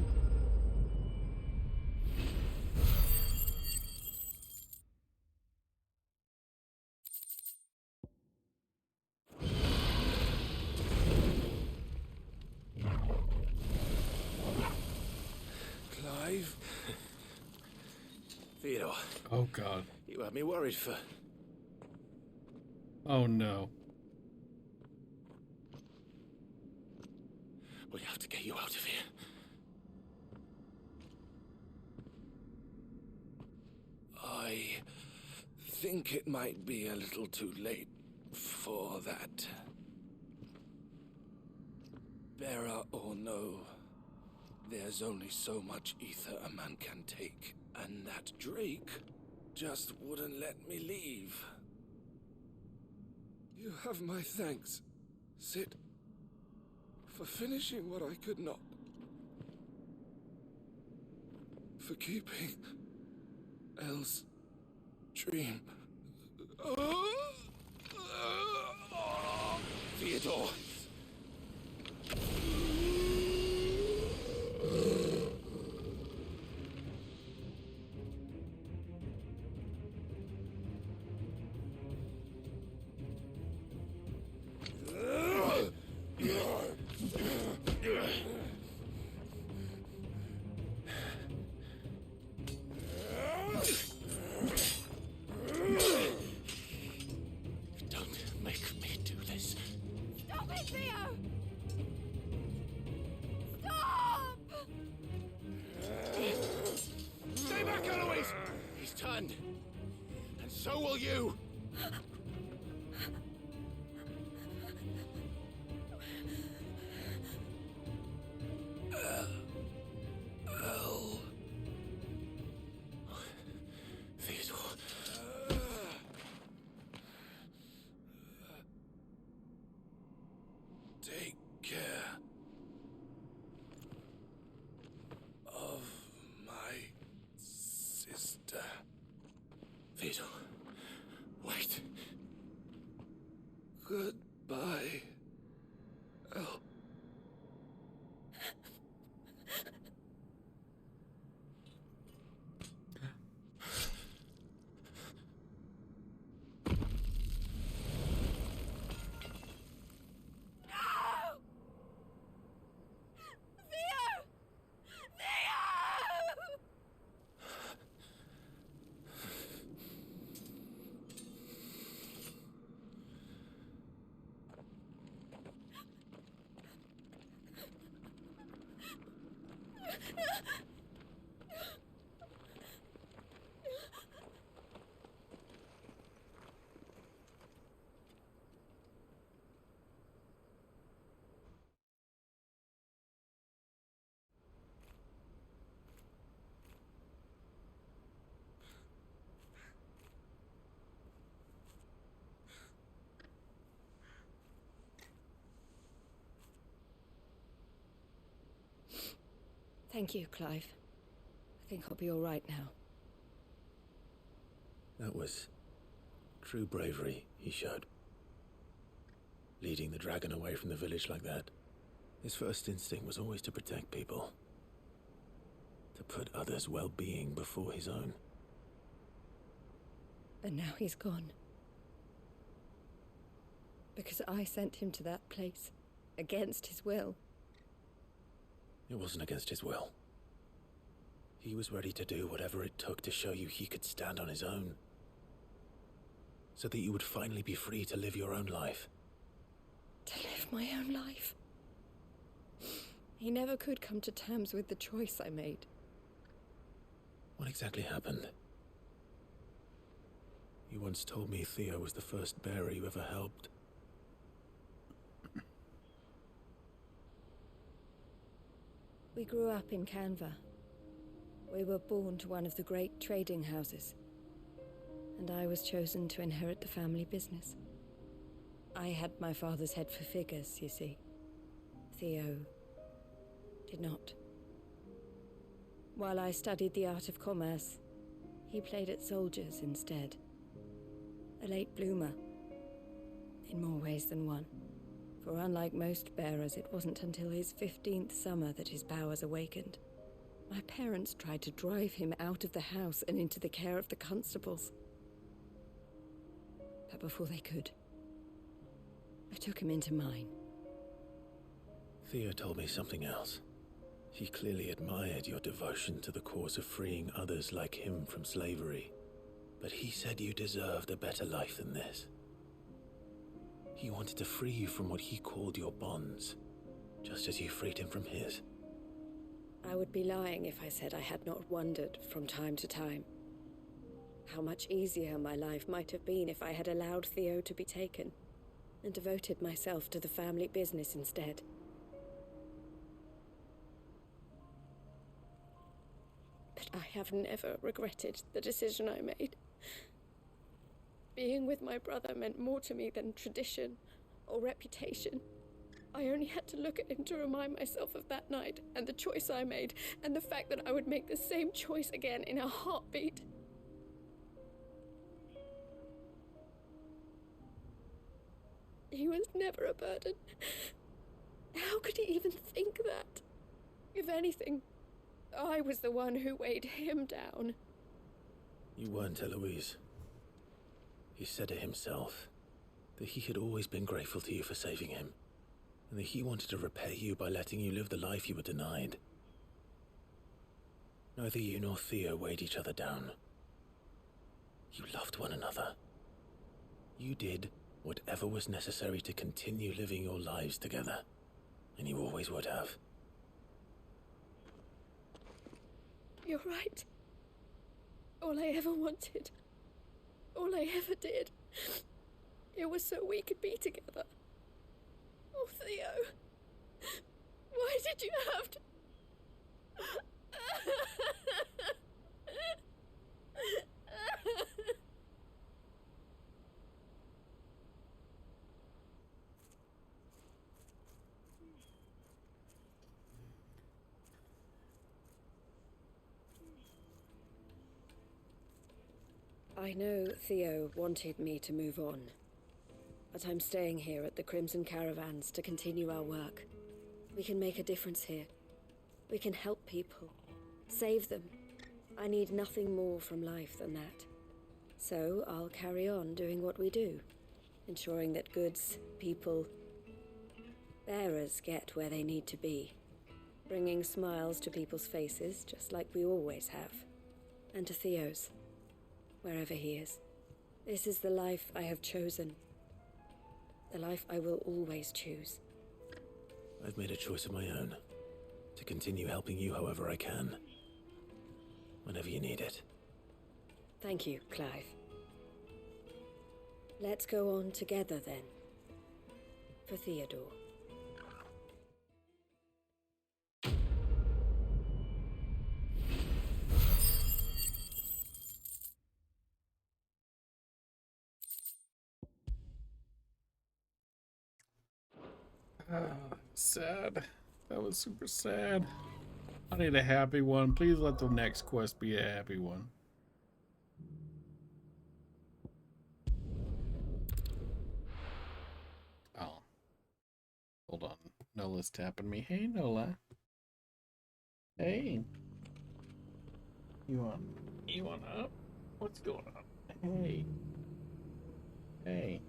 Oh, God. You had me worried for... Oh, no. We have to get you out of here. I think it might be a little too late for that. Bearer or no, there's only so much ether a man can take, and that Drake just wouldn't let me leave. You have my thanks, Sid, for finishing what I could not. For keeping Elle's dream. Theodore! Don't make me do this. Stop it, Theo! Stop! Stay back, Eloise! He's turned. And so will you! Theodore. Take care of my sister. Theodore, wait. Goodbye, Elle. Thank you, Clive. I think I'll be all right now. That was true bravery he showed. Leading the dragon away from the village like that. His first instinct was always to protect people. To put others' well-being before his own. And now he's gone. Because I sent him to that place, against his will. It wasn't against his will. He was ready to do whatever it took to show you he could stand on his own. So that you would finally be free to live your own life. To live my own life? He never could come to terms with the choice I made. What exactly happened? You once told me Theo was the first bearer you ever helped. We grew up in Canva. We were born to one of the great trading houses. And I was chosen to inherit the family business. I had my father's head for figures, you see. Theo did not. While I studied the art of commerce, he played at soldiers instead. A late bloomer, in more ways than one. For unlike most bearers, it wasn't until his 15th summer that his powers awakened. My parents tried to drive him out of the house and into the care of the constables. But before they could, I took him into mine. Theo told me something else. He clearly admired your devotion to the cause of freeing others like him from slavery. But he said you deserved a better life than this. He wanted to free you from what he called your bonds, just as you freed him from his. I would be lying if I said I had not wondered from time to time how much easier my life might have been if I had allowed Theo to be taken and devoted myself to the family business instead. But I have never regretted the decision I made. Being with my brother meant more to me than tradition or reputation. I only had to look at him to remind myself of that night and the choice I made and the fact that I would make the same choice again in a heartbeat. He was never a burden. How could he even think that? If anything, I was the one who weighed him down. You weren't, Eloise. He said it himself, that he had always been grateful to you for saving him, and that he wanted to repay you by letting you live the life you were denied. Neither you nor Theo weighed each other down. You loved one another. You did whatever was necessary to continue living your lives together, and you always would have. You're right. All I ever wanted, all I ever did, it was so we could be together. Oh, Theo, why did you have to... I know Theo wanted me to move on, but I'm staying here at the Crimson Caravans to continue our work. We can make a difference here. We can help people, save them. I need nothing more from life than that. So I'll carry on doing what we do, ensuring that goods, people, bearers get where they need to be, bringing smiles to people's faces just like we always have, and to Theo's, wherever he is. This is the life I have chosen. The life I will always choose. I've made a choice of my own, to continue helping you however I can, whenever you need it. Thank you, Clive. Let's go on together then. For Theodore. Sad. That was super sad. I need a happy one. Please let the next quest be a happy one. Oh. Hold on. Nola's tapping me. Hey, Nola. Hey. You want up? What's going on? Hey. Hey.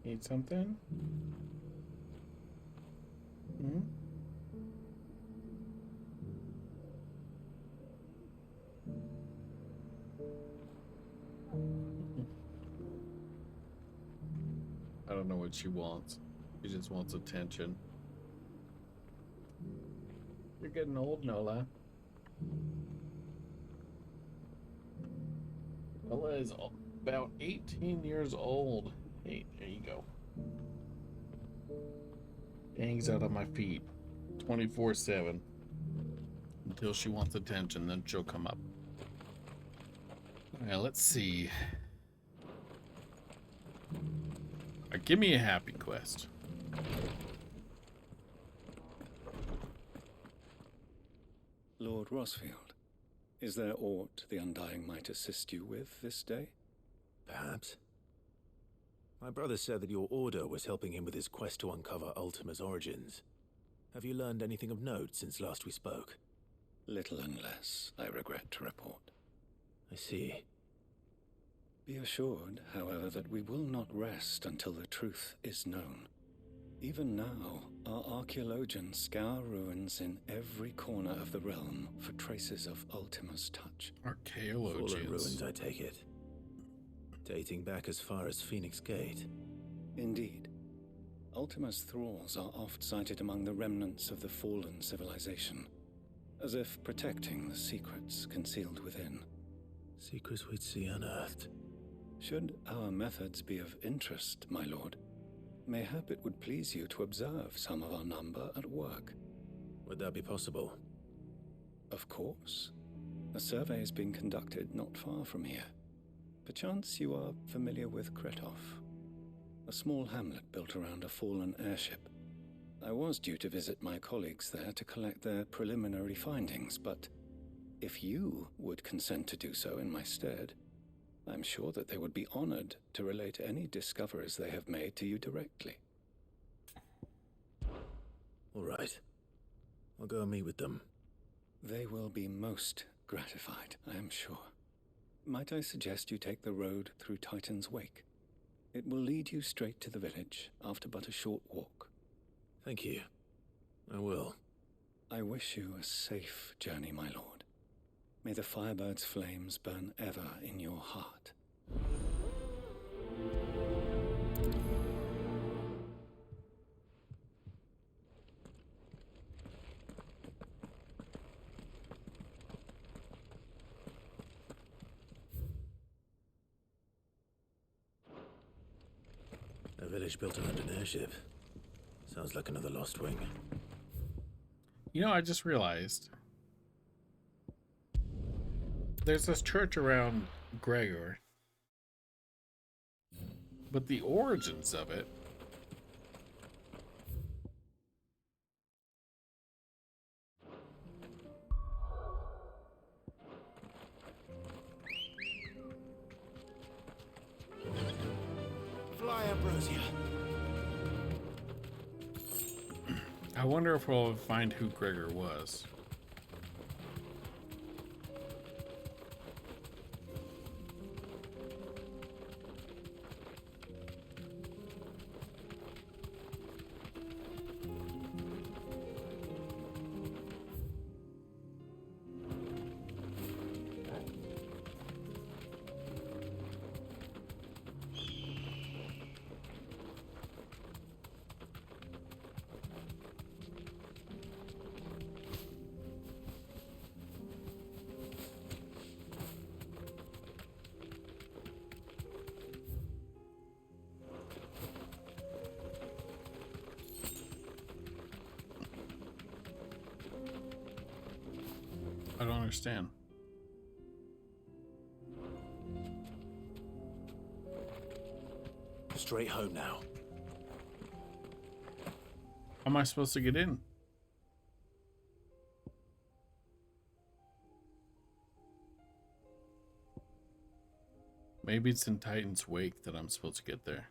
Need something? Hmm? I don't know what she wants. She just wants attention. You're getting old, Nola. Nola is about 18 years old. Hey, there you go. Hangs out on my feet 24/7 until she wants attention, then she'll come up. Alright, let's see. Give me a happy quest. Lord Rosfield, is there aught the Undying might assist you with this day? Perhaps. My brother said that your order was helping him with his quest to uncover Ultima's origins. Have you learned anything of note since last we spoke? Little unless, I regret to report. I see. Be assured, however, that we will not rest until the truth is known. Even now, our archaeologians scour ruins in every corner of the realm for traces of Ultima's touch. Archaeologians. Fallen ruins, I take it. Dating back as far as Phoenix Gate. Indeed. Ultima's thralls are oft sighted among the remnants of the fallen civilization, as if protecting the secrets concealed within. Secrets we'd see unearthed. Should our methods be of interest, my lord, mayhap it would please you to observe some of our number at work. Would that be possible? Of course. A survey is being conducted not far from here. Perchance you are familiar with Kretov, a small hamlet built around a fallen airship. I was due to visit my colleagues there to collect their preliminary findings, but if you would consent to do so in my stead, I'm sure that they would be honored to relate any discoveries they have made to you directly. All right. I'll go and meet with them. They will be most gratified, I am sure. Might I suggest you take the road through Titan's Wake? It will lead you straight to the village after but a short walk. Thank you. I will. I wish you a safe journey, my lord. May the Firebird's flames burn ever in your heart. A village built around an airship. Sounds like another Lost Wing. You know, I just realized there's this church around Gregor, but the origins of it Fly, Ambrosia. I wonder if we'll find who Gregor was. I don't understand. Straight home now. How am I supposed to get in? Maybe it's in Titan's Wake that I'm supposed to get there.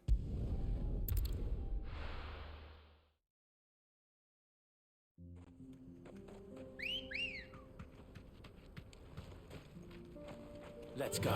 Let's go.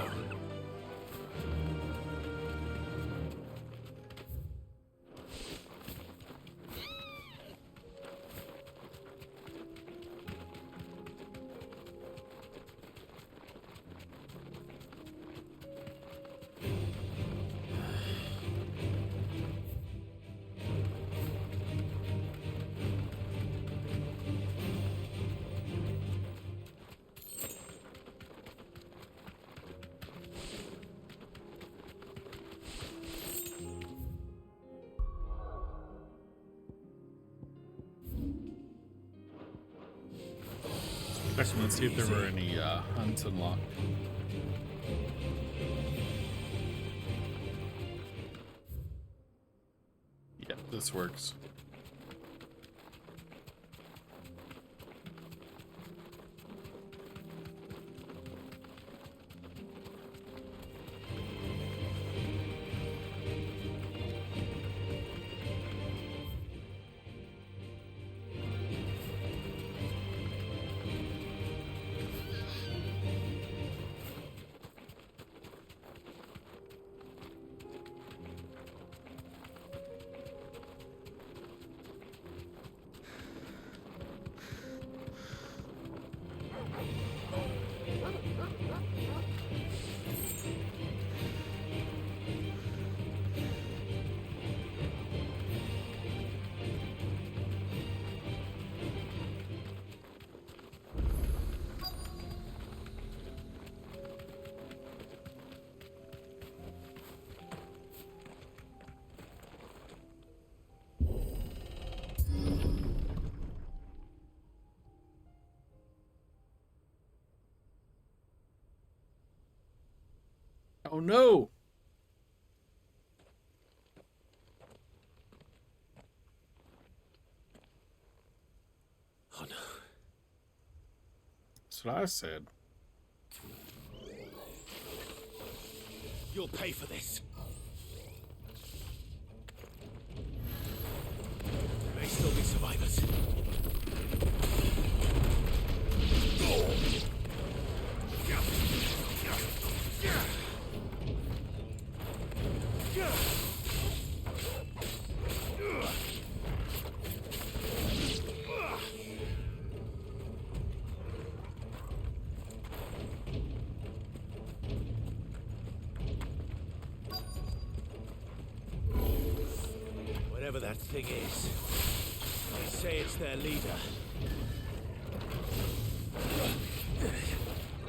Let's see if there were any hunts unlocked. Yeah, this works. Oh no! Oh no. That's what I said. You'll pay for this. There may still be survivors. Whatever that thing is, they say it's their leader.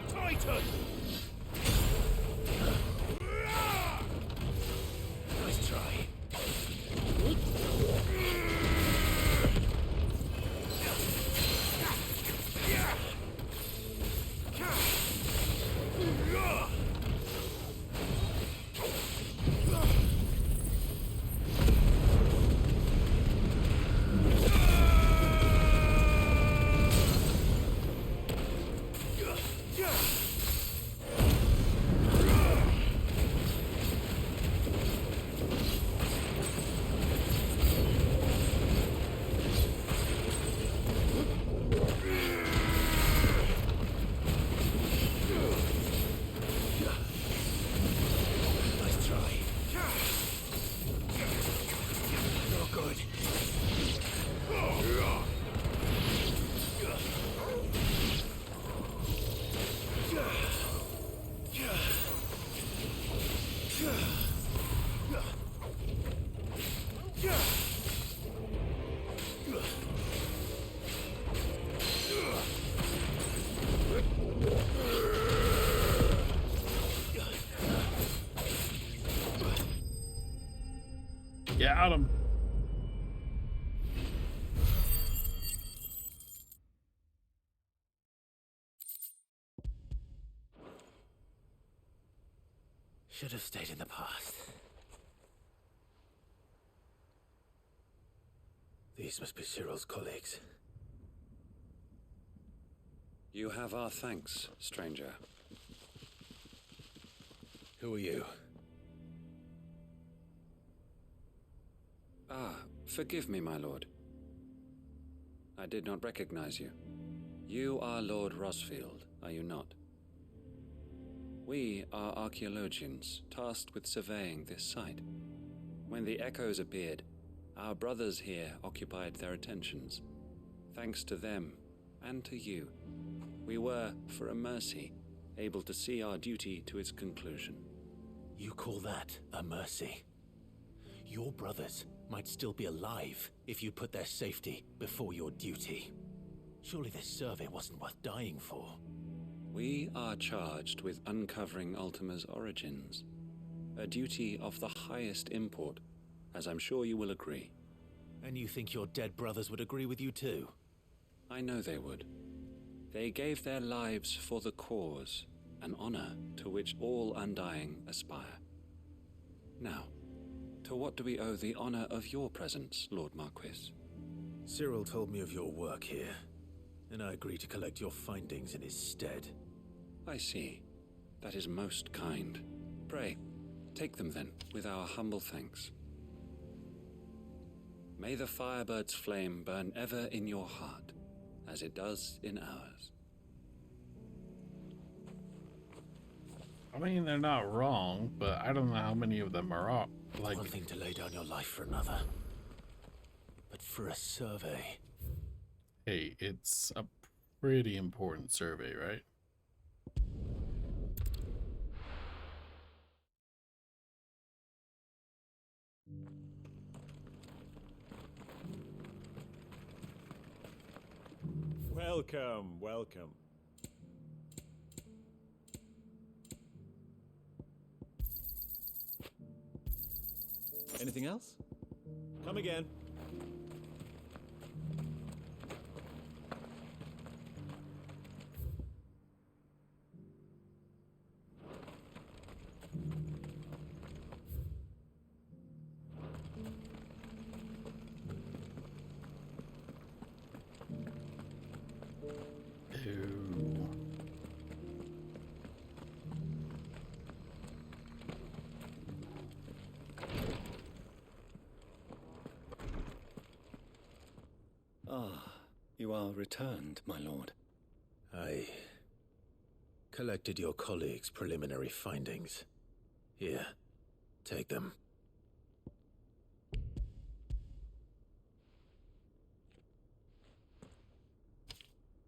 Titan! Nice try. Got him. Should have stayed in the past. These must be Cyril's colleagues. You have our thanks, stranger. Who are you? Ah, forgive me, my lord. I did not recognize you. You are Lord Rosfield, are you not? We are archaeologians tasked with surveying this site. When the echoes appeared, our brothers here occupied their attentions. Thanks to them, and to you, we were, for a mercy, able to see our duty to its conclusion. You call that a mercy? Your brothers might still be alive if you put their safety before your duty. Surely this survey wasn't worth dying for. We are charged with uncovering Ultima's origins, a duty of the highest import, as I'm sure you will agree. And you think your dead brothers would agree with you too? I know they would. They gave their lives for the cause, an honor to which all Undying aspire. Now, to what do we owe the honor of your presence, Lord Marquis? Cyril told me of your work here, and I agreed to collect your findings in his stead. I see. That is most kind. Pray, take them then, with our humble thanks. May the Firebird's flame burn ever in your heart, as it does in ours. I mean, they're not wrong, but I don't know how many of them are up. Like, one thing to lay down your life for another, but for a survey. Hey, it's a pretty important survey, right? Welcome, welcome. Anything else? Come again. Ah, you are returned, my lord. I collected your colleagues' preliminary findings. Here, take them.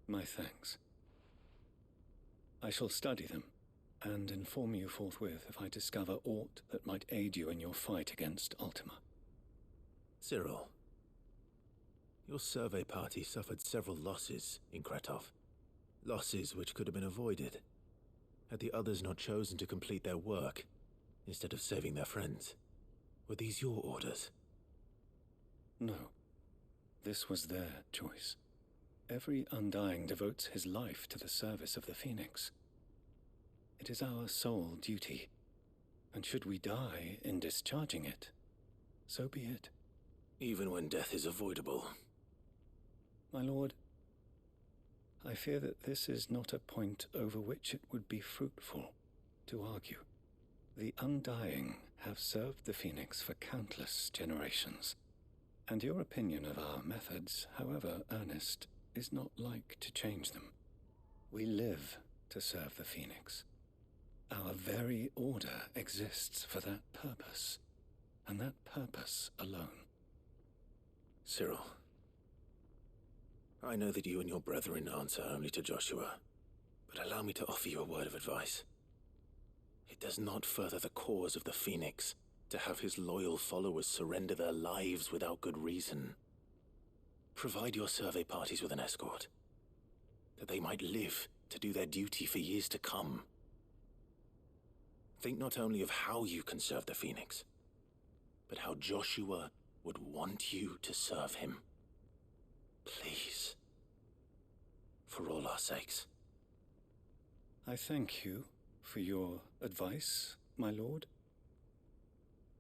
My thanks. I shall study them, and inform you forthwith if I discover aught that might aid you in your fight against Ultima. Cyril, your survey party suffered several losses in Kretov. Losses which could have been avoided, had the others not chosen to complete their work, instead of saving their friends. Were these your orders? No. This was their choice. Every Undying devotes his life to the service of the Phoenix. It is our sole duty, and should we die in discharging it, so be it. Even when death is avoidable. My lord, I fear that this is not a point over which it would be fruitful to argue. The Undying have served the Phoenix for countless generations, and your opinion of our methods, however earnest, is not like to change them. We live to serve the Phoenix. Our very order exists for that purpose, and that purpose alone. Cyril, I know that you and your brethren answer only to Joshua, but allow me to offer you a word of advice. It does not further the cause of the Phoenix to have his loyal followers surrender their lives without good reason. Provide your survey parties with an escort, that they might live to do their duty for years to come. Think not only of how you can serve the Phoenix, but how Joshua would want you to serve him. Please. For all our sakes. I thank you for your advice, my lord.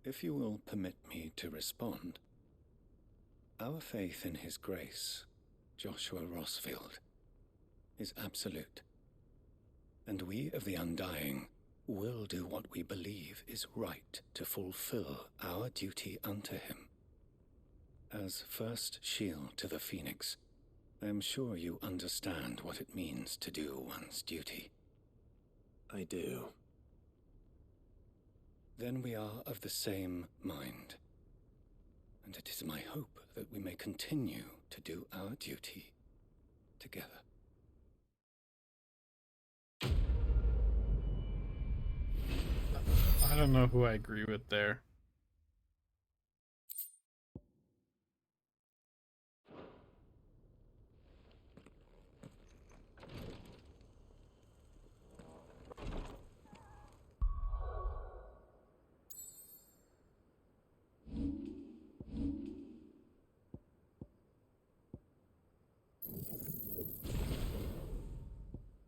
If you will permit me to respond, our faith in his grace, Joshua Rossfield, is absolute, and we of the Undying will do what we believe is right to fulfill our duty unto him. As first shield to the Phoenix, I am sure you understand what it means to do one's duty. I do. Then we are of the same mind, and it is my hope that we may continue to do our duty together. I don't know who I agree with there.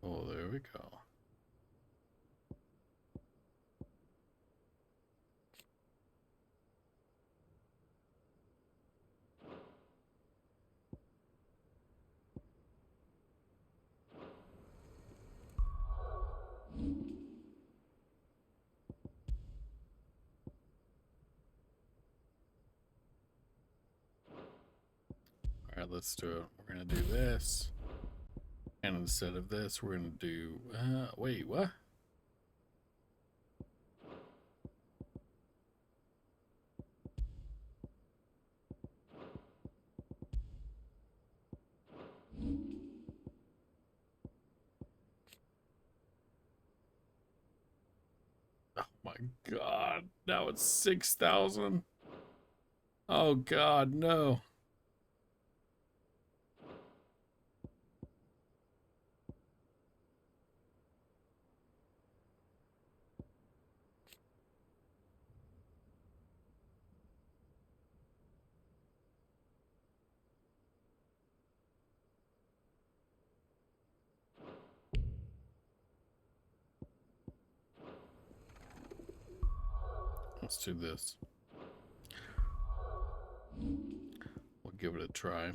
Oh, there we go. Alright, let's do it. We're gonna do this. And instead of this, we're gonna do wait, what? Oh my god, now it's 6,000. Oh god, no. Let's do this. We'll give it a try.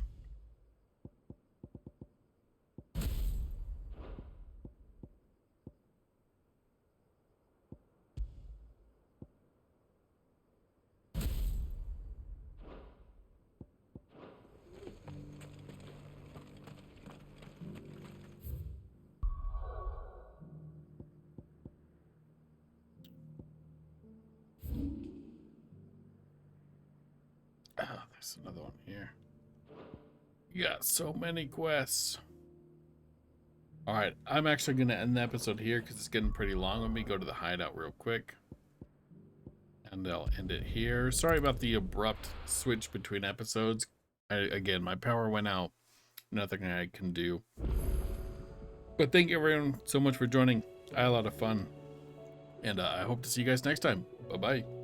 There's another one here. You got so many quests. Alright, I'm actually going to end the episode here because it's getting pretty long. Let me go to the hideout real quick. And I'll end it here. Sorry about the abrupt switch between episodes. Again, my power went out. Nothing I can do. But thank you everyone so much for joining. I had a lot of fun. And I hope to see you guys next time. Bye-bye.